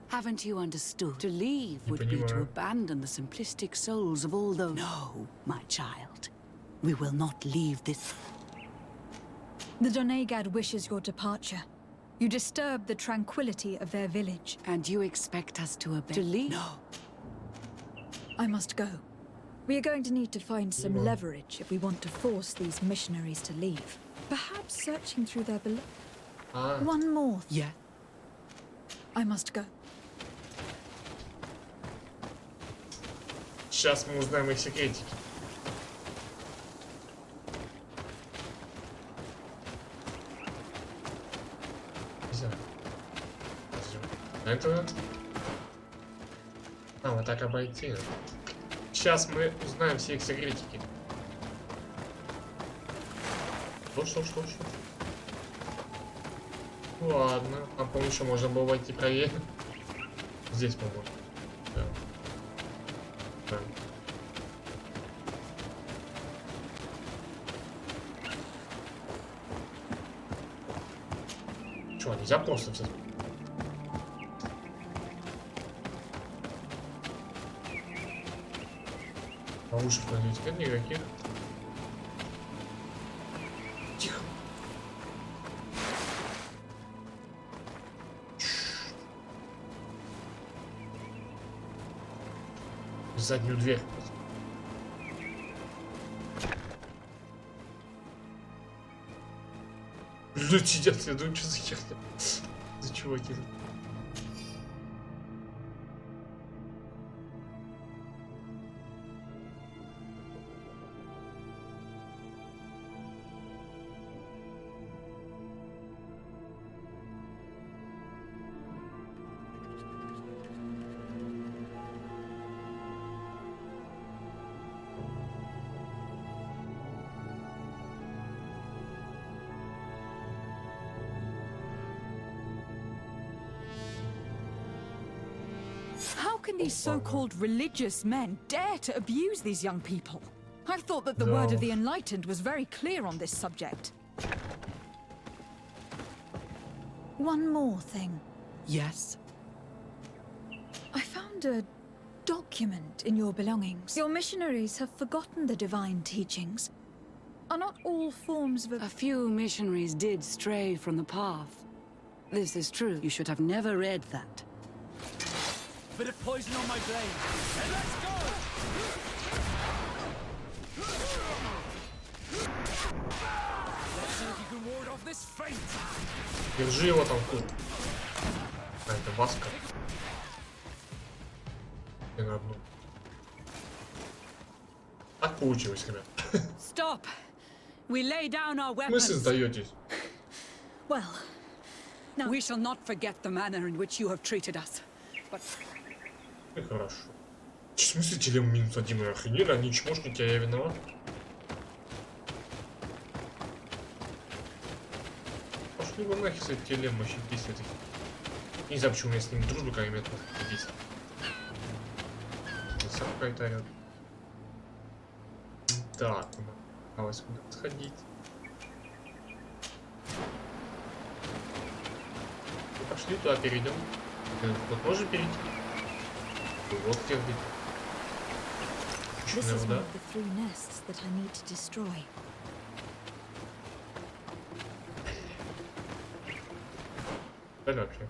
S7: Haven't you understood? To leave would be to abandon the simplistic souls of all those... No, my child. We will not leave this...
S2: The Donegad wishes your departure. You disturb the tranquility of their village.
S7: And you expect us to obey... To leave? No.
S2: I must go. We are going to need to find some leverage if we want to force these missionaries to leave. Perhaps searching through their One more.
S7: Yeah.
S2: I must go.
S1: Сейчас мы узнаем их секретики. Нельзя. Это... А, вот так обойти. Сейчас мы узнаем все их секретики. Что? Ладно. А по-моему, еще можно было войти проверить. Здесь, по-моему. Да. Да. Чё, нельзя просто взять? Ловушек надеюсь нет никаких. Тихо. Заднюю дверь. Люди сидят, я думаю, что за херня? За чуваки.
S2: How can these so-called religious men dare to abuse these young people? I thought that the word of the enlightened was very clear on this subject. One more thing.
S7: Yes?
S2: I found a document in your belongings. Your missionaries have forgotten the divine teachings. Are not all forms of...
S7: A few missionaries did stray from the path. This is true. You should have never read that.
S15: Bit of poison on my blade. And let's go! Let's see if you can ward off this fate.
S1: Держи его там тут. А, это Васка. И на одну. Так получилось, ребят.
S7: Stop! We lay down our weapons.
S1: Вы создаетесь.
S2: Well, now...
S7: We shall not forget the manner in which you have treated us. But...
S1: И хорошо. В смысле телем минус 1 и охренели? Они чмошники, а я виноват? Пошли вы нахер с этим телем, вообще бесит их. Не знаю, почему у меня с ним дружба какая-то бесит. Лица какая-то орёт. Так, осталось куда сходить. Пошли туда, перейдем. Тут можно перейти? Вот где быть.
S2: This is one of the 3 nests that I need to destroy.
S1: Да вообще.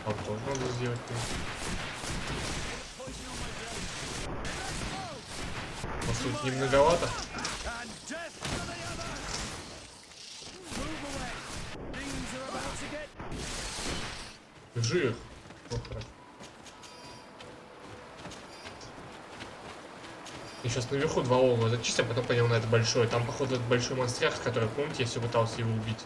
S1: Вам тоже надо сделать. Может тут не многовато? Держи их. Вот хорошо. И сейчас наверху 2 олова зачистим, а потом пойдем на это большое. Там, походу, этот большой монстряк, который, помните, я все пытался его убить.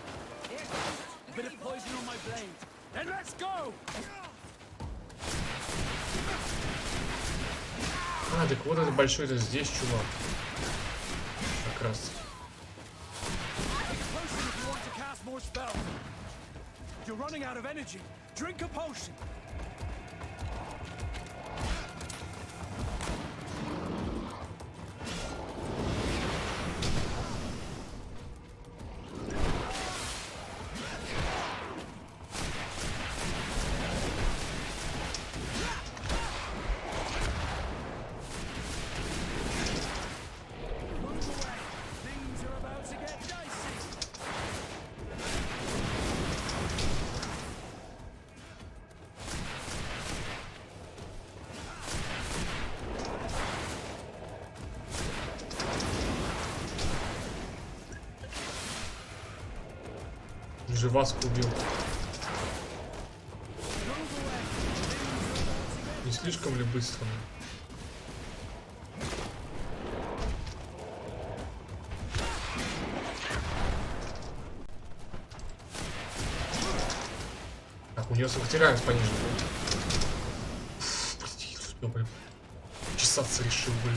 S1: А, так вот это большой, это здесь, чувак. Как раз.
S15: You're running out of energy. Drink a potion.
S1: Же Васку убил. Не слишком ли быстро? Так, у нее сопротивляемость понижена. Блин. Чесаться решил, блин.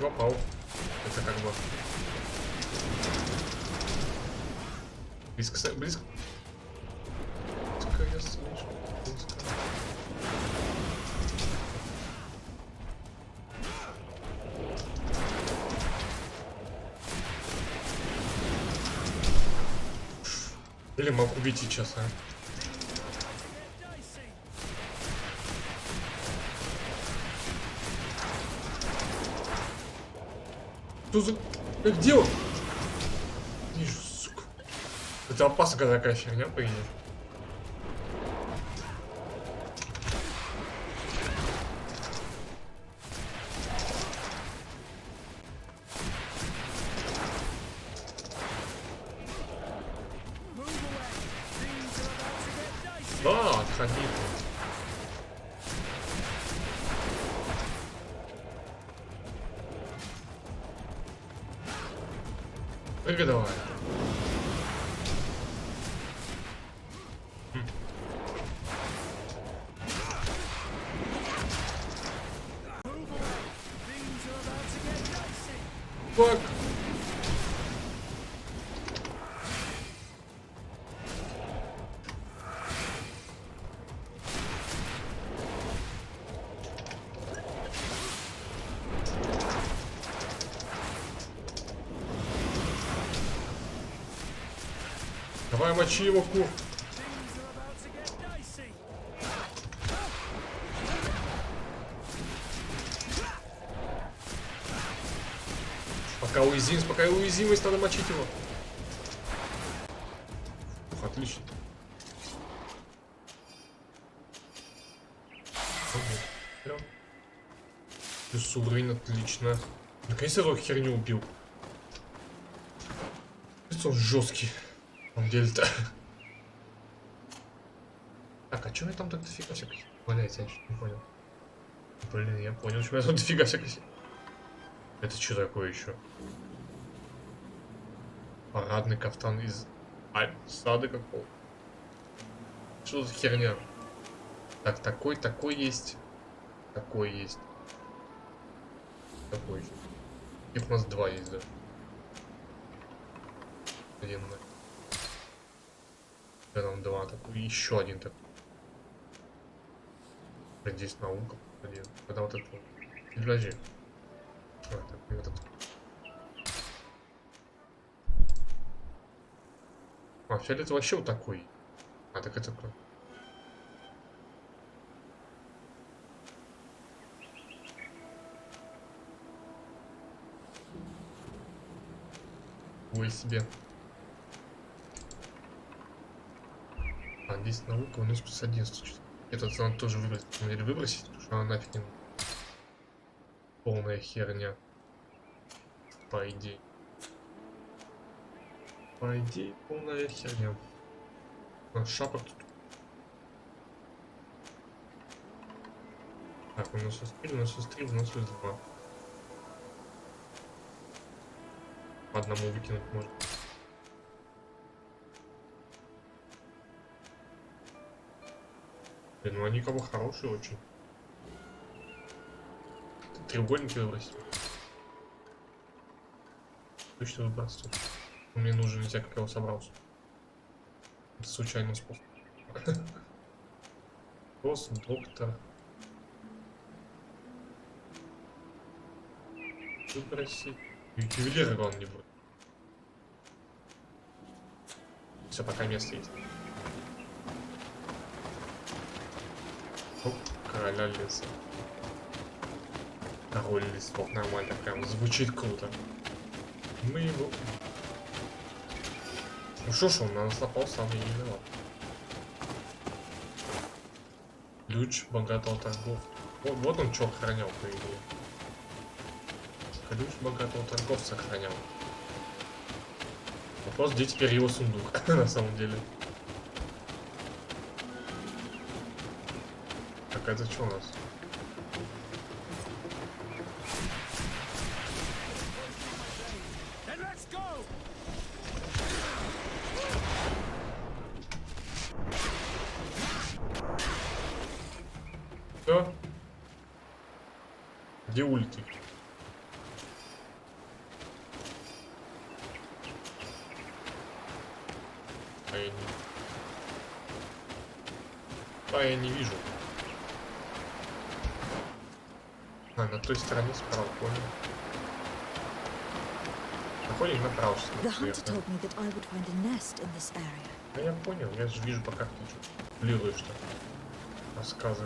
S1: Попал. Это как бы близко, близко. Я слышу. Или могу убить сейчас, а? Что за... Где он? Вижу, сука. Это опасно, когда такая херня поедет. Да, отходи. Прыгай давай. Фак. Давай мочи его, кур. Пока уязвимость, надо мочить его. Ух, отлично. Плюс уровень, отлично. Наконец-то эту херню убил. Он жесткий. На самом деле-то. Так, а что я там так дофига всякой валяется? Я чуть не понял. Блин, я понял, что я там дофига всякой. Это что такое еще? Парадный кафтан из сада какого? Что за херня? Так, такой есть. Такой есть. Такой же. Их у нас два есть, да. Один, да. Там два такой, еще один такой. Здесь наука. Один. Когда вот это. Подожди. А, такой вот этот. А, фиолет вообще вот такой. А, так это такой. Ой себе. А, здесь наука, у нас плюс 11. Этот надо тоже выбрать. Или выбросить, потому что она нафиг не... Полная херня. По идее. По идее, полная херня. Шапок тут. Так, у нас есть 3, у нас есть 3, у нас есть 2. По одному выкинуть можно. Блин, ну они как бы хорошие очень. Треугольники выбросить. Точно выбрасывать. Мне нужен, нельзя, как я его собрался. Это случайный способ. Босс, доктор. Выбросить. Ювелира, главное, не будет. Все, пока место есть. Оп, короля леса. Король лесов, нормально, прям звучит круто. Мы его... Ну что ж, он на нас напал, сам и не виноват. Ключ богатого торговца. Вот он что охранял, по идее. Ключ богатого торговца охранял. Вопрос, где теперь его сундук, на самом деле. Так, это что у нас? Что? Где улетит? Я не вижу. А, на той стороне справа, понял. Проходим направо. Да я понял, я же вижу, пока ты плируешь что рассказы.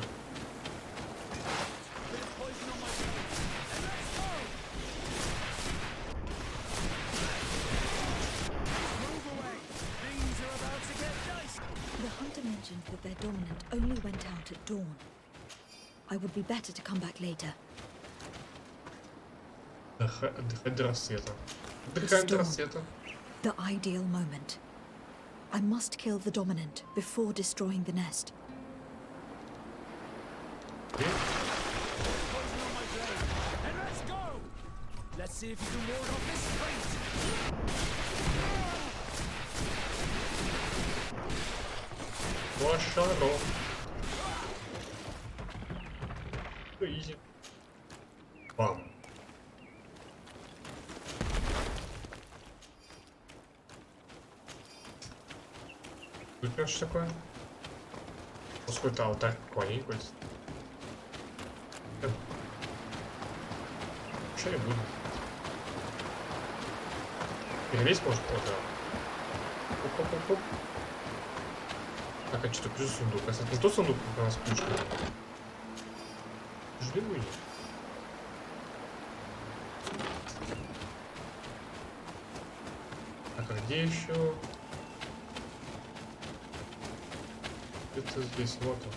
S2: That their dominant only went out at dawn. I would be better to come back later. The ideal moment. I must kill the dominant before destroying the nest.
S5: Let's see if you can ward off this fate.
S1: Лошаро. Изи. Бам. Тут что такое? Сколько алтарь клонить будет? Что я буду? Перелезть может кто-то? Оп-оп-оп-оп. Так, а что, плюс сундук? А это не тот сундук, у нас ключ. Жди вы. Так, а где еще? Это здесь, вот он.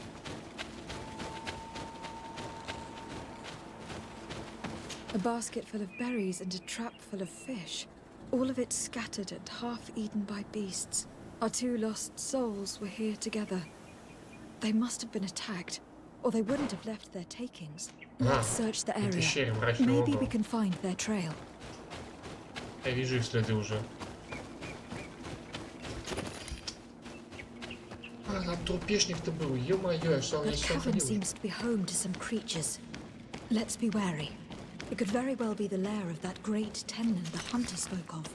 S2: A basket full of berries and a trap full of fish. All of it scattered and half eaten by beasts. Our two lost souls were here together. They must have been attacked, or they wouldn't have left their takings. Let's search the area. Maybe we can find their trail.
S1: Я вижу их следы уже. А, там трупешник-то был, ё-моё, я что, я
S2: The cavern seems to be home to some creatures. Let's be wary. It could very well be the lair of that great tenon the hunter spoke of.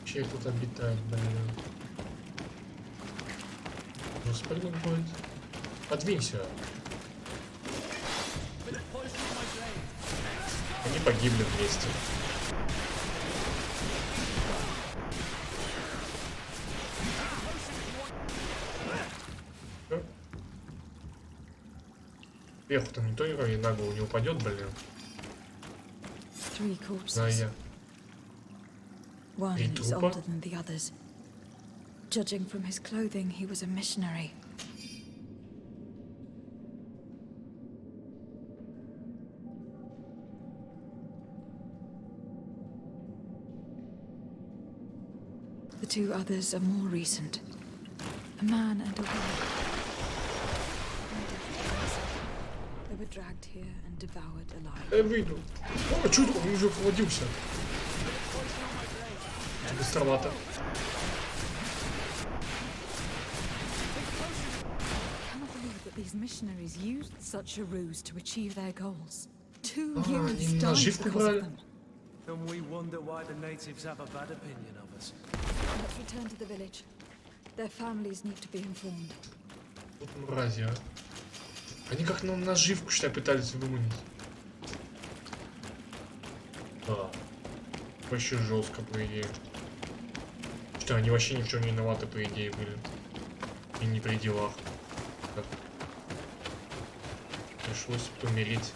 S1: Че тут обитает, блин? Ну, спрыгнуть будет. Подвинься. Они погибли вместе. Сверху там не то и на голову не упадет, блин. Да, я.
S2: One is older than the others. Judging from his clothing, he was a missionary. The two others are more recent. A man and a woman. They were dragged here and devoured alive.
S1: Выйду. О, чудо, он уже поводился. Быстровато.
S2: I cannot believe that these missionaries used such a ruse to achieve their goals. 2 years died because of them.
S9: And we wonder why the natives have a bad opinion of us.
S2: Let's return to the village. Their families need to be informed.
S1: Вот мрази, а. Они как нам наживку, считай, пытались выманить. Да. Вообще жестко, по идее. Что, они вообще ни в чем не виноваты, по идее, были. И не при делах. Так. Пришлось помереть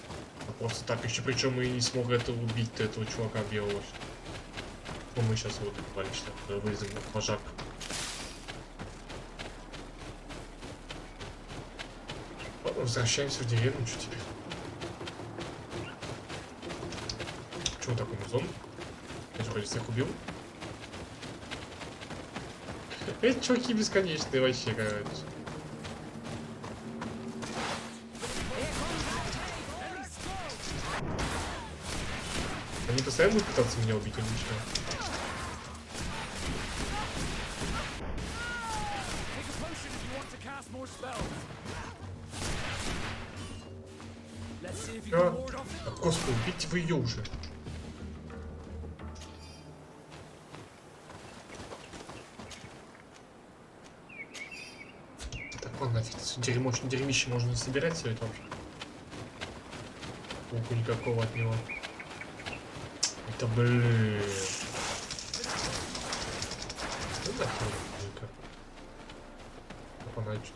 S1: Просто так еще, причем мы не смог убить этого чувака белого. Ну, мы сейчас его буквально вылезем на пожар. Ладно, возвращаемся в деревню, что теперь? Чего такой музон? Я же вроде всех убил. Эти чуваки бесконечные вообще, короче. Они постоянно будут пытаться меня убить, или что? Господи, убейте вы ее уже. Так, ладно, нафиг, дерьмище можно не собирать все это вообще. Толку никакого от него. Это, блин. Ну да, никак. Поначу.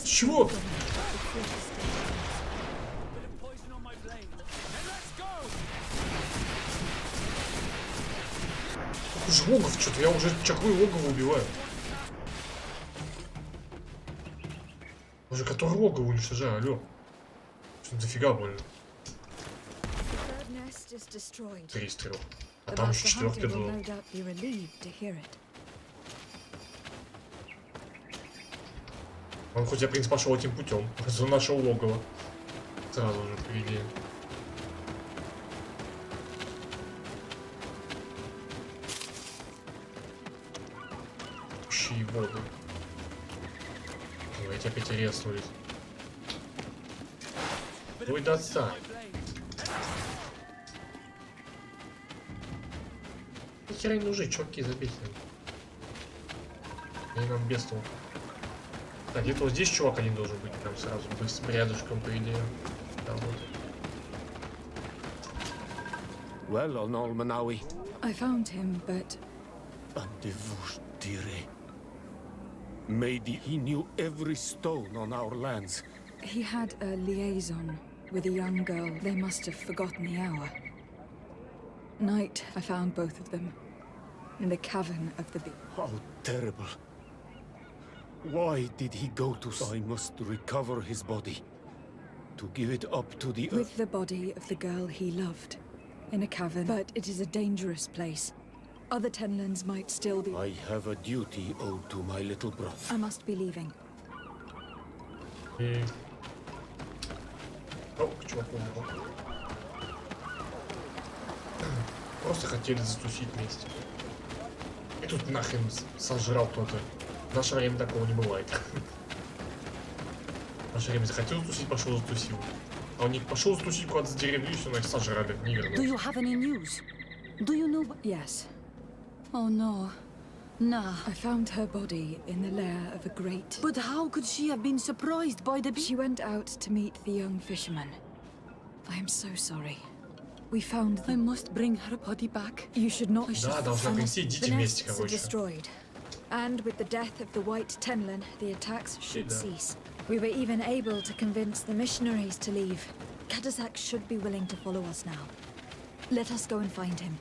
S1: Чего? Уж логов что-то, я уже чахлый логов убиваю. Уже который логов уничтожаю, алло. Что дофига больно. 3 стрел. А там еще 4-й был. Он хоть я, в принципе, пошел этим путем. За нашего логова. Сразу же, по идее. Щи воды. Эти опять резнулись. Ой, да отстань. Нихера не нужны, чуваки, забейте. Они нам без толку. Так, где-то вот здесь чувак один должен быть, прям сразу, быстро, рядышком, по идее. Там вот.
S13: Well, on Almanawi.
S2: I found him, but...
S13: Maybe he knew every stone on our lands.
S2: He had a liaison with a young girl. They must have forgotten the hour. Night, I found both of them. In the cavern of the...
S13: How terrible. Why did he go to... I must recover his body. To give it up to the...
S2: With the body of the girl he loved. In a cavern. But it is a dangerous place. Other Tenlands might still be...
S13: I have a duty owed to my little brother.
S2: I must be leaving.
S1: О, чувак умер. Просто хотели затусить вместе. И тут нахрен сожрал кто-то. В наше время такого не бывает. В наше время захотел затусить, пошел затусил. А он не пошел затусить куда-то с деревню, и все, нас сожрали. Не вернулся.
S19: Do you have any news? Do you know...
S2: Yes.
S19: Oh no. Nah.
S2: I found her body in the lair of a great...
S19: But how could she have been surprised by the...
S2: She went out to meet the young fisherman. I am so sorry. We found them.
S19: I must bring her body back.
S2: You should not...
S1: Да, должна принести, идите вместе, короче.
S2: Destroyed. And with the death of the White Tenlan, the attacks should cease. We were even able to convince the missionaries to leave. Kadazak should be willing to follow us now. Let us go and find him.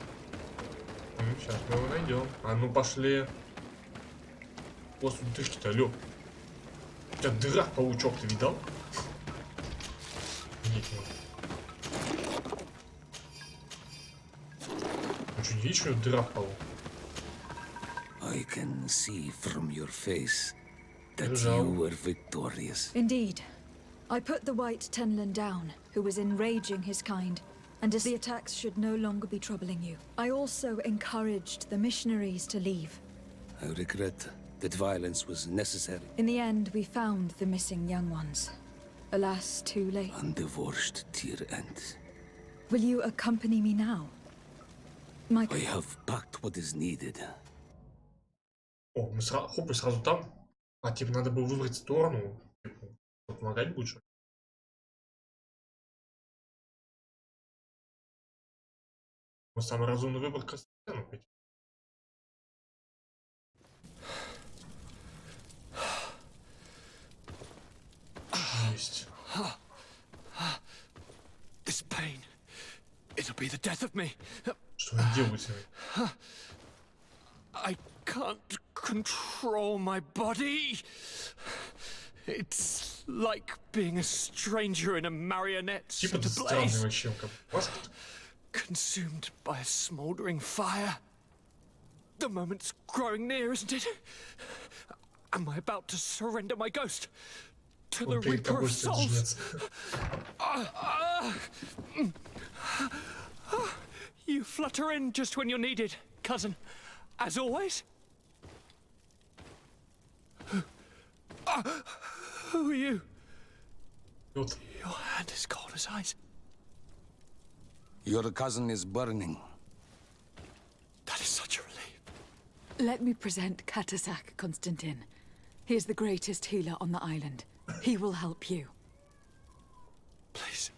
S1: Сейчас мы его найдем. А ну пошли. Господи, ты-то, алё. У тебя дыра, паучок, ты видал? Нет, нет. Ну что, не видишь, что дыра в полу?
S20: I can see from your face that you were victorious.
S2: Indeed. I put the White Tenlan down, who was enraging his kind, and as the attacks should no longer be troubling you. I also encouraged the missionaries to leave.
S20: I regret that violence was necessary.
S2: In the end, we found the missing young ones. Alas, too late.
S20: Undivorced tear ends.
S2: Will you accompany me now?
S20: I have packed what is needed.
S1: О, мы сразу там. А, типа, надо было выбрать сторону. Помогать будешь? Ну, самый разумный выбор Костяну. Есть.
S11: This pain, it'll be the death of me.
S1: Что они делают?
S11: I can't control my body. It's like being a stranger in a marionette set ablaze. Consumed by a smoldering fire. The moment's growing near, isn't it? Am I about to surrender my ghost to the Reaper of Souls? You flutter in just when you're needed, cousin. As always. Who are you? Your hand is cold as ice.
S20: Your cousin is burning.
S11: That is such a relief.
S2: Let me present Katasak, Constantin. He is the greatest healer on the island. He will help you.
S11: Please,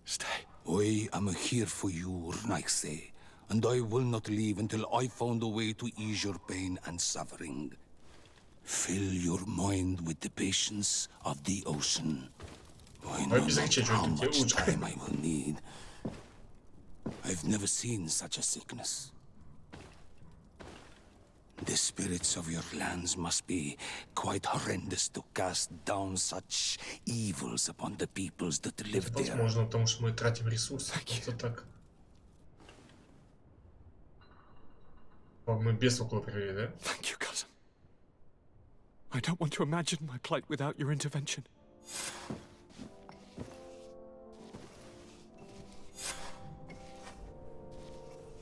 S11: stay.
S20: I am here for you, Rnaise, and I will not leave until I found a way to ease your pain and suffering. Fill your mind with the patience of the ocean. I know not how much time I will need. I've never seen such a sickness. The spirits of your lands must be quite horrendous to cast down such evils upon the peoples that live there.
S1: Возможно, потому что мы тратим ресурсы. Просто так. Мы без около провели, да?
S11: Thank you, cousin. I don't want to imagine my plight without your intervention.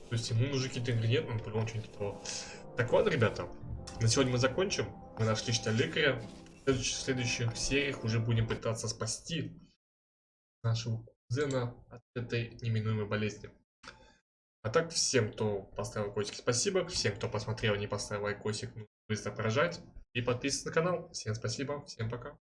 S1: То есть ему нужны какие-то ингредиенты, он по-любому что-нибудь того. Так вот, ребята, на сегодня мы закончим. Мы нашли что лекаря. В следующих сериях уже будем пытаться спасти нашего кузена от этой неминуемой болезни. А так, всем, кто поставил лайкосик, спасибо. Всем, кто посмотрел, не поставил лайкосик, быстро поражать. И подписывайтесь на канал. Всем спасибо, всем пока.